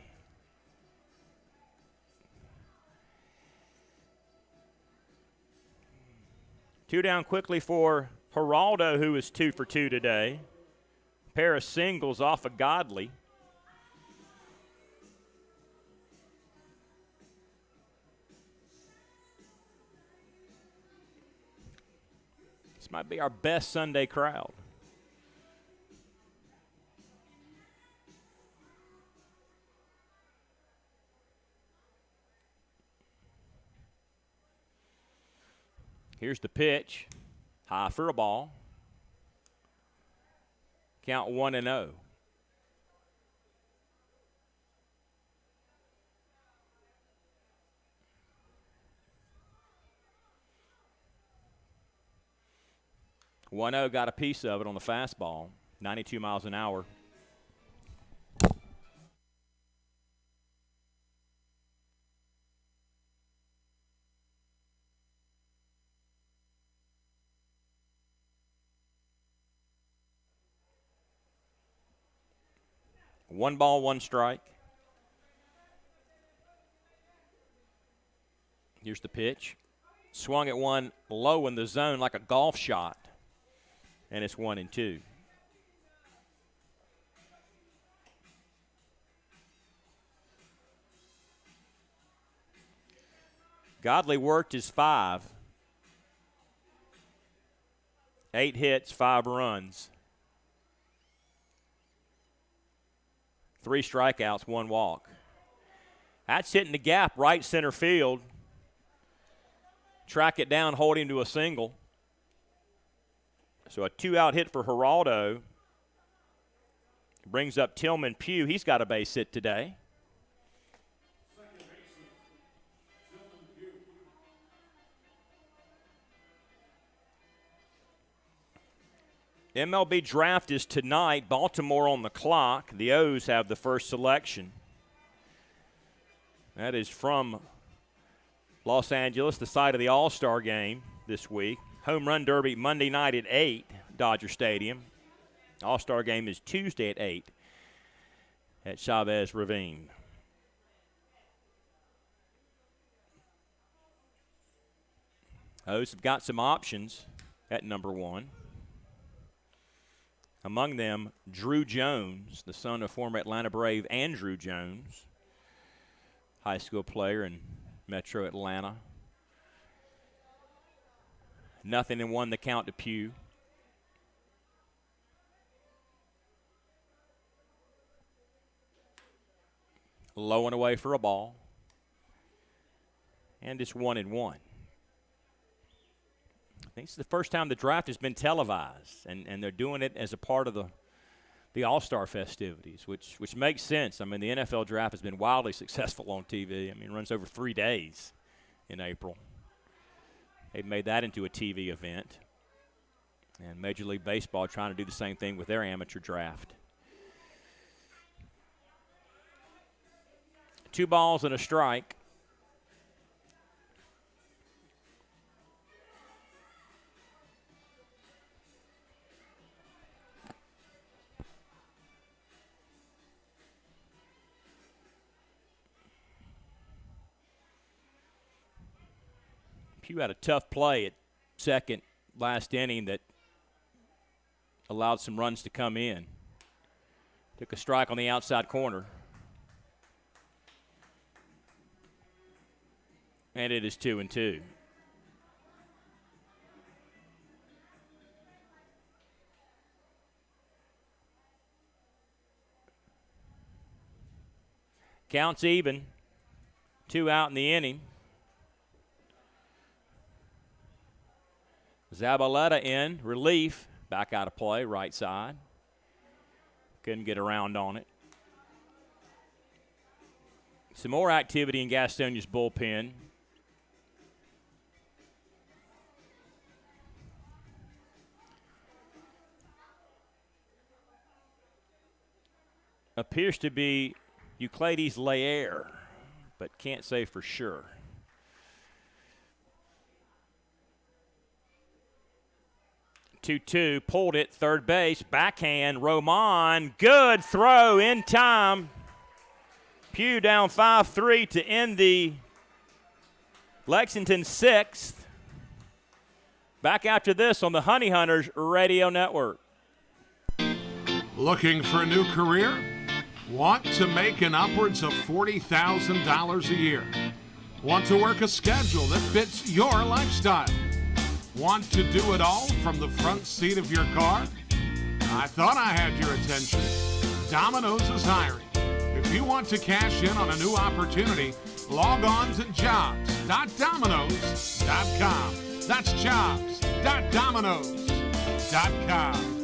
Two down quickly for Geraldo, who is 2 for 2 today. Pair of singles off of Godley. This might be our best Sunday crowd. Here's the pitch. High for a ball. Count 1-0. Got a piece of it on the fastball. 92 miles an hour. One ball, one strike. Here's the pitch. Swung at one low in the zone like a golf shot. And it's 1-2. Godley worked his 5. 8 hits, 5 runs. 3 strikeouts, 1 walk. That's hitting the gap right center field. Track it down, hold him to a single. So a 2-out hit for Geraldo. Brings up Tillman Pugh. He's got a base hit today. MLB draft is tonight. Baltimore on the clock. The O's have the first selection. That is from Los Angeles, the site of the All-Star game this week. Home Run Derby Monday night at 8, Dodger Stadium. All-Star game is Tuesday at 8 at Chavez Ravine. O's have got some options at number 1. Among them, Drew Jones, the son of former Atlanta Brave Andrew Jones, high school player in Metro Atlanta. 0-1 the count to Pugh. Low and away for a ball. And it's 1-1. I think it's the first time the draft has been televised, and they're doing it as a part of the All-Star festivities, which makes sense. I mean, the NFL draft has been wildly successful on TV. I mean, it runs over 3 days in April. They've made that into a TV event. And Major League Baseball trying to do the same thing with their amateur draft. 2 balls and a strike. Pugh had a tough play at second last inning that allowed some runs to come in. Took a strike on the outside corner. And it is 2-2. Counts even. 2 out in the inning. Zabaleta in, relief, back out of play, right side. Couldn't get around on it. Some more activity in Gastonia's bullpen. Appears to be Euclides Laer, but can't say for sure. Two, pulled it, third base, backhand, Roman, good throw in time. Pugh down 5-3 to end the Lexington sixth. Back after this on the Honey Hunters Radio Network. Looking for a new career? Want to make an upwards of $40,000 a year? Want to work a schedule that fits your lifestyle? Want to do it all from the front seat of your car? I thought I had your attention. Domino's is hiring. If you want to cash in on a new opportunity, log on to jobs.domino's.com. That's jobs.domino's.com.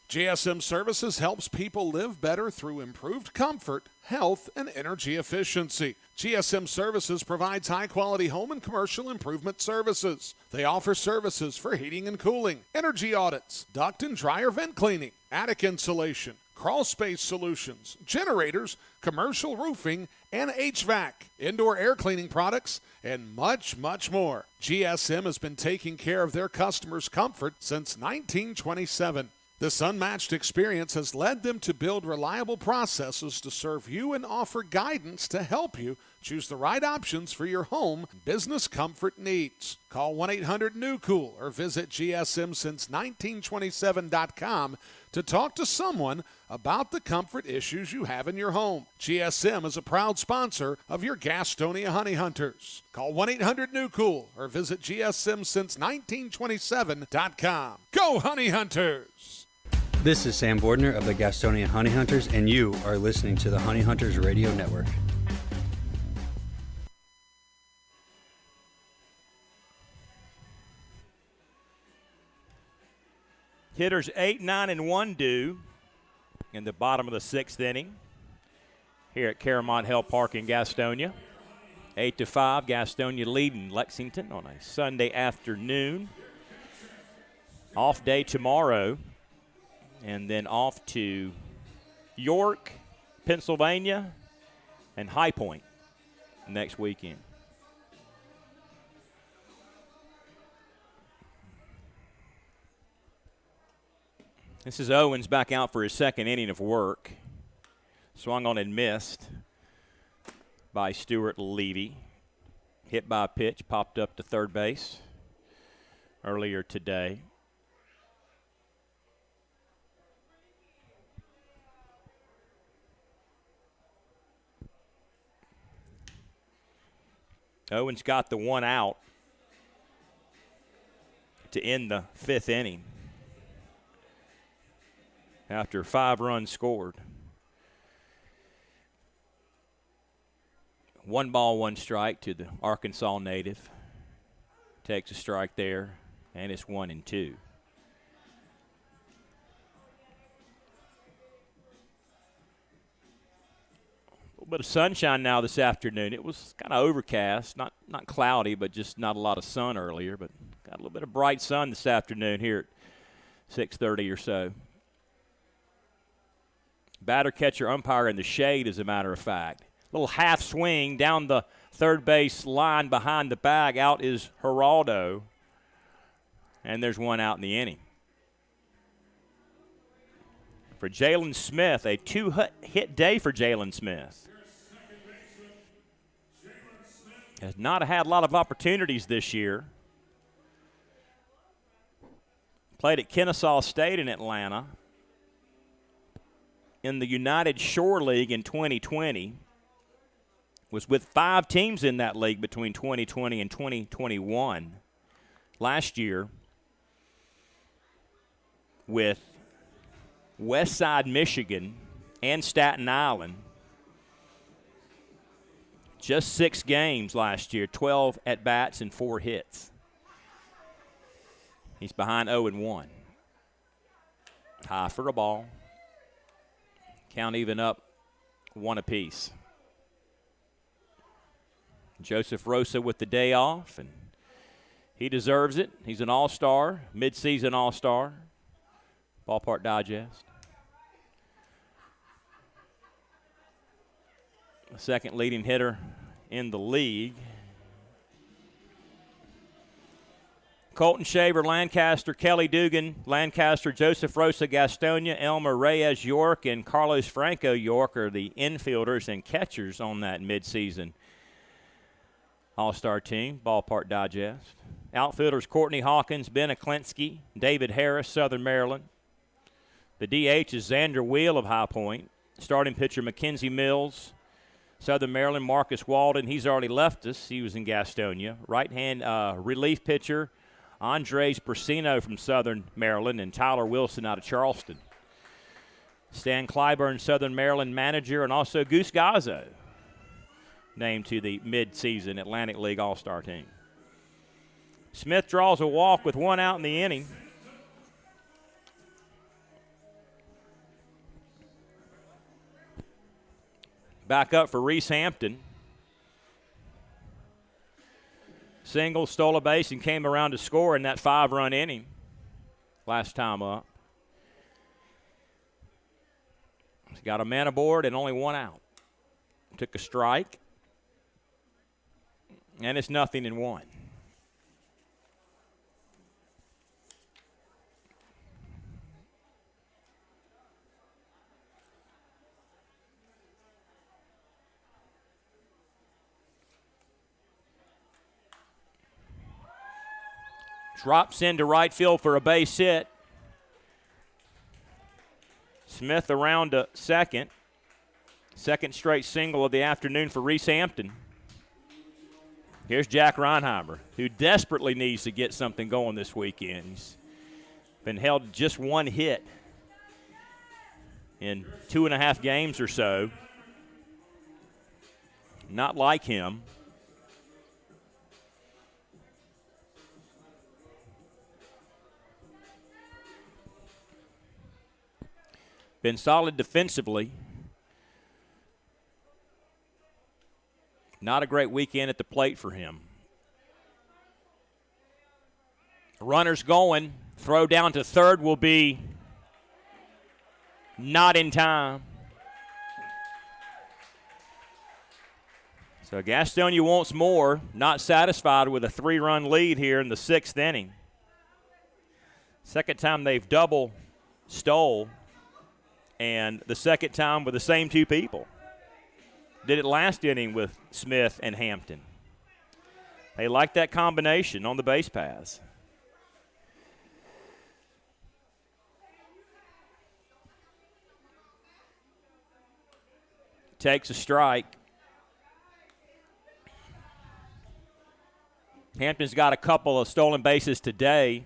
GSM Services helps people live better through improved comfort, health, and energy efficiency. GSM Services provides high-quality home and commercial improvement services. They offer services for heating and cooling, energy audits, duct and dryer vent cleaning, attic insulation, crawl space solutions, generators, commercial roofing, and HVAC, indoor air cleaning products, and much, much more. GSM has been taking care of their customers' comfort since 1927. This unmatched experience has led them to build reliable processes to serve you and offer guidance to help you choose the right options for your home and business comfort needs. Call 1-800-NEW-COOL or visit GSMsince1927.com to talk to someone about the comfort issues you have in your home. GSM is a proud sponsor of your Gastonia Honey Hunters. Call 1-800-NEW-COOL or visit GSMsince1927.com. Go Honey Hunters! This is Sam Bordner of the Gastonia Honey Hunters, and you are listening to the Honey Hunters Radio Network. Hitters 8, 9, and 1 due in the bottom of the sixth inning here at Caramont Hill Park in Gastonia. 8-5, Gastonia leading Lexington on a Sunday afternoon. Off day tomorrow, and then off to York, Pennsylvania, and High Point next weekend. This is Owens back out for his second inning of work. Swung on and missed by Stuart Levy. Hit by a pitch, popped up to third base earlier today. Owens got the one out to end the fifth inning after 5 runs scored. 1 ball, 1 strike to the Arkansas native. Takes a strike there, and it's 1-2. A little bit of sunshine now this afternoon. It was kind of overcast, not cloudy, but just not a lot of sun earlier. But got a little bit of bright sun this afternoon here at 6:30 or so. Batter, catcher, umpire in the shade, as a matter of fact. Little half swing down the third base line behind the bag. Out is Geraldo, and there's 1 out in the inning. For Jalen Smith, a 2-hit day for Jalen Smith. Has not had a lot of opportunities this year. Played at Kennesaw State in Atlanta. In the United Shore League in 2020. Was with 5 teams in that league between 2020 and 2021. Last year with Westside Michigan and Staten Island. Just 6 games last year, 12 at-bats and 4 hits. He's behind 0-1. High for a ball. Count even up 1 apiece. Joseph Rosa with the day off, and he deserves it. He's an all-star, midseason all-star. Ballpark Digest. The second leading hitter in the league. Colton Shaver, Lancaster, Kelly Dugan, Lancaster, Joseph Rosa, Gastonia, Elmer Reyes, York, and Carlos Franco York are the infielders and catchers on that midseason all-star team, Ballpark Digest. Outfielders Courtney Hawkins, Ben Aklinski, David Harris, Southern Maryland. The DH is Xander Wheel of High Point. Starting pitcher Mackenzie Mills, Southern Maryland. Marcus Walden, he's already left us. He was in Gastonia. Right-hand relief pitcher Andres Brasino from Southern Maryland, and Tyler Wilson out of Charleston. Stan Clyburn, Southern Maryland manager, and also Goose Gazzo, named to the mid-season Atlantic League All-Star team. Smith draws a walk with 1 out in the inning. Back up for Reese Hampton. Single, stole a base, and came around to score in that 5-run inning last time up. He's got a man aboard and only 1 out. Took a strike, and it's 0-1. Drops into right field for a base hit. Smith around to second. Second straight single of the afternoon for Reese Hampton. Here's Jack Reinheimer, who desperately needs to get something going this weekend. He's been held to just 1 hit in 2.5 games or so. Not like him. Been solid defensively. Not a great weekend at the plate for him. Runners going. Throw down to third will be not in time. So Gastonia wants more. Not satisfied with a 3-run lead here in the 6th inning. Second time they've double stole. And the second time with the same 2 people. Did it last inning with Smith and Hampton. They like that combination on the base paths. Takes a strike. Hampton's got a couple of stolen bases today.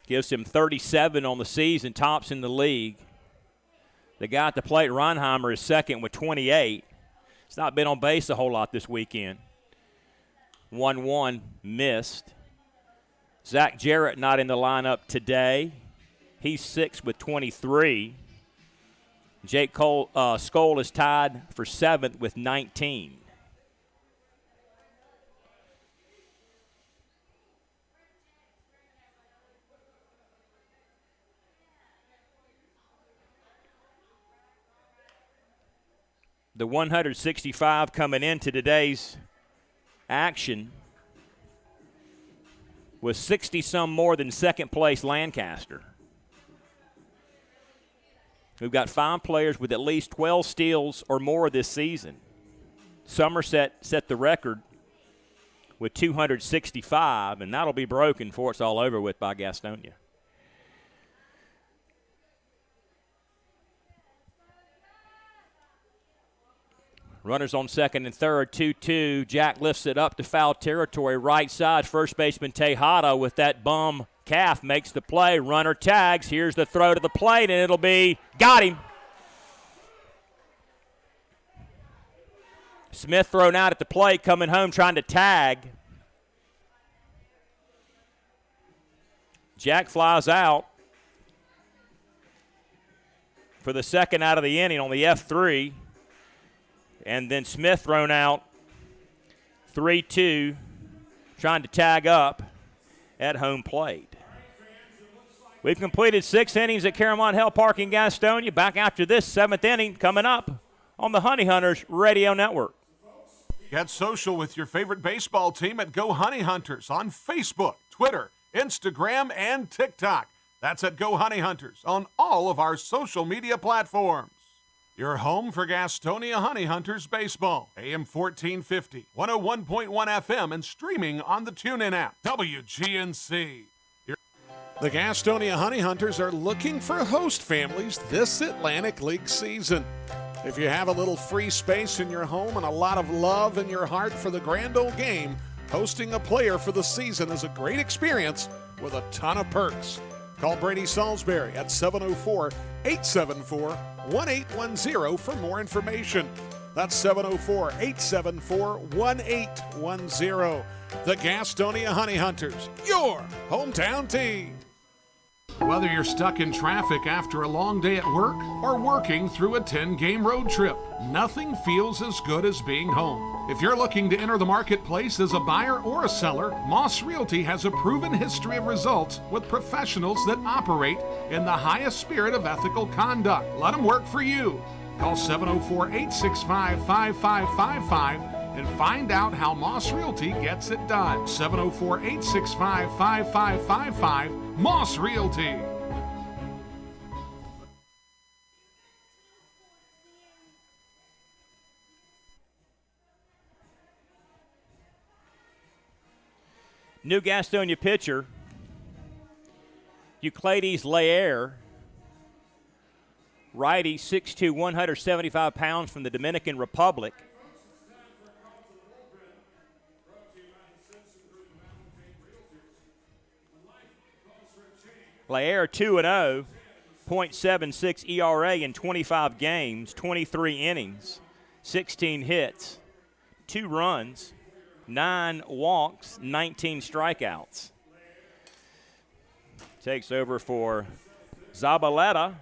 Gives him 37 on the season, tops in the league. The guy at the plate, Reinheimer, is second with 28. He's not been on base a whole lot this weekend. 1-1 missed. Zach Jarrett not in the lineup today. He's 6th with 23. Jake Skoll is tied for 7th with 19. The 165 coming into today's action was 60-some more than second place Lancaster. We've got 5 players with at least 12 steals or more this season. Somerset set the record with 265, and that'll be broken before it's all over with by Gastonia. Runners on second and third, 2-2. Jack lifts it up to foul territory, right side. First baseman Tejada with that bum calf makes the play. Runner tags. Here's the throw to the plate, and it'll be got him. Smith thrown out at the plate, coming home trying to tag. Jack flies out for the second out of the inning on the F3. And then Smith thrown out 3-2, trying to tag up at home plate. We've completed 6 innings at Caramont Health Park in Gastonia. Back after this 7th inning coming up on the Honey Hunters Radio Network. Get social with your favorite baseball team at Go Honey Hunters on Facebook, Twitter, Instagram, and TikTok. That's at Go Honey Hunters on all of our social media platforms. Your home for Gastonia Honey Hunters baseball. AM 1450, 101.1 FM, and streaming on the TuneIn app. WGNC. The Gastonia Honey Hunters are looking for host families this Atlantic League season. If you have a little free space in your home and a lot of love in your heart for the grand old game, hosting a player for the season is a great experience with a ton of perks. Call Brady Salisbury at 704-874-1810 for more information. That's 704-874-1810. The Gastonia Honey Hunters, your hometown team. Whether you're stuck in traffic after a long day at work or working through a 10-game road trip, nothing feels as good as being home. If you're looking to enter the marketplace as a buyer or a seller, Moss Realty has a proven history of results with professionals that operate in the highest spirit of ethical conduct. Let them work for you. Call 704-865-5555 and find out how Moss Realty gets it done. 704-865-5555, Moss Realty. New Gastonia pitcher, Euclides Laer, righty, 6'2", 175 pounds from the Dominican Republic. Laer 2-0, .76 ERA in 25 games, 23 innings, 16 hits, 2 runs, 9 walks, 19 strikeouts. Takes over for Zabaleta,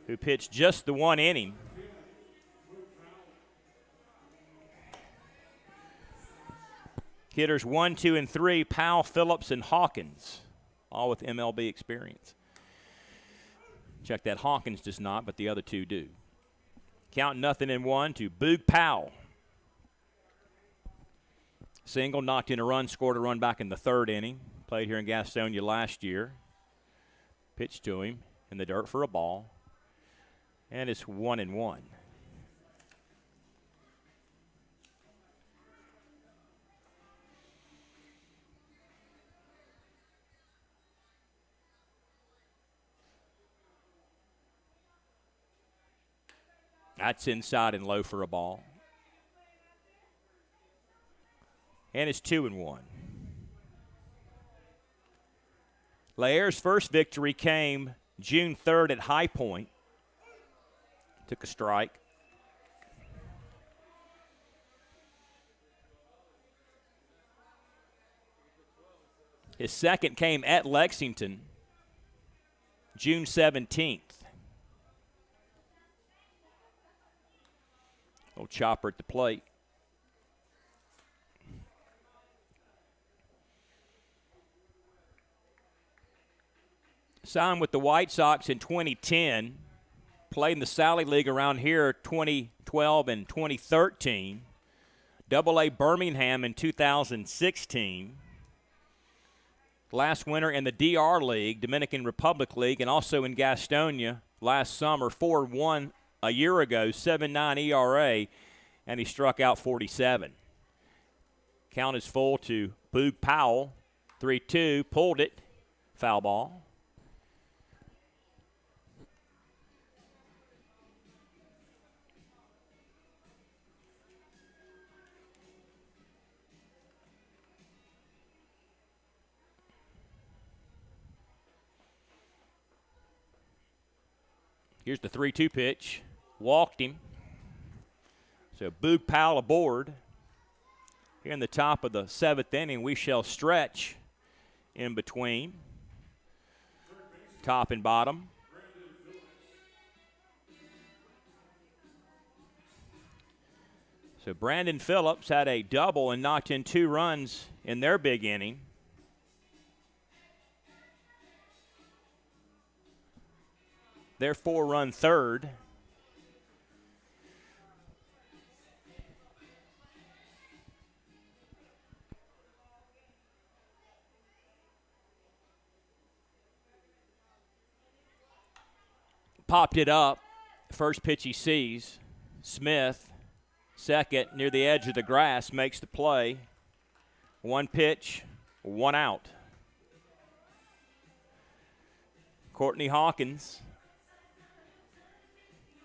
who pitched just the 1 inning. Hitters 1, 2, and 3, Powell, Phillips, and Hawkins, all with MLB experience. Check that, Hawkins does not, but the other 2 do. Count 0-1 to Boog Powell. Single, knocked in a run, scored a run back in the 3rd inning. Played here in Gastonia last year. Pitched to him in the dirt for a ball. And it's 1-1. That's inside and low for a ball. And it's 2-1. Laer's first victory came June 3rd at High Point. Took a strike. His second came at Lexington, June 17th. Little chopper at the plate. Signed with the White Sox in 2010. Played in the Sally League around here 2012 and 2013. Double-A Birmingham in 2016. Last winter in the DR League, Dominican Republic League, and also in Gastonia last summer, 4-1 a year ago, 7.9 ERA, and he struck out 47. Count is full to Boog Powell, 3-2, pulled it, foul ball. Here's the 3-2 pitch. Walked him. So Boog Powell aboard. Here in the top of the 7th inning, we shall stretch in between top and bottom. So Brandon Phillips had a double and knocked in 2 runs in their big inning. Their 4-run third. Popped it up. First pitch he sees. Smith, second, near the edge of the grass, makes the play. 1 pitch, 1 out. Courtney Hawkins,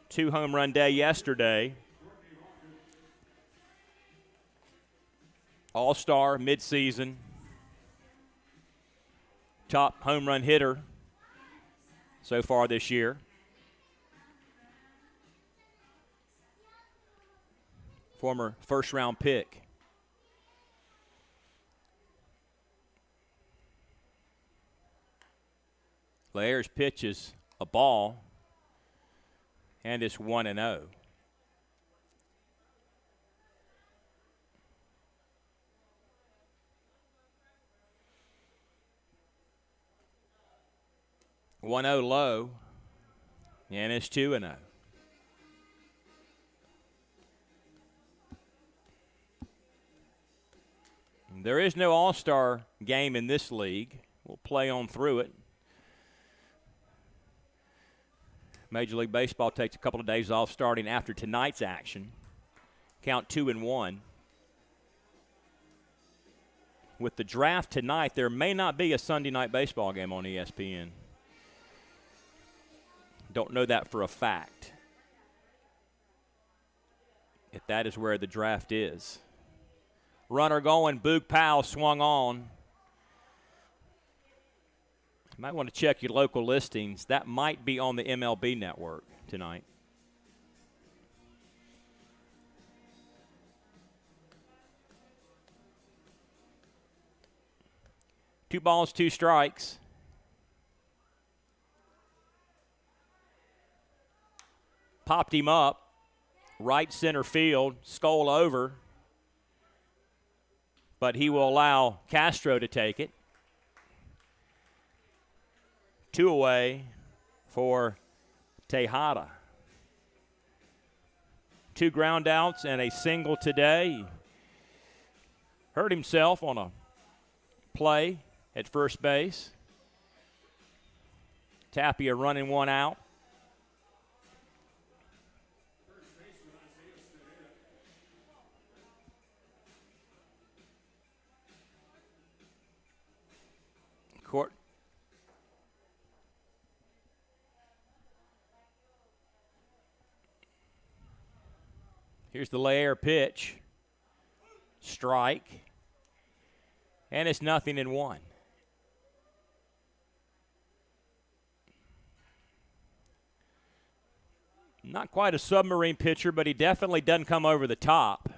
2-home run day yesterday. All-star midseason. Top home run hitter so far this year. Former first-round pick. Lair's pitch is a ball, and it's 1-0. Low, and it's 2-0. There is no all-star game in this league. We'll play on through it. Major League Baseball takes a couple of days off starting after tonight's action. Count 2-1. With the draft tonight, there may not be a Sunday night baseball game on ESPN. Don't know that for a fact, if that is where the draft is. Runner going, Boog Powell swung on. You might want to check your local listings. That might be on the MLB network tonight. Two balls, 2 strikes. Popped him up, right center field, skull over. But he will allow Castro to take it. 2 away for Tejada. 2 ground outs and a single today. Hurt himself on a play at first base. Tapia running 1 out. Court. Here's the Lair pitch. Strike. And it's 0-1. Not quite a submarine pitcher, but he definitely doesn't come over the top.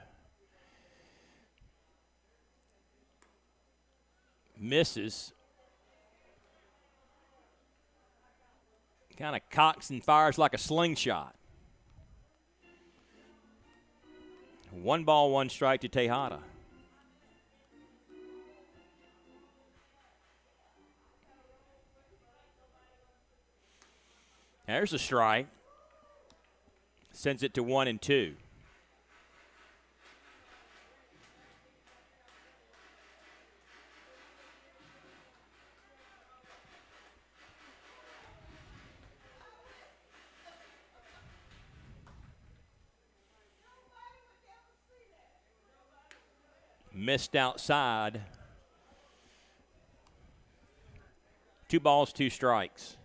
Misses. Kind of cocks and fires like a slingshot. 1 ball, 1 strike to Tejada. There's a strike. Sends it to 1-2. Missed outside. 2 balls, 2 strikes.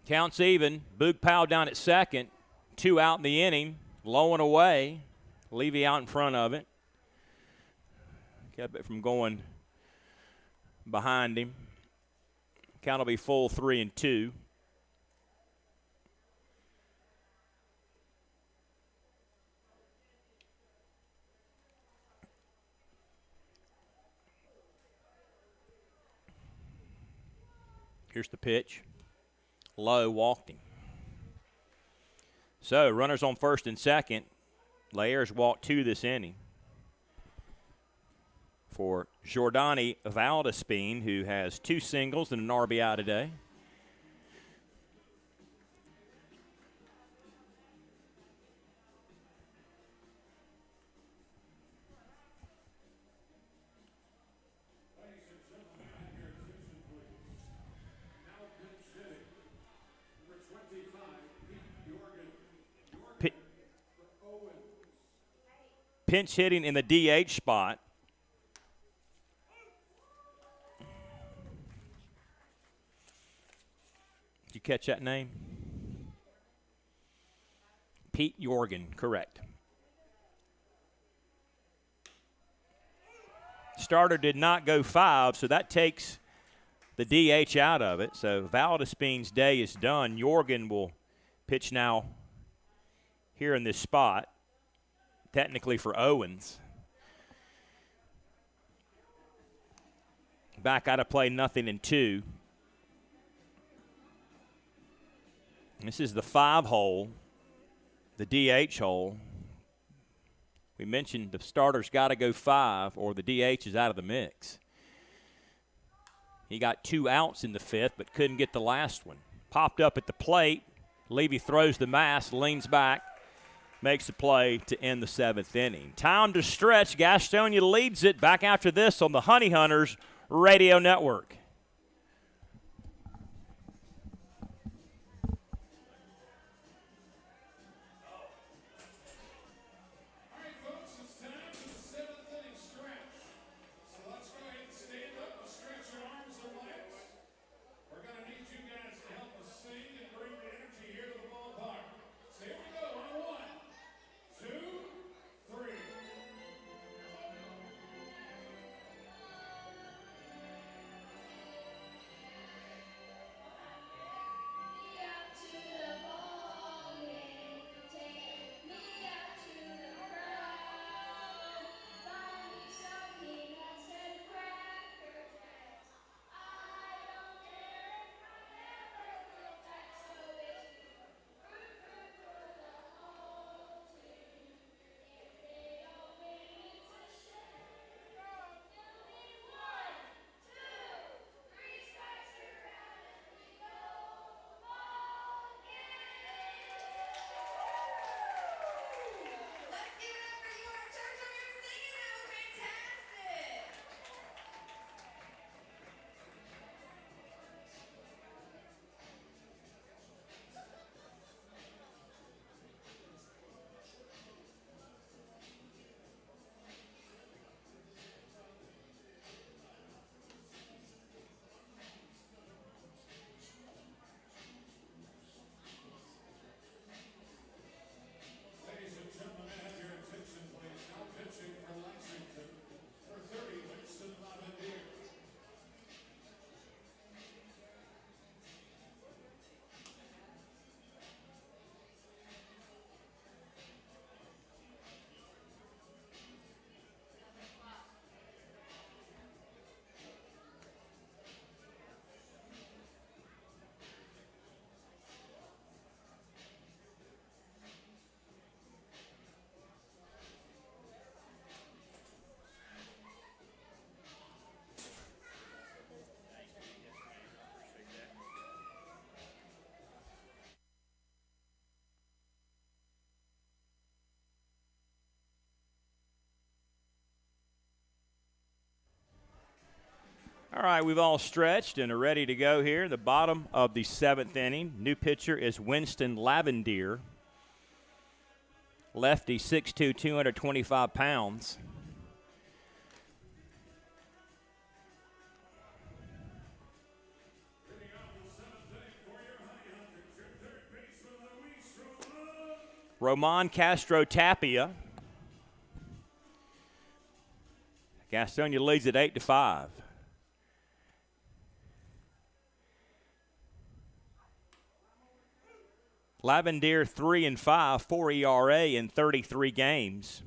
Counts even. Boog Powell down at second. 2 out in the inning, low and away. Levy out in front of it. Kept it from going behind him. Count will be full 3-2. Here's the pitch. Low, walked him. So, runners on first and second. Layers walked 2 this inning for Giordani Valdispien, who has 2 singles and an RBI today. Pinch hitting in the DH spot. Did you catch that name? Pete Jorgen, correct. Starter did not go 5, so that takes the DH out of it. So Valdispien's day is done. Jorgen will pitch now here in this spot. Technically for Owens. Back out of play, 0-2. This is the 5 hole, the DH hole. We mentioned the starter's got to go 5 or the DH is out of the mix. He got 2 outs in the 5th but couldn't get the last one. Popped up at the plate. Levy throws the mask, leans back. Makes the play to end the 7th inning. Time to stretch. Gastonia leads it. Back after this on the Honey Hunters Radio Network. All right, we've all stretched and are ready to go here. The bottom of the 7th inning. New pitcher is Winston Lavendier. Lefty, 6'2", 225 pounds. Roman Castro Tapia. Gastonia leads at 8-5. Lavendier 3-5, 4 ERA in 33 games.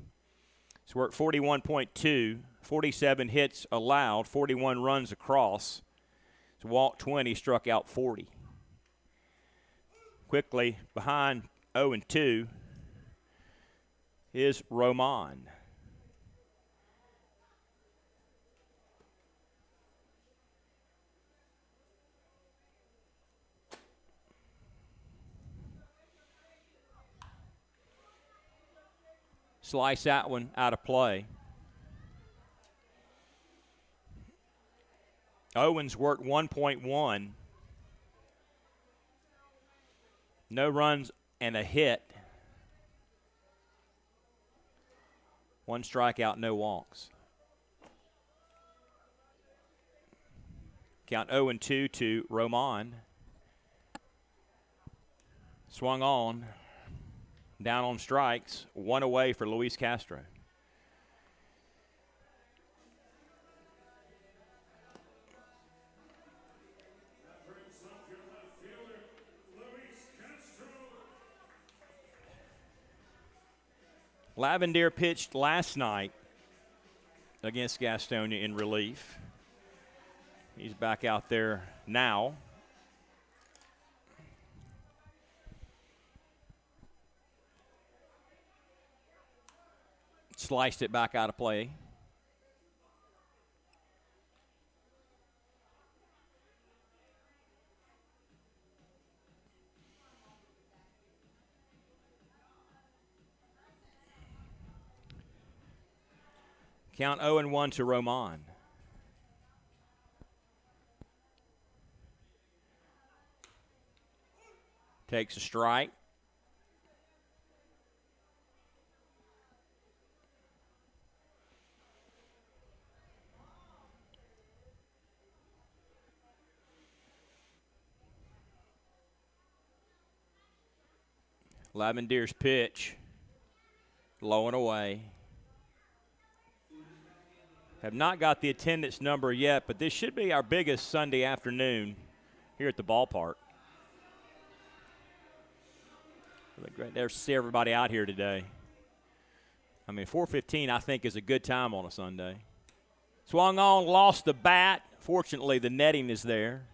He's worked 41.2, 47 hits allowed, 41 runs across. He's walked 20, struck out 40. Quickly behind 0-2 is Roman. Slice that one out of play. Owens worked 1.1. No runs and a hit. 1 strikeout, no walks. Count 0-2 to Roman. Swung on. Down on strikes, 1 away for Luis Castro. Lavendier pitched last night against Gastonia in relief. He's back out there now. Sliced it back out of play. Count 0-1 to Roman. Takes a strike. Lavendier's pitch, low and away. Have not got the attendance number yet, but this should be our biggest Sunday afternoon here at the ballpark. Great to see everybody out here today. I mean, 4:15 I think is a good time on a Sunday. Swung on, lost the bat. Fortunately, the netting is there.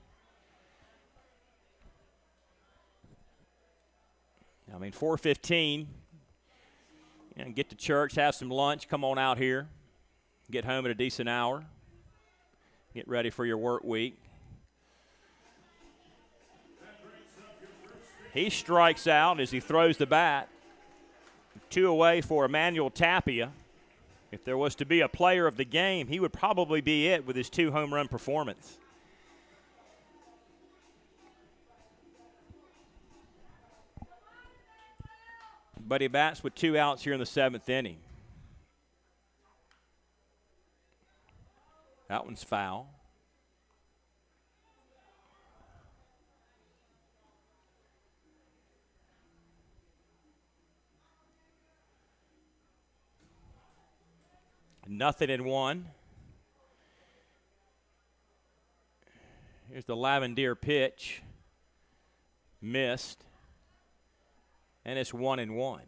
I mean, 4:15, get to church, have some lunch, come on out here, get home at a decent hour, get ready for your work week. He strikes out as he throws the bat. 2 away for Emmanuel Tapia. If there was to be a player of the game, he would probably be it with his 2 home run performance. But he bats with 2 outs here in the 7th inning. That one's foul. Nothing in 1. Here's the Lavendier pitch. Missed. And it's 1-1.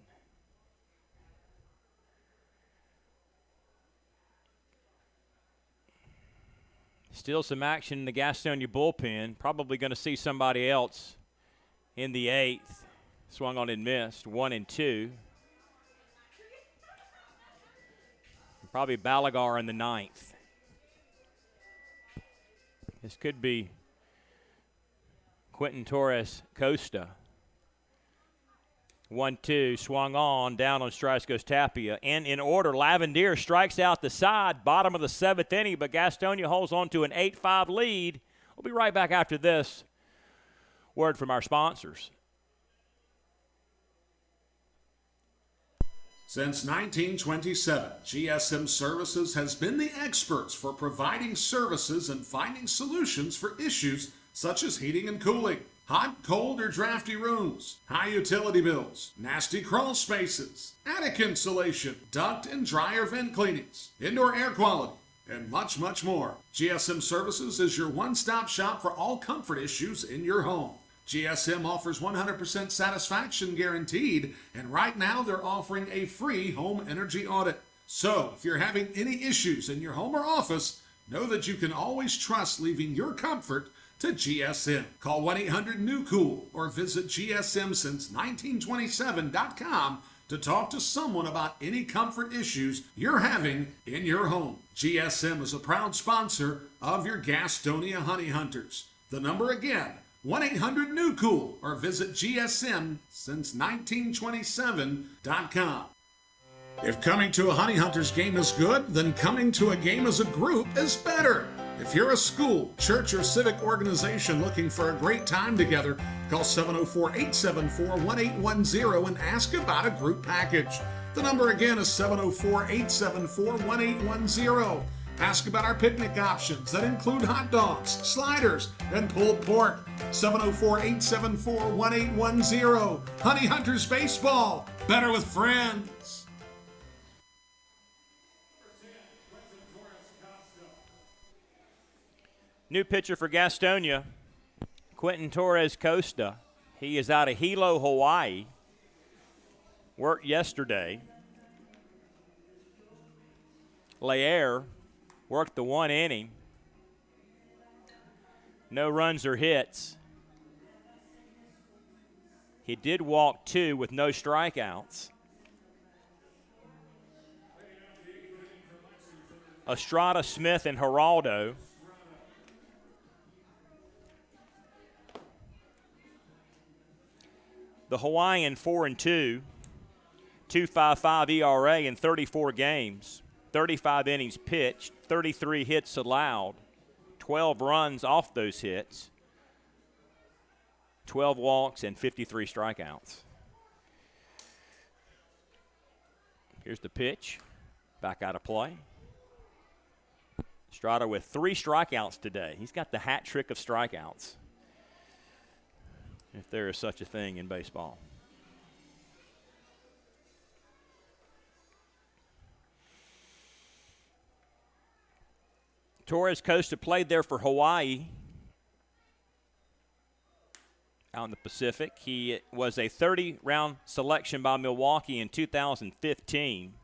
Still some action in the Gastonia bullpen. Probably going to see somebody else in the 8th. Swung on and missed. 1-2. Probably Balagar in the 9th. This could be Quentin Torres Costa. 1-2, swung on, down on strikes goes Tapia. And in order, Lavendier strikes out the side, bottom of the 7th inning, but Gastonia holds on to an 8-5 lead. We'll be right back after this word from our sponsors. Since 1927, GSM Services has been the experts for providing services and finding solutions for issues such as heating and cooling. Hot, cold, or drafty rooms, high utility bills, nasty crawl spaces, attic insulation, duct and dryer vent cleanings, indoor air quality, and much, much more. GSM Services is your one-stop shop for all comfort issues in your home. GSM offers 100% satisfaction guaranteed, and right now they're offering a free home energy audit. So, if you're having any issues in your home or office, know that you can always trust leaving your comfort to GSM. Call 1-800-NEW-COOL or visit GSMsince1927.com to talk to someone about any comfort issues you're having in your home. GSM is a proud sponsor of your Gastonia Honey Hunters. The number again, 1-800-NEW-COOL or visit GSMsince1927.com. If coming to a Honey Hunters game is good, then coming to a game as a group is better. If you're a school, church, or civic organization looking for a great time together, call 704-874-1810 and ask about a group package. The number again is 704-874-1810. Ask about our picnic options that include hot dogs, sliders, and pulled pork. 704-874-1810. Honey Hunters Baseball. Better with friends. New pitcher for Gastonia, Quentin Torres Costa. He is out of Hilo, Hawaii. Worked yesterday. Lair worked the 1 inning. No runs or hits. He did walk 2 with no strikeouts. Estrada, Smith, and Geraldo. The Hawaiian 4-2, 2.55 ERA in 34 games, 35 innings pitched, 33 hits allowed, 12 runs off those hits, 12 walks, and 53 strikeouts. Here's the pitch, back out of play. Estrada with 3 strikeouts today. He's got the hat trick of strikeouts, if there is such a thing in baseball. Torres Costa played there for Hawaii out in the Pacific. He was a 30-round selection by Milwaukee in 2015.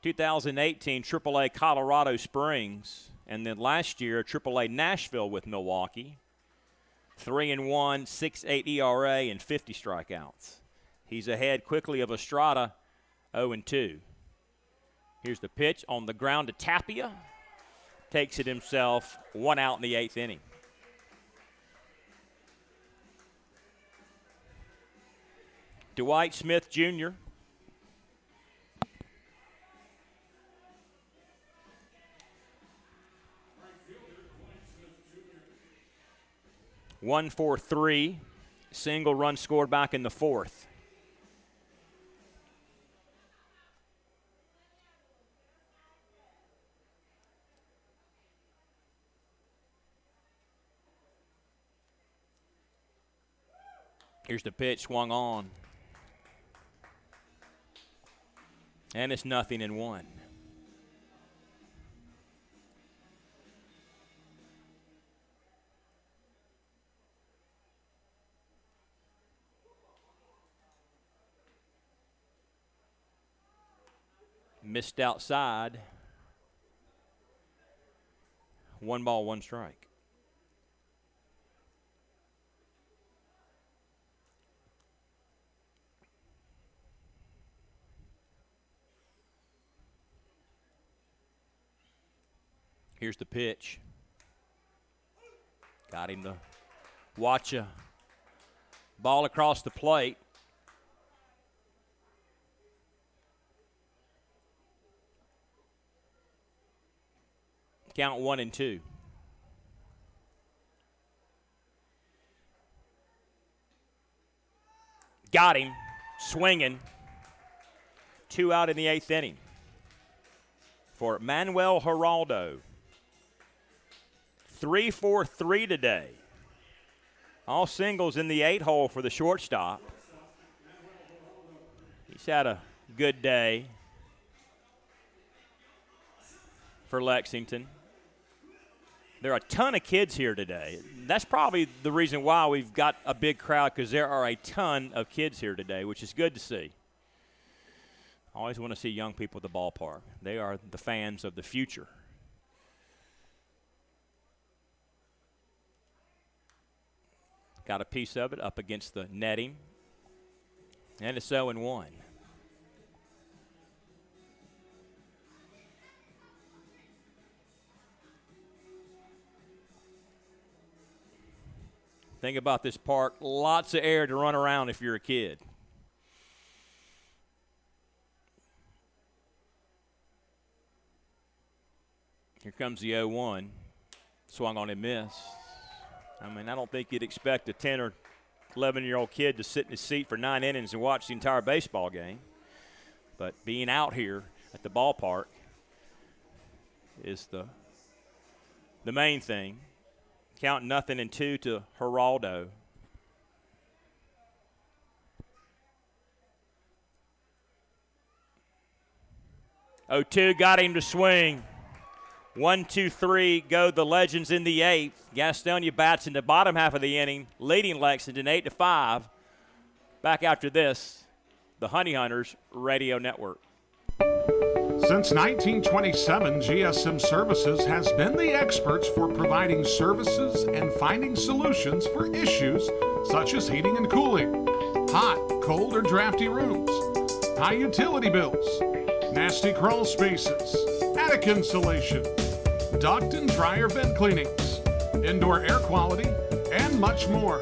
2018, AAA Colorado Springs, and then last year, AAA Nashville with Milwaukee. 3-1, 6.8 ERA, and 50 strikeouts. He's ahead quickly of Estrada, 0-2. Here's the pitch on the ground to Tapia. Takes it himself, 1 out in the 8th inning. Dwight Smith Jr. One for 3, single run scored back in the 4th. Here's the pitch, swung on. And it's 0-1. Missed outside. 1 ball, 1 strike. Here's the pitch. Got him to watch a ball across the plate. Count 1-2. Got him, swinging. 2 out in the 8th inning for Manuel Geraldo. 3 for 3 today. All singles in the 8-hole for the shortstop. He's had a good day for Lexington. There are a ton of kids here today. That's probably the reason why we've got a big crowd, because there are a ton of kids here today, which is good to see. I always want to see young people at the ballpark. They are the fans of the future. Got a piece of it up against the netting. And it's 0-1. Think about this park. Lots of air to run around if you're a kid. Here comes the 0-1. Swung on and missed. I mean, I don't think you'd expect a 10 or 11-year-old kid to sit in his seat for 9 innings and watch the entire baseball game. But being out here at the ballpark is the main thing. Count 0-2 to Geraldo. Oh, 2 got him to swing. 1, 2, 3 go the Legends in the 8th. Gastonia bats in the bottom half of the inning, leading Lexington 8-5. Back after this, the Honey Hunters Radio Network. Since 1927, GSM Services has been the experts for providing services and finding solutions for issues such as heating and cooling, hot, cold, or drafty rooms, high utility bills, nasty crawl spaces, attic insulation, duct and dryer vent cleanings, indoor air quality, and much more.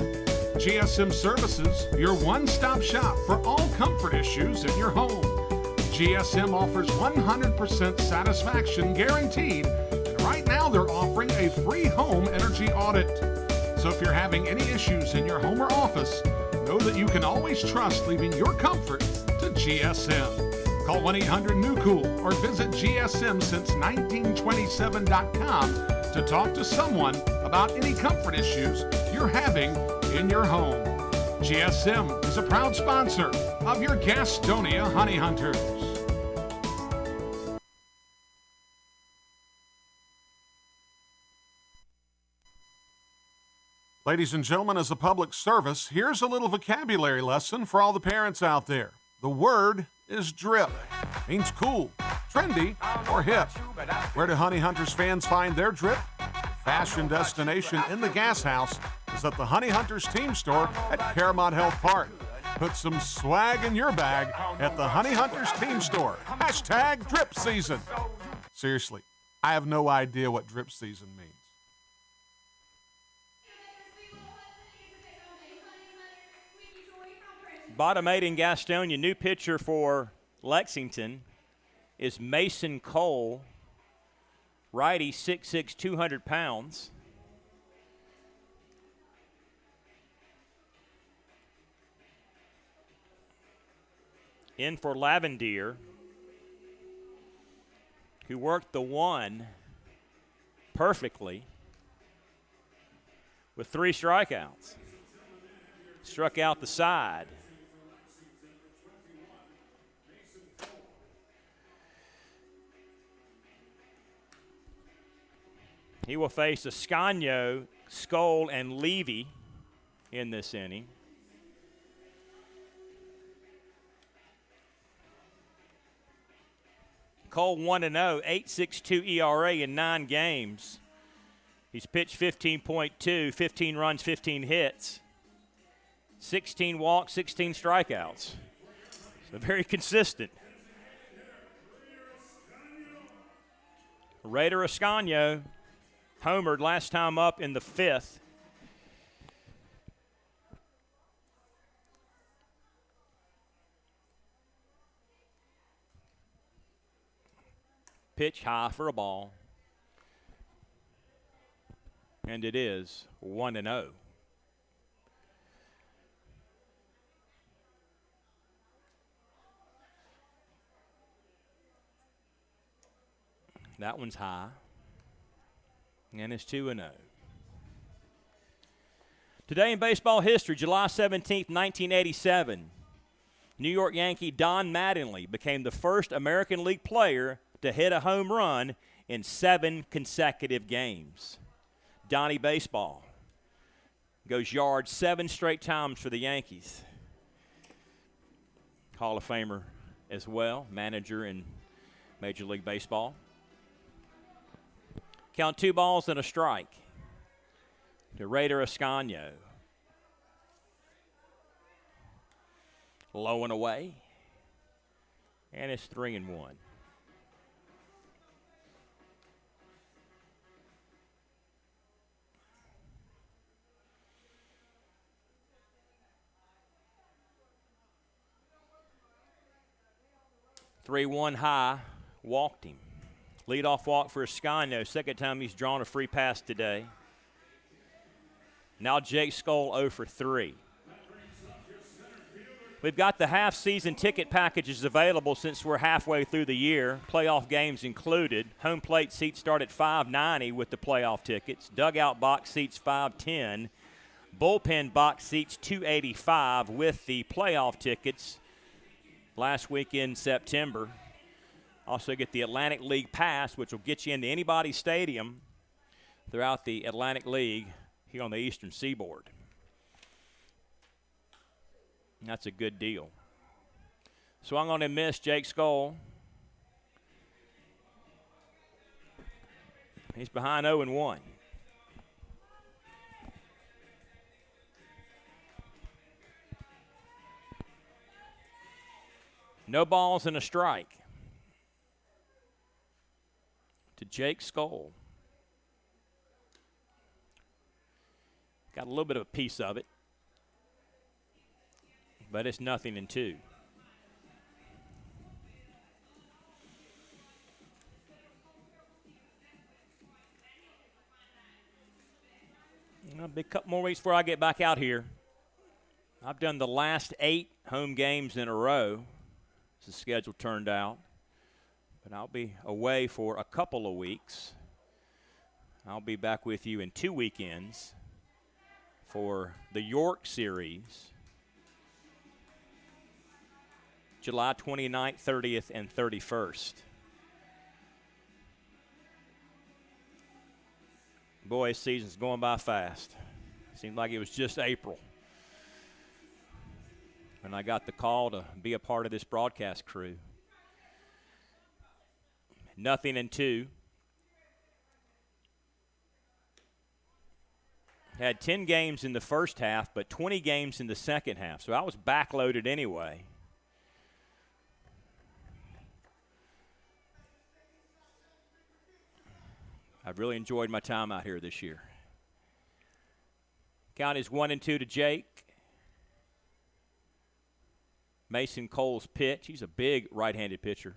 GSM Services, your one-stop shop for all comfort issues in your home. GSM offers 100% satisfaction guaranteed, and right now they're offering a free home energy audit. So if you're having any issues in your home or office, know that you can always trust leaving your comfort to GSM. Call 1-800-NEW-COOL or visit GSMsince1927.com to talk to someone about any comfort issues you're having in your home. GSM is a proud sponsor of your Gastonia Honey Hunters. Ladies and gentlemen, as a public service, here's a little vocabulary lesson for all the parents out there. The word is drip. Means cool, trendy, or hip. Where do Honey Hunters fans find their drip? Fashion destination in the Gas House is at the Honey Hunters team store at Paramount Health Park. Put some swag in your bag at the Honey Hunters team store. Hashtag drip season. Seriously, I have no idea what drip season means. Bottom 8 in Gastonia. New pitcher for Lexington is Mason Cole. Righty, 6'6", 200 pounds. In for Lavendier, who worked the 1 perfectly with 3 strikeouts. Struck out the side. He will face Ascanio, Skoll, and Levy in this inning. Cole 1-0, 8.62 ERA in 9 games. He's pitched 15.2, 15 runs, 15 hits, 16 walks, 16 strikeouts. So very consistent. Raider Ascanio homered last time up in the 5th. Pitch high for a ball. And it is 1-0. That one's high. And it's 2-0. Today in baseball history, July 17th, 1987, New York Yankee Don Mattingly became the first American League player to hit a home run in 7 consecutive games. Donnie Baseball goes yard 7 straight times for the Yankees. Hall of Famer as well, manager in Major League Baseball. Count 2 balls and a strike to Raider Ascanio. Low and away. And it's 3-1. Three-one high, walked him. Leadoff walk for Ascanio. Second time he's drawn a free pass today. Now Jake Skoll 0 for 3. We've got the half-season ticket packages available since we're halfway through the year, playoff games included. Home plate seats start at $5.90 with the playoff tickets. Dugout box seats $5.10. Bullpen box seats $2.85 with the playoff tickets. Last week in September. Also get the Atlantic League Pass, which will get you into anybody's stadium throughout the Atlantic League here on the Eastern Seaboard. That's a good deal. So I'm going to miss Jake Skoll. He's behind 0-1. No balls and a strike to Jake Skoll. Got a little bit of a piece of it, but it's 0-2. It'll be a couple more weeks before I get back out here. I've done the last 8 home games in a row. The schedule turned out, but I'll be away for a couple of weeks. I'll be back with you in 2 weekends for the York Series, July 29th, 30th, and 31st. Boy, this season's going by fast. Seemed like it was just April when I got the call to be a part of this broadcast crew. 0-2. Had 10 games in the first half, but 20 games in the second half. So I was backloaded anyway. I've really enjoyed my time out here this year. Count is 1-2 to Jake. Mason Cole's pitch. He's a big right-handed pitcher.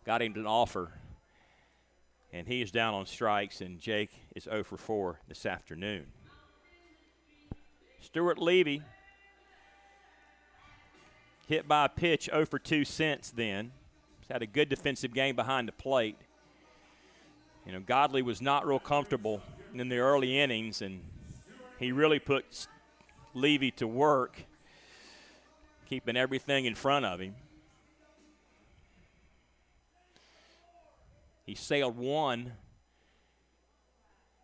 Got him an offer. And he is down on strikes, and Jake is 0 for 4 this afternoon. Stuart Levy hit by a pitch 0 for 2 since then. He's had a good defensive game behind the plate. You know, Godley was not real comfortable in the early innings, and he really put Levy to work, keeping everything in front of him. He sailed one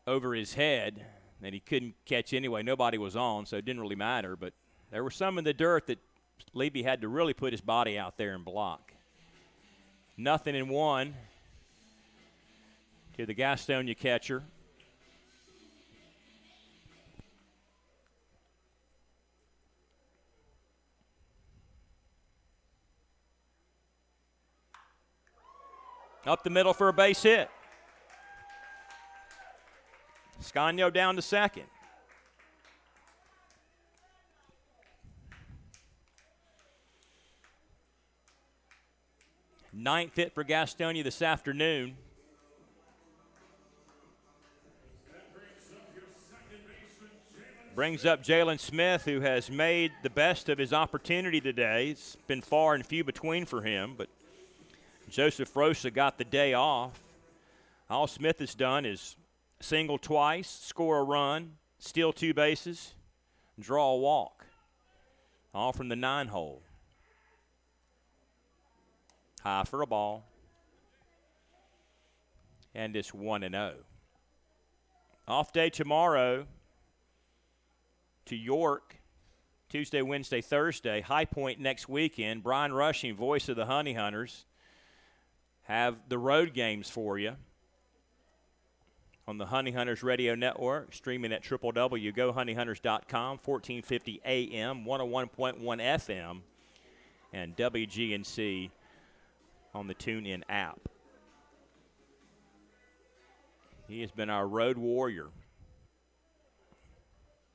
over his head that he couldn't catch anyway. Nobody was on, so it didn't really matter. But there was some in the dirt that Levy had to really put his body out there and block. 0-1 to the Gastonia catcher. Up the middle for a base hit. Ascanio down to second. Ninth hit for Gastonia this afternoon. Brings up Jalen Smith, who has made the best of his opportunity today. It's been far and few between for him, but Joseph Rosa got the day off. All Smith has done is single twice, score a run, steal 2 bases, draw a walk. All from the 9-hole. High for a ball. And it's 1-0. Off day tomorrow to York. Tuesday, Wednesday, Thursday. High Point next weekend. Brian Rushing, voice of the Honey Hunters, have the road games for you on the Honey Hunters Radio Network, streaming at www.gohoneyhunters.com, 1450 AM, 101.1 FM, and WGNC on the TuneIn app. He has been our road warrior.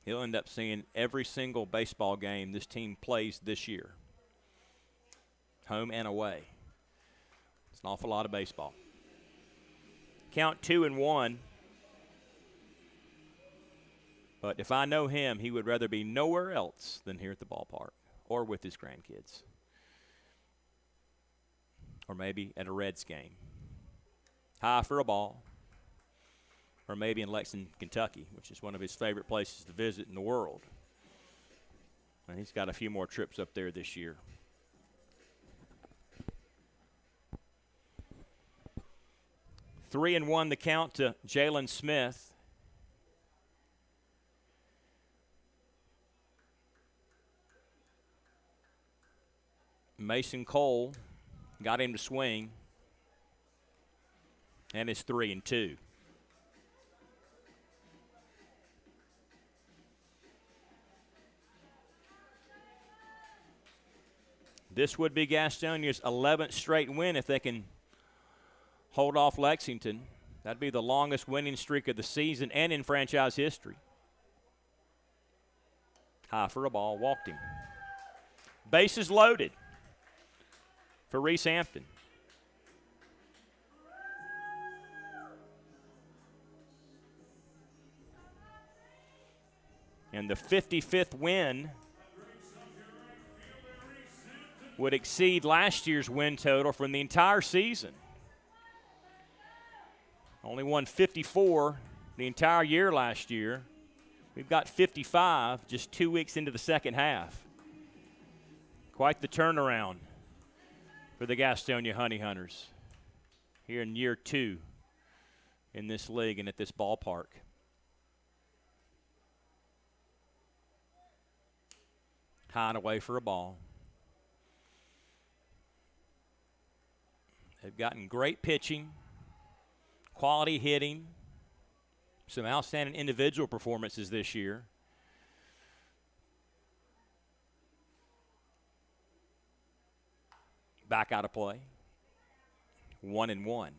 He'll end up seeing every single baseball game this team plays this year, home and away. It's an awful lot of baseball. Count 2-1. But if I know him, he would rather be nowhere else than here at the ballpark or with his grandkids. Or maybe at a Reds game. High for a ball. Or maybe in Lexington, Kentucky, which is one of his favorite places to visit in the world. And he's got a few more trips up there this year. Three and one the count to Jalen Smith. Mason Cole got him to swing. And it's 3-2. This would be Gastonia's 11th straight win if they can hold off Lexington. That'd be the longest winning streak of the season and in franchise history. High for a ball, walked him. Bases loaded for Reese Hampton. And the 55th win would exceed last year's win total from the entire season. Only won 54 the entire year last year. We've got 55 just 2 weeks into the second half. Quite the turnaround for the Gastonia Honey Hunters here in year 2 in this league and at this ballpark. High and away for a ball. They've gotten great pitching, quality hitting, some outstanding individual performances this year. Back out of play. 1-1.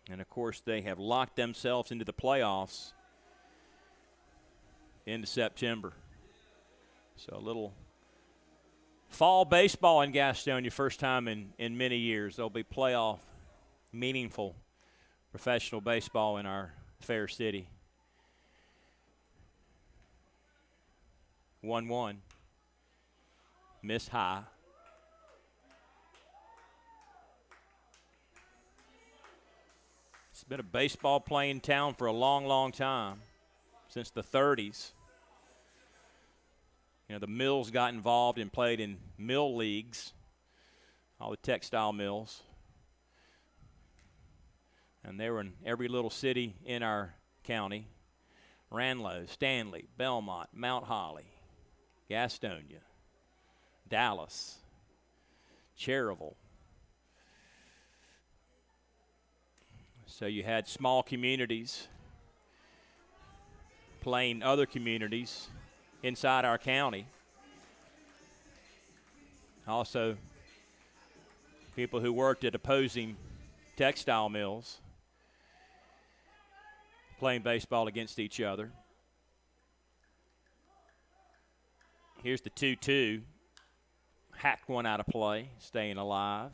And, of course, they have locked themselves into the playoffs into September. So a little fall baseball in Gastonia, first time in many years. There'll be playoff, meaningful professional baseball in our fair city. 1-1. Miss high. It's been a baseball playing town for a long, long time, since the 30s. You know, the mills got involved and played in mill leagues, all the textile mills. And they were in every little city in our county. Ranlow, Stanley, Belmont, Mount Holly, Gastonia, Dallas, Cherryville. So you had small communities playing other communities inside our county. Also, people who worked at opposing textile mills playing baseball against each other. Here's the 2-2. Hacked one out of play, staying alive.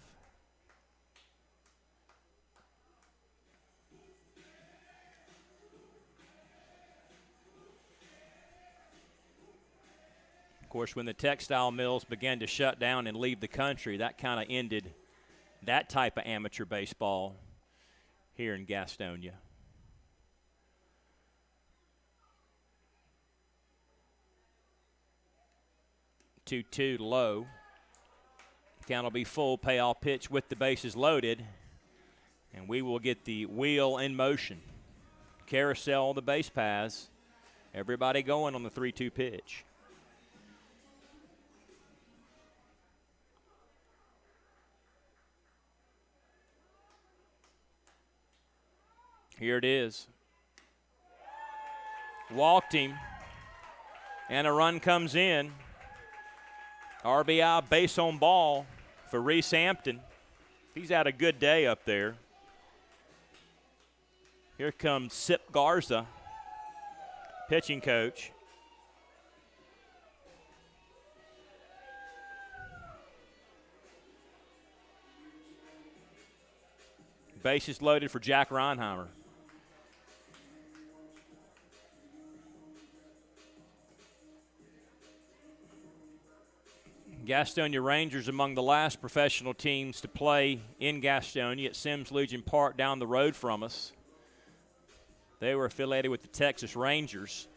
Of course, when the textile mills began to shut down and leave the country, that kind of ended that type of amateur baseball here in Gastonia. 2-2 low. Count will be full, payoff pitch with the bases loaded, and we will get the wheel in motion. Carousel on the base paths. Everybody going on the 3-2 pitch. Here it is. Walked him, and a run comes in. RBI base on ball for Reese Hampton. He's had a good day up there. Here comes Sip Garza, pitching coach. Bases loaded for Jack Reinheimer. Gastonia Rangers among the last professional teams to play in Gastonia at Sims Legion Park down the road from us. They were affiliated with the Texas Rangers.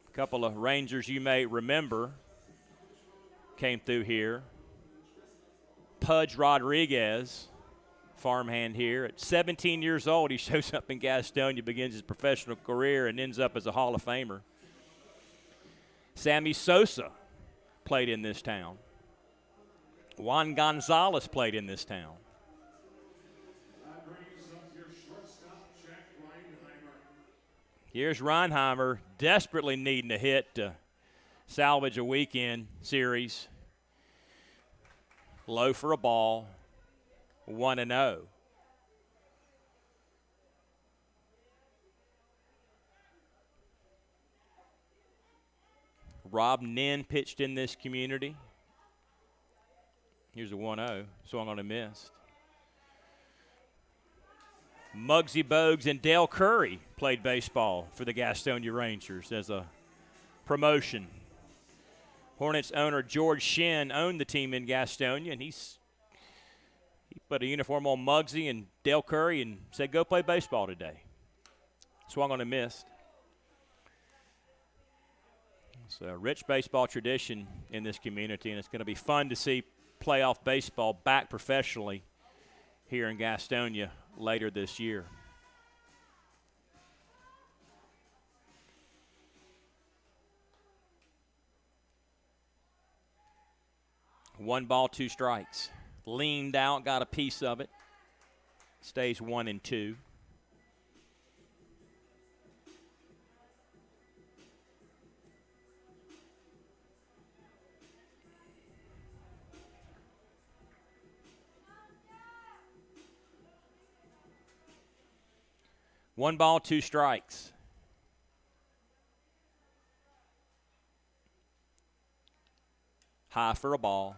A couple of Rangers you may remember came through here. Pudge Rodriguez, farmhand here. At 17 years old, he shows up in Gastonia, begins his professional career, and ends up as a Hall of Famer. Sammy Sosa played in this town. Juan Gonzalez played in this town. Here's Reinheimer desperately needing a hit to salvage a weekend series. Low for a ball, 1-0. Rob Nin pitched in this community. Here's a 1-0, swung on and missed. Muggsy Bogues and Dale Curry played baseball for the Gastonia Rangers as a promotion. Hornets owner George Shin owned the team in Gastonia, and he put a uniform on Muggsy and Dale Curry and said, go play baseball today. Swung on and missed. It's a rich baseball tradition in this community, and it's going to be fun to see playoff baseball back professionally here in Gastonia later this year. One ball, two strikes. Leaned out, got a piece of it. Stays 1-2. One ball, two strikes. High for a ball.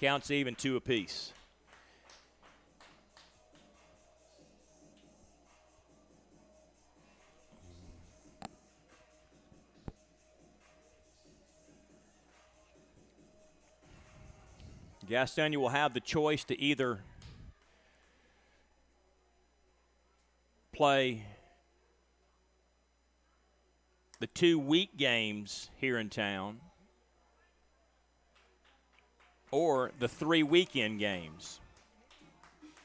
Counts even, 2 apiece. Gastonia will have the choice to either play the 2 week games here in town or the 3 weekend games.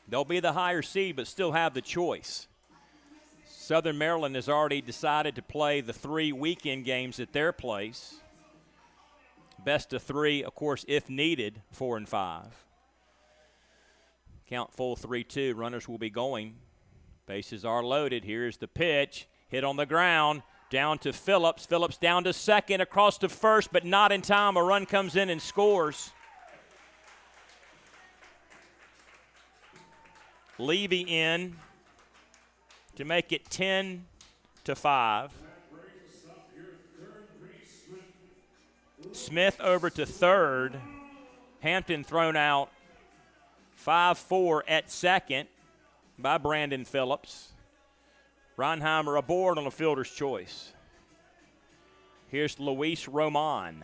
They'll be the higher seed, but still have the choice. Southern Maryland has already decided to play the 3 weekend games at their place. Best of 3, of course, if needed, 4 and 5. Count full 3-2. Runners will be going. Bases are loaded. Here's the pitch. Hit on the ground. Down to Phillips. Phillips down to second. Across to first, but not in time. A run comes in and scores. Levy in to make it 10-5. Smith over to third. Hampton thrown out 5-4 at second by Brandon Phillips. Reinheimer aboard on a fielder's choice. Here's Luis Roman.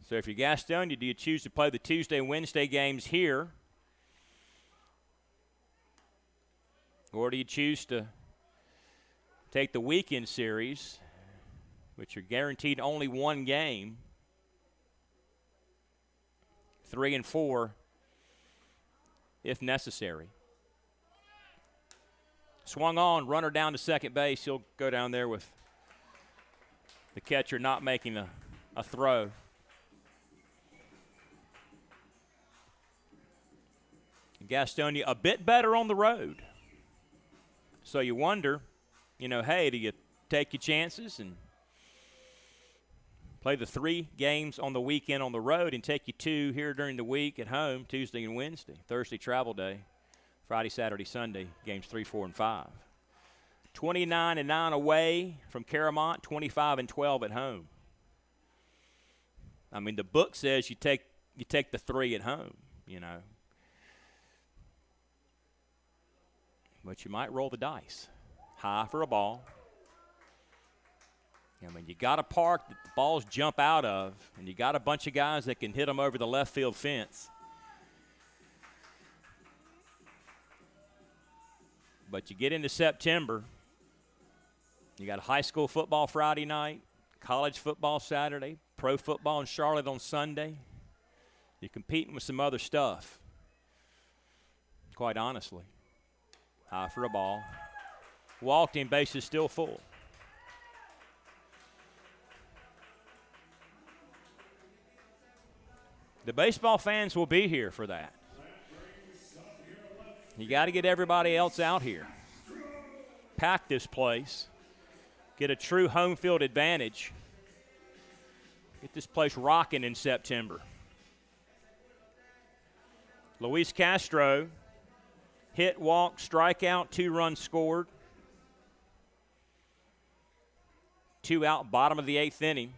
So if you're Gastonia, do you choose to play the Tuesday and Wednesday games here Or do you choose to take the weekend series, which are guaranteed only one game, 3 and 4, if necessary? Swung on, runner down to second base. He'll go down there with the catcher not making a throw. Gastonia a bit better on the road. So you wonder, hey, do you take your chances and play the 3 games on the weekend on the road and take you 2 here during the week at home, Tuesday and Wednesday, Thursday travel day, Friday, Saturday, Sunday, games 3, 4, and 5. 29-9 away from Caramont, 25-12 at home. I mean, the book says you take the 3 at home, But you might roll the dice. High for a ball. I mean, you got a park that the balls jump out of, and you got a bunch of guys that can hit them over the left field fence. But you get into September, you got high school football Friday night, college football Saturday, pro football in Charlotte on Sunday. You're competing with some other stuff, quite honestly. High for a ball. Walked in, bases still full. The baseball fans will be here for that. You got to get everybody else out here. Pack this place. Get a true home field advantage. Get this place rocking in September. Luis Castro, hit, walk, strikeout, 2 runs scored. 2 out, bottom of the 8th inning.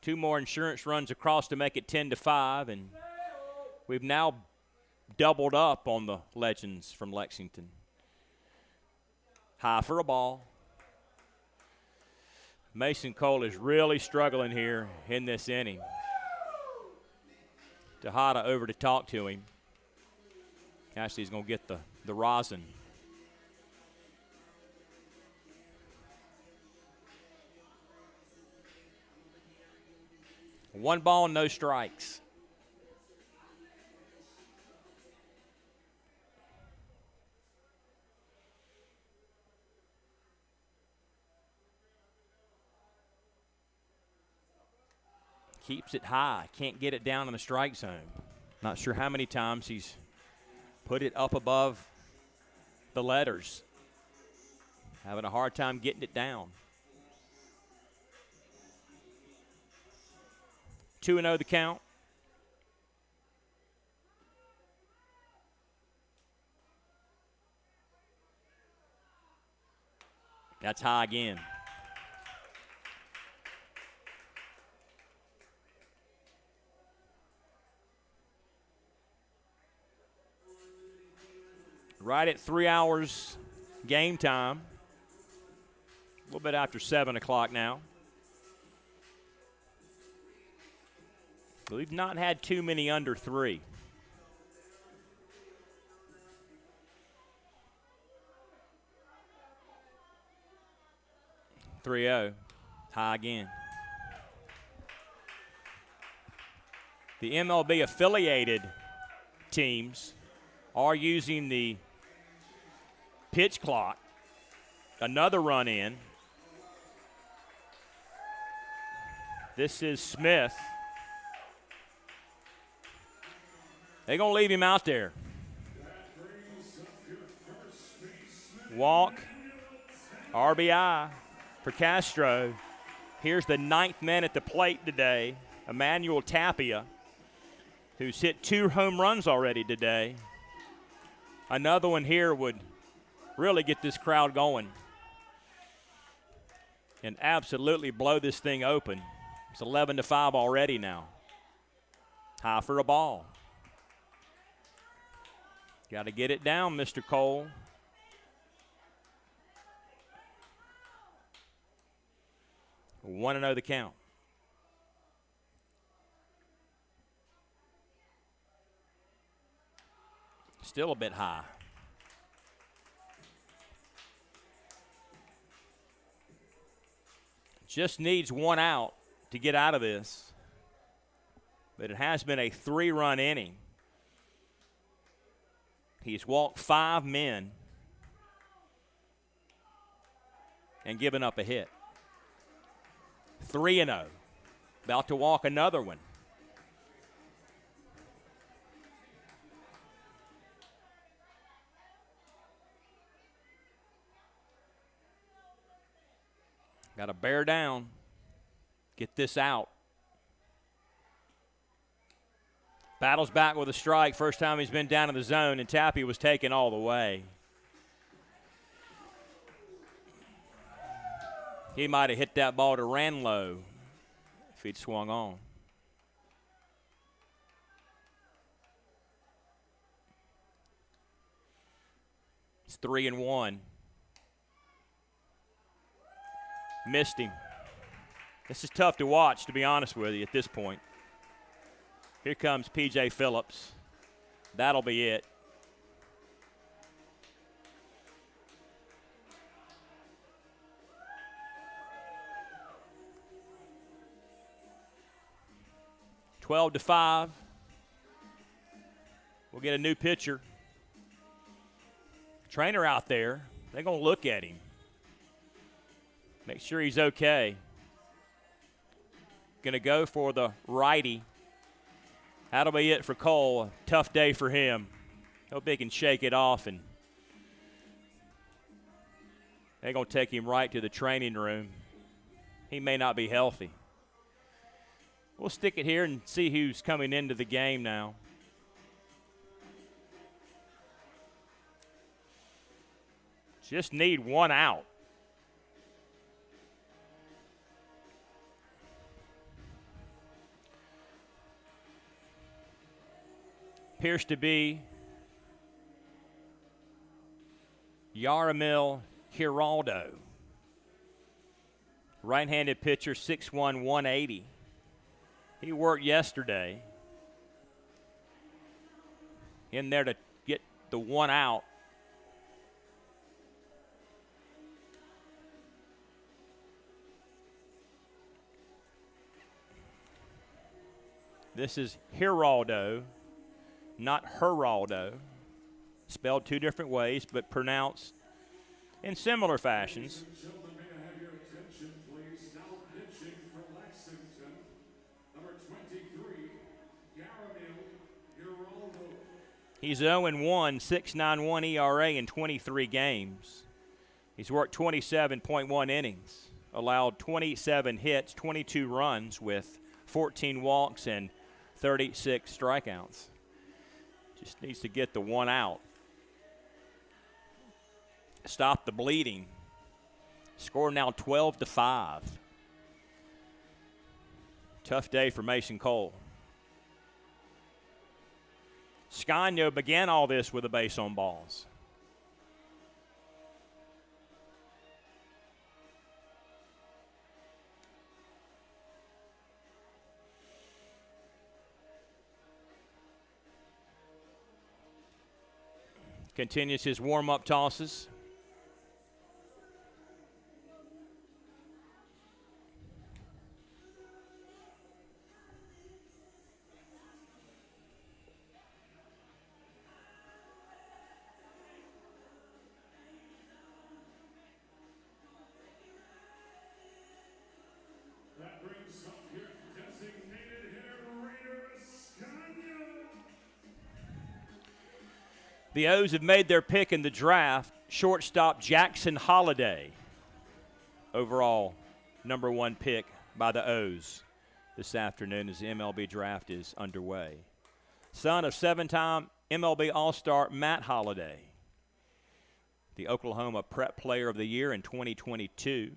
2 more insurance runs across to make it 10-5, and we've now doubled up on the legends from Lexington. High for a ball. Mason Cole is really struggling here in this inning. Tejada over to talk to him. Cassidy's going to get the rosin. One ball, no strikes. Keeps it high. Can't get it down in the strike zone. Not sure how many times he's put it up above the letters. Having a hard time getting it down. 2-0 the count. That's high again. Right at 3 hours game time. A little bit after 7 o'clock now. We've not had too many under 3. (3-0), high again. The MLB affiliated teams are using the pitch clock. Another run in. This is Smith. They're going to leave him out there. Walk. RBI for Castro. Here's the 9th man at the plate today, Emmanuel Tapia, who's hit 2 home runs already today. Another one here would really get this crowd going and absolutely blow this thing open. It's 11-5 already now. High for a ball. Got to get it down, Mr. Cole. One and 0 the count. Still a bit high. Just needs one out to get out of this. But it has been a 3-run inning. He's walked 5 men and given up a hit. 3-0. About to walk another one. Got to bear down. Get this out. Battles back with a strike. First time he's been down in the zone, and Tappy was taken all the way. He might have hit that ball to Ranlow if he'd swung on. It's 3-1. Missed him. This is tough to watch, to be honest with you, at this point. Here comes P.J. Phillips. That'll be it. Twelve to 5. We'll get a new pitcher. Trainer out there. They're going to look at him. Make sure he's okay. Going to go for the righty. That'll be it for Cole. A tough day for him. Hope he can shake it off, and they're going to take him right to the training room. He may not be healthy. We'll stick it here and see who's coming into the game now. Just need one out. Appears to be Yaramil Giraldo. Right-handed pitcher, 6'1", 180. He worked yesterday. In there to get the one out. This is Giraldo, not Geraldo. Spelled two different ways, but pronounced in similar fashions. Ladies and gentlemen, may I have your attention, please? Now pitching for Lexington, number 23, Garamil Giraldo. He's 0-1, 6.91 ERA in 23 games. He's worked 27.1 innings, allowed 27 hits, 22 runs with 14 walks and 36 strikeouts. Just needs to get the one out. Stop the bleeding. Score now 12-5. Tough day for Mason Cole. Scagno began all this with a base on balls. Continues his warm-up tosses. That brings up your designated hitter, Raider Scagno. The O's have made their pick in the draft. Shortstop Jackson Holliday, overall #1 pick by the O's this afternoon as the MLB draft is underway. Son of 7-time MLB All-Star Matt Holliday, the Oklahoma Prep Player of the Year in 2022.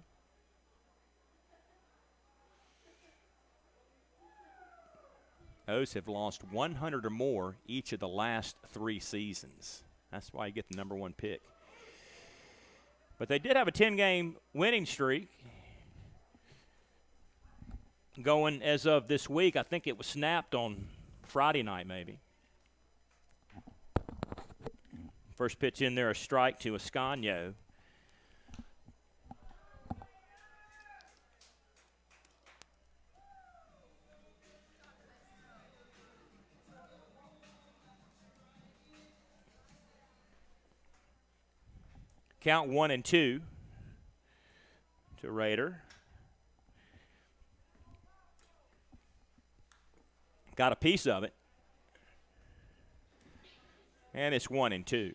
O's have lost 100 or more each of the last 3 seasons. That's why you get the #1 pick. But they did have a 10-game winning streak going as of this week. I think it was snapped on Friday night maybe. First pitch in there, a strike to Ascanio. Count 1-2 to Rader. Got a piece of it. And it's 1-2.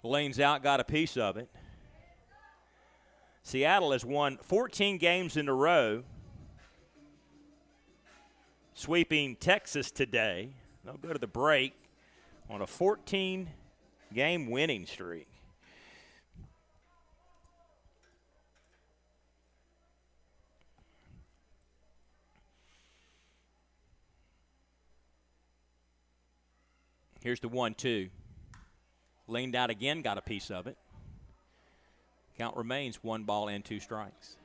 Lane's out, got a piece of it. Seattle has won 14 games in a row, sweeping Texas today. They'll go to the break on a 14-game winning streak. Here's the 1-2. Leaned out again, got a piece of it. Count remains 1 ball and 2 strikes.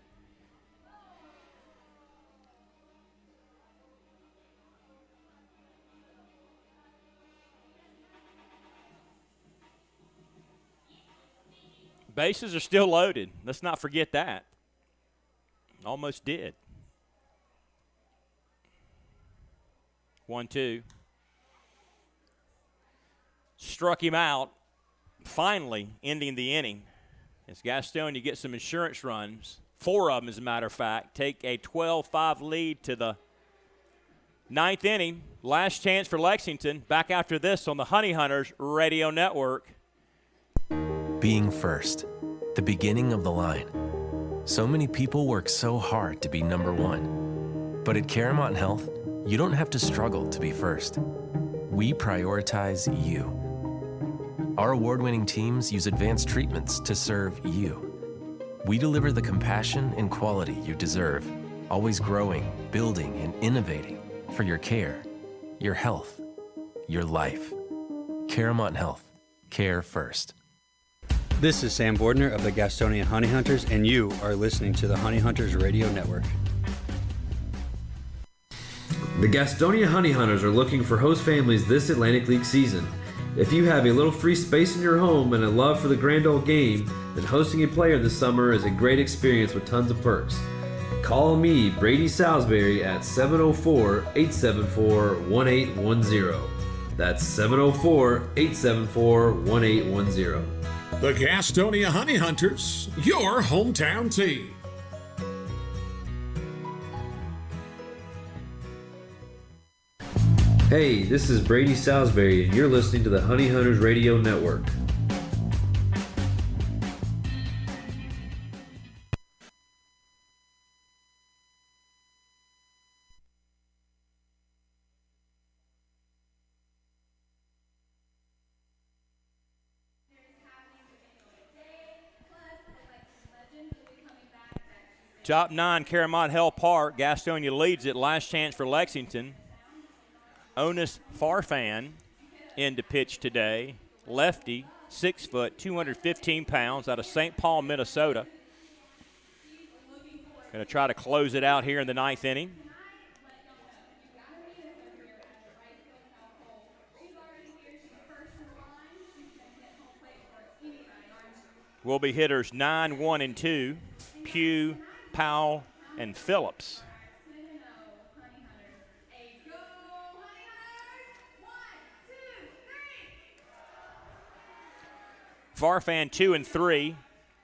Bases are still loaded. Let's not forget that. Almost did. 1-2. Struck him out, finally ending the inning. As Gastonia gets some insurance runs, 4 of them, as a matter of fact, take a 12-5 lead to the 9th inning. Last chance for Lexington. Back after this on the Honey Hunters Radio Network. Being first, the beginning of the line. So many people work so hard to be number one. But at Caramont Health, you don't have to struggle to be first. We prioritize you. Our award-winning teams use advanced treatments to serve you. We deliver the compassion and quality you deserve, always growing, building, and innovating for your care, your health, your life. Caramont Health. Care first. This is Sam Bordner of the Gastonia Honey Hunters, and you are listening to the Honey Hunters Radio Network. The Gastonia Honey Hunters are looking for host families this Atlantic League season. If you have a little free space in your home and a love for the grand old game, then hosting a player this summer is a great experience with tons of perks. Call me, Brady Salisbury, at 704-874-1810. That's 704-874-1810. The Gastonia Honey Hunters, your hometown team. Hey, this is Brady Salisbury, and you're listening to the Honey Hunters Radio Network. Top 9, Caramont Hill Park. Gastonia leads it. Last chance for Lexington. Onus Farfan in to pitch today. Lefty, 6 foot, 215 pounds, out of St. Paul, Minnesota. Going to try to close it out here in the 9th inning. Will be hitters 9, 1, and 2. Pugh, Powell, and Phillips. Farfan 2-3,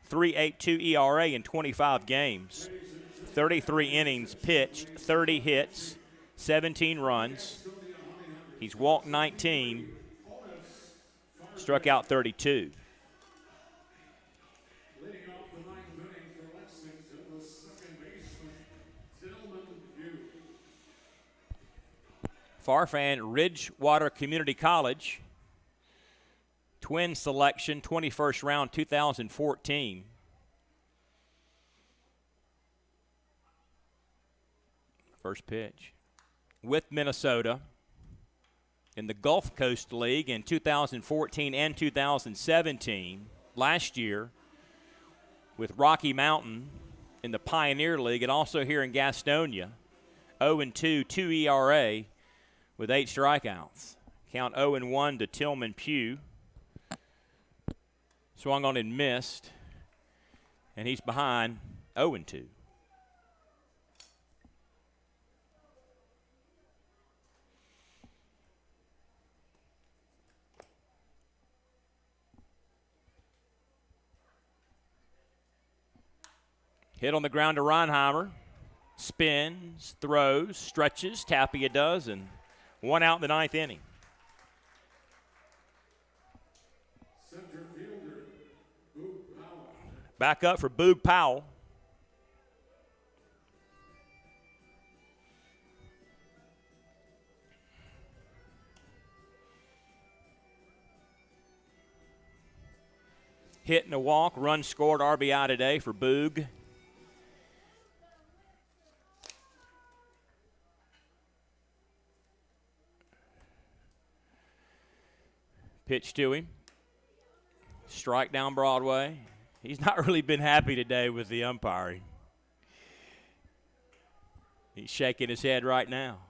3.82 ERA in 25 games. 33 innings pitched, 30 hits, 17 runs. He's walked 19, struck out 32. Leading off the 9th inning for Lexington, the second baseman, Farfan, Ridgewater Community College. Twin selection, 21st round, 2014. First pitch. With Minnesota in the Gulf Coast League in 2014 and 2017. Last year with Rocky Mountain in the Pioneer League, and also here in Gastonia. 0-2, 2 ERA with 8 strikeouts. Count 0-1 to Tillman Pugh. Swung on and missed. And he's behind 0-2. Hit on the ground to Reinheimer. Spins, throws, stretches. Tapia does, and one out in the ninth inning. Center fielder, Boog Powell. Back up for Boog Powell. Hit and a walk, run scored, RBI today for Boog. Pitch to him. Strike down Broadway. He's not really been happy today with the umpiring. He's shaking his head right now.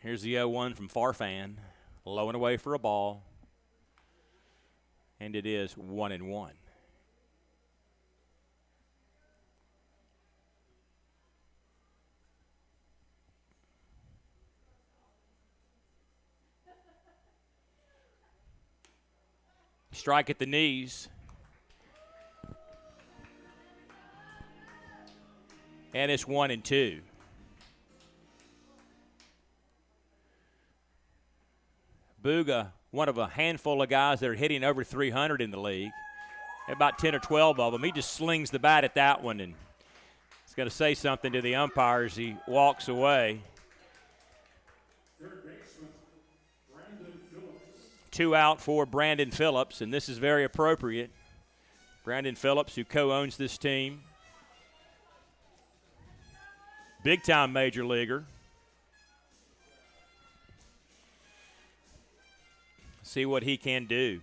Here's the 0-1 from Farfan. Low and away for a ball. And it is 1-1. Strike at the knees. And it's 1-2. Booga, one of a handful of guys that are hitting over 300 in the league. About 10 or 12 of them. He just slings the bat at that one, and he's going to say something to the umpires. He walks away. Third baseman, Brandon Phillips. 2 out for Brandon Phillips, and this is very appropriate. Brandon Phillips, who co-owns this team. Big-time major leaguer. See what he can do.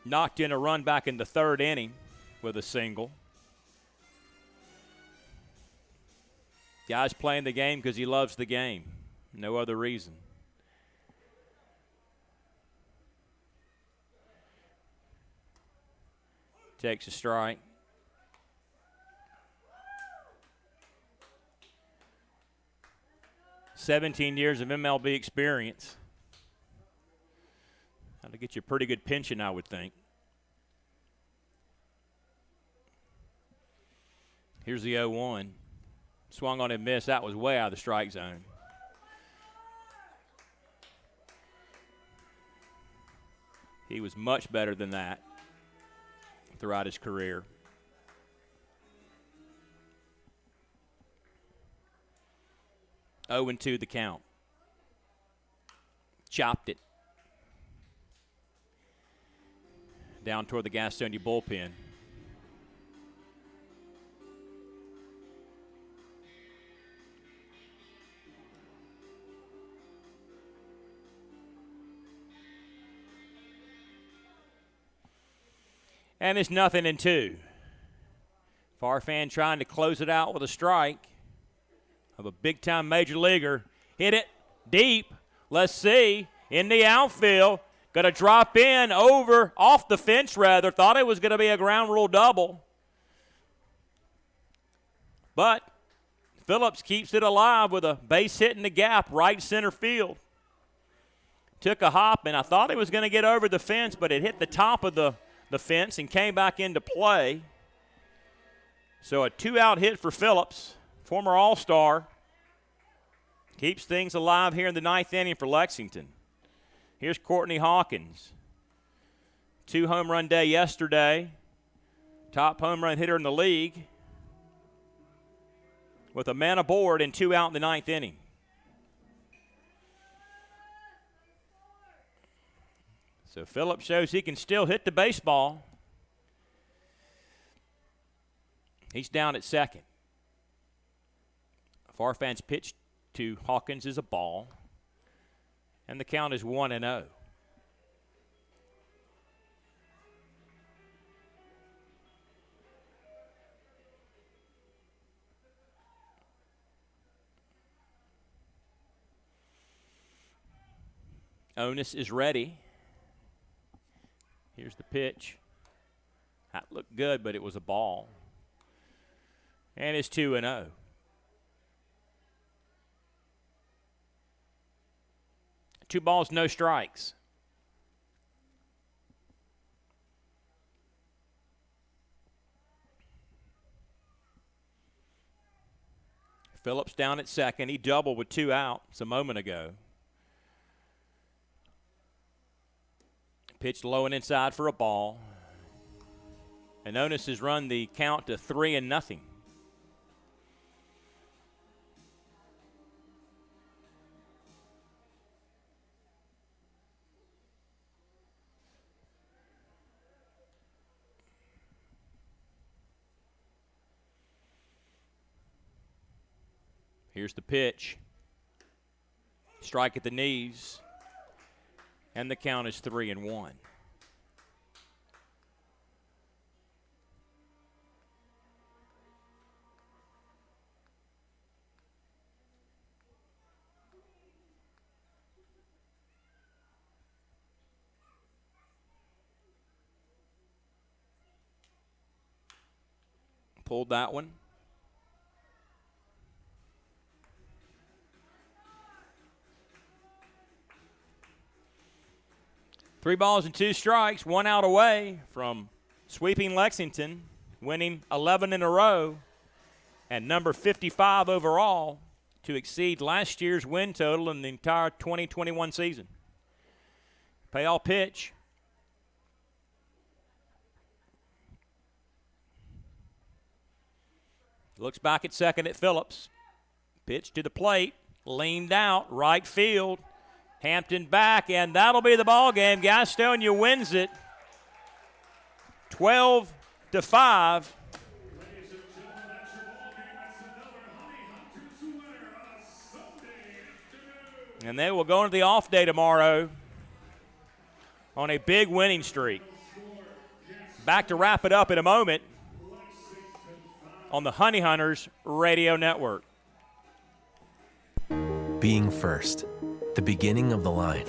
Knocked in a run back in the third inning with a single. Guy's playing the game because he loves the game. No other reason. Takes a strike. "17 years of MLB experience. That'll get you a pretty good pension, I would think. Here's the 0-1. Swung on and missed. That was way out of the strike zone. He was much better than that throughout his career. Oh and 2 the count. Chopped it. Down toward the Gastonia bullpen. And it's 0-2. Farfan trying to close it out with a strike of a big-time major leaguer. Hit it deep. Let's see. In the outfield. Going to drop in over, off the fence rather. Thought it was going to be a ground rule double. But Phillips keeps it alive with a base hit in the gap, right center field. Took a hop, and I thought it was going to get over the fence, but it hit the top of the fence and came back into play. So a 2-out hit for Phillips, former All-Star. Keeps things alive here in the ninth inning for Lexington. Here's Courtney Hawkins. 2-home-run day yesterday. Top home run hitter in the league. With a man aboard and 2 out in the ninth inning. So Phillips shows he can still hit the baseball. He's down at second. Farfan's pitch to Hawkins is a ball. And the count is 1-0. Onus is ready. Here's the pitch. That looked good, but it was a ball. And it's 2-0. Two balls, no strikes. Phillips down at second. He doubled with 2 outs a moment ago. Pitched low and inside for a ball. And Onus has run the count to 3-0. Here's the pitch. Strike at the knees. And the count is 3-1. Pulled that one. Three balls and 2 strikes, 1 out away from sweeping Lexington, winning 11 in a row, and number 55 overall to exceed last year's win total in the entire 2021 season. Payoff pitch. Looks back at second at Phillips. Pitch to the plate, leaned out, right field. Hampton back, and that'll be the ball game. Gastonia wins it 12-5. Ladies and gentlemen, that's your ball game. That's another Honey Hunters winner on a Sunday afternoon. And they will go into the off day tomorrow on a big winning streak. Back to wrap it up in a moment on the Honey Hunters Radio Network. Being first, the beginning of the line.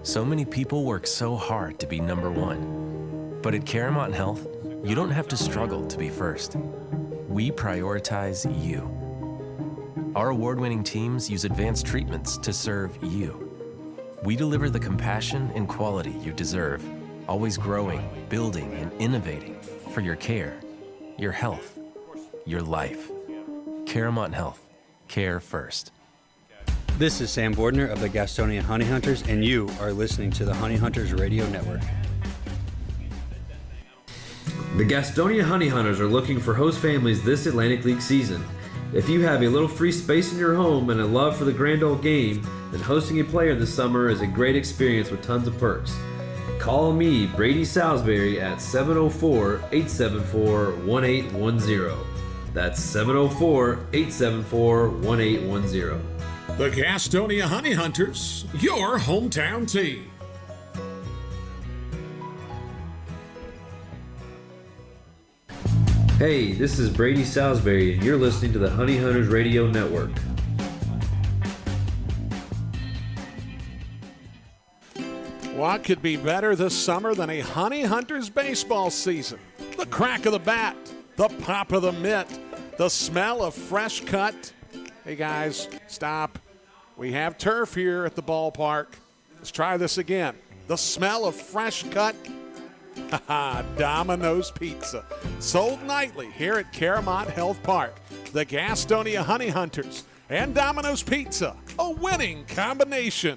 So many people work so hard to be number one. But at Caramont Health, you don't have to struggle to be first. We prioritize you. Our award-winning teams use advanced treatments to serve you. We deliver the compassion and quality you deserve, always growing, building, and innovating for your care, your health, your life. Caramont Health. Care first. This is Sam Bordner of the Gastonia Honey Hunters, and you are listening to the Honey Hunters Radio Network. The Gastonia Honey Hunters are looking for host families this Atlantic League season. If you have a little free space in your home and a love for the grand old game, then hosting a player this summer is a great experience with tons of perks. Call me, Brady Salisbury, at 704-874-1810. That's 704-874-1810. The Gastonia Honey Hunters, your hometown team. Hey, this is Brady Salisbury, and you're listening to the Honey Hunters Radio Network. What could be better this summer than a Honey Hunters baseball season? The crack of the bat, the pop of the mitt, the smell of fresh cut. Hey guys, stop. We have turf here at the ballpark. Let's try this again. The smell of fresh cut. Domino's Pizza. Sold nightly here at Caramont Health Park. The Gastonia Honey Hunters and Domino's Pizza. A winning combination.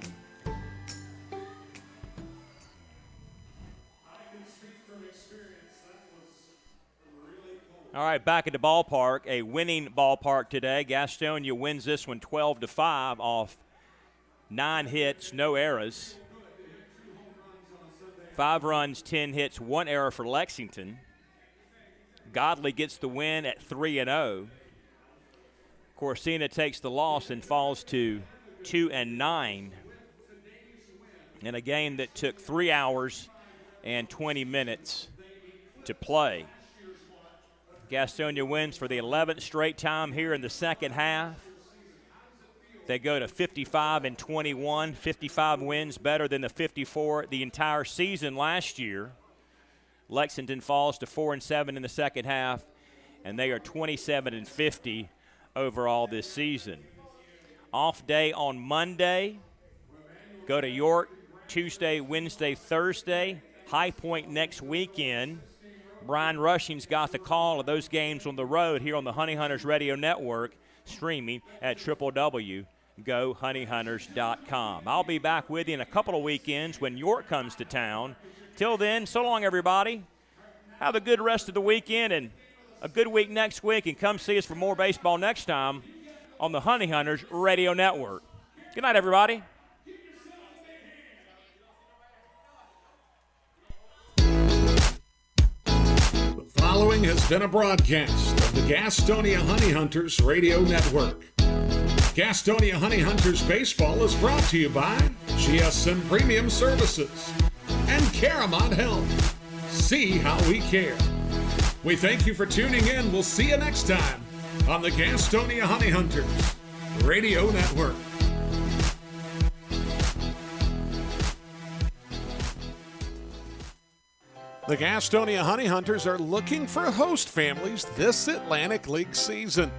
All right, back at the ballpark, a winning ballpark today. Gastonia wins this one 12-5 off 9 hits, no errors. 5 runs, 10 hits, 1 error for Lexington. Godley gets the win at 3-0. Corsina takes the loss and falls to 2-9 in a game that took 3 hours and 20 minutes to play. Gastonia wins for the 11th straight time here in the second half. They go to 55-21, 55 wins, better than the 54 the entire season last year. Lexington falls to 4-7 in the second half, and they are 27-50 overall this season. Off day on Monday. Go to York Tuesday, Wednesday, Thursday. High Point next weekend. Brian Rushing's got the call of those games on the road here on the Honey Hunters Radio Network, streaming at www.gohoneyhunters.com. I'll be back with you in a couple of weekends when York comes to town. Till then, so long, everybody. Have a good rest of the weekend and a good week next week, and come see us for more baseball next time on the Honey Hunters Radio Network. Good night, everybody. The following has been a broadcast of the Gastonia Honey Hunters Radio Network. Gastonia Honey Hunters Baseball is brought to you by GSM Premium Services and Caramont Health. See how we care. We thank you for tuning in. We'll see you next time on the Gastonia Honey Hunters Radio Network. The Gastonia Honey Hunters are looking for host families this Atlantic League season.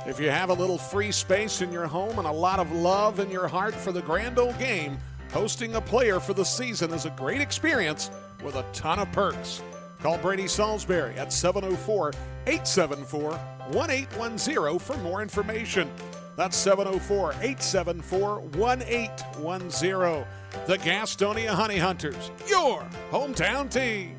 If you have a little free space in your home and a lot of love in your heart for the grand old game, hosting a player for the season is a great experience with a ton of perks. Call Brady Salisbury at 704-874-1810 for more information. That's 704-874-1810. The Gastonia Honey Hunters, your hometown team.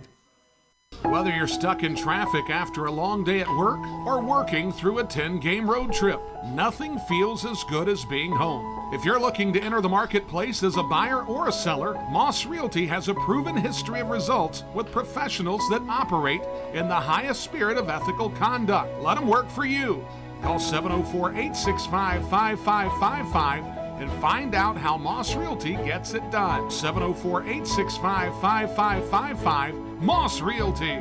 Whether you're stuck in traffic after a long day at work or working through a 10-game road trip, nothing feels as good as being home. If you're looking to enter the marketplace as a buyer or a seller, Moss Realty has a proven history of results with professionals that operate in the highest spirit of ethical conduct. Let them work for you. Call 704-865-5555 and find out how Moss Realty gets it done. 704-865-5555, Moss Realty.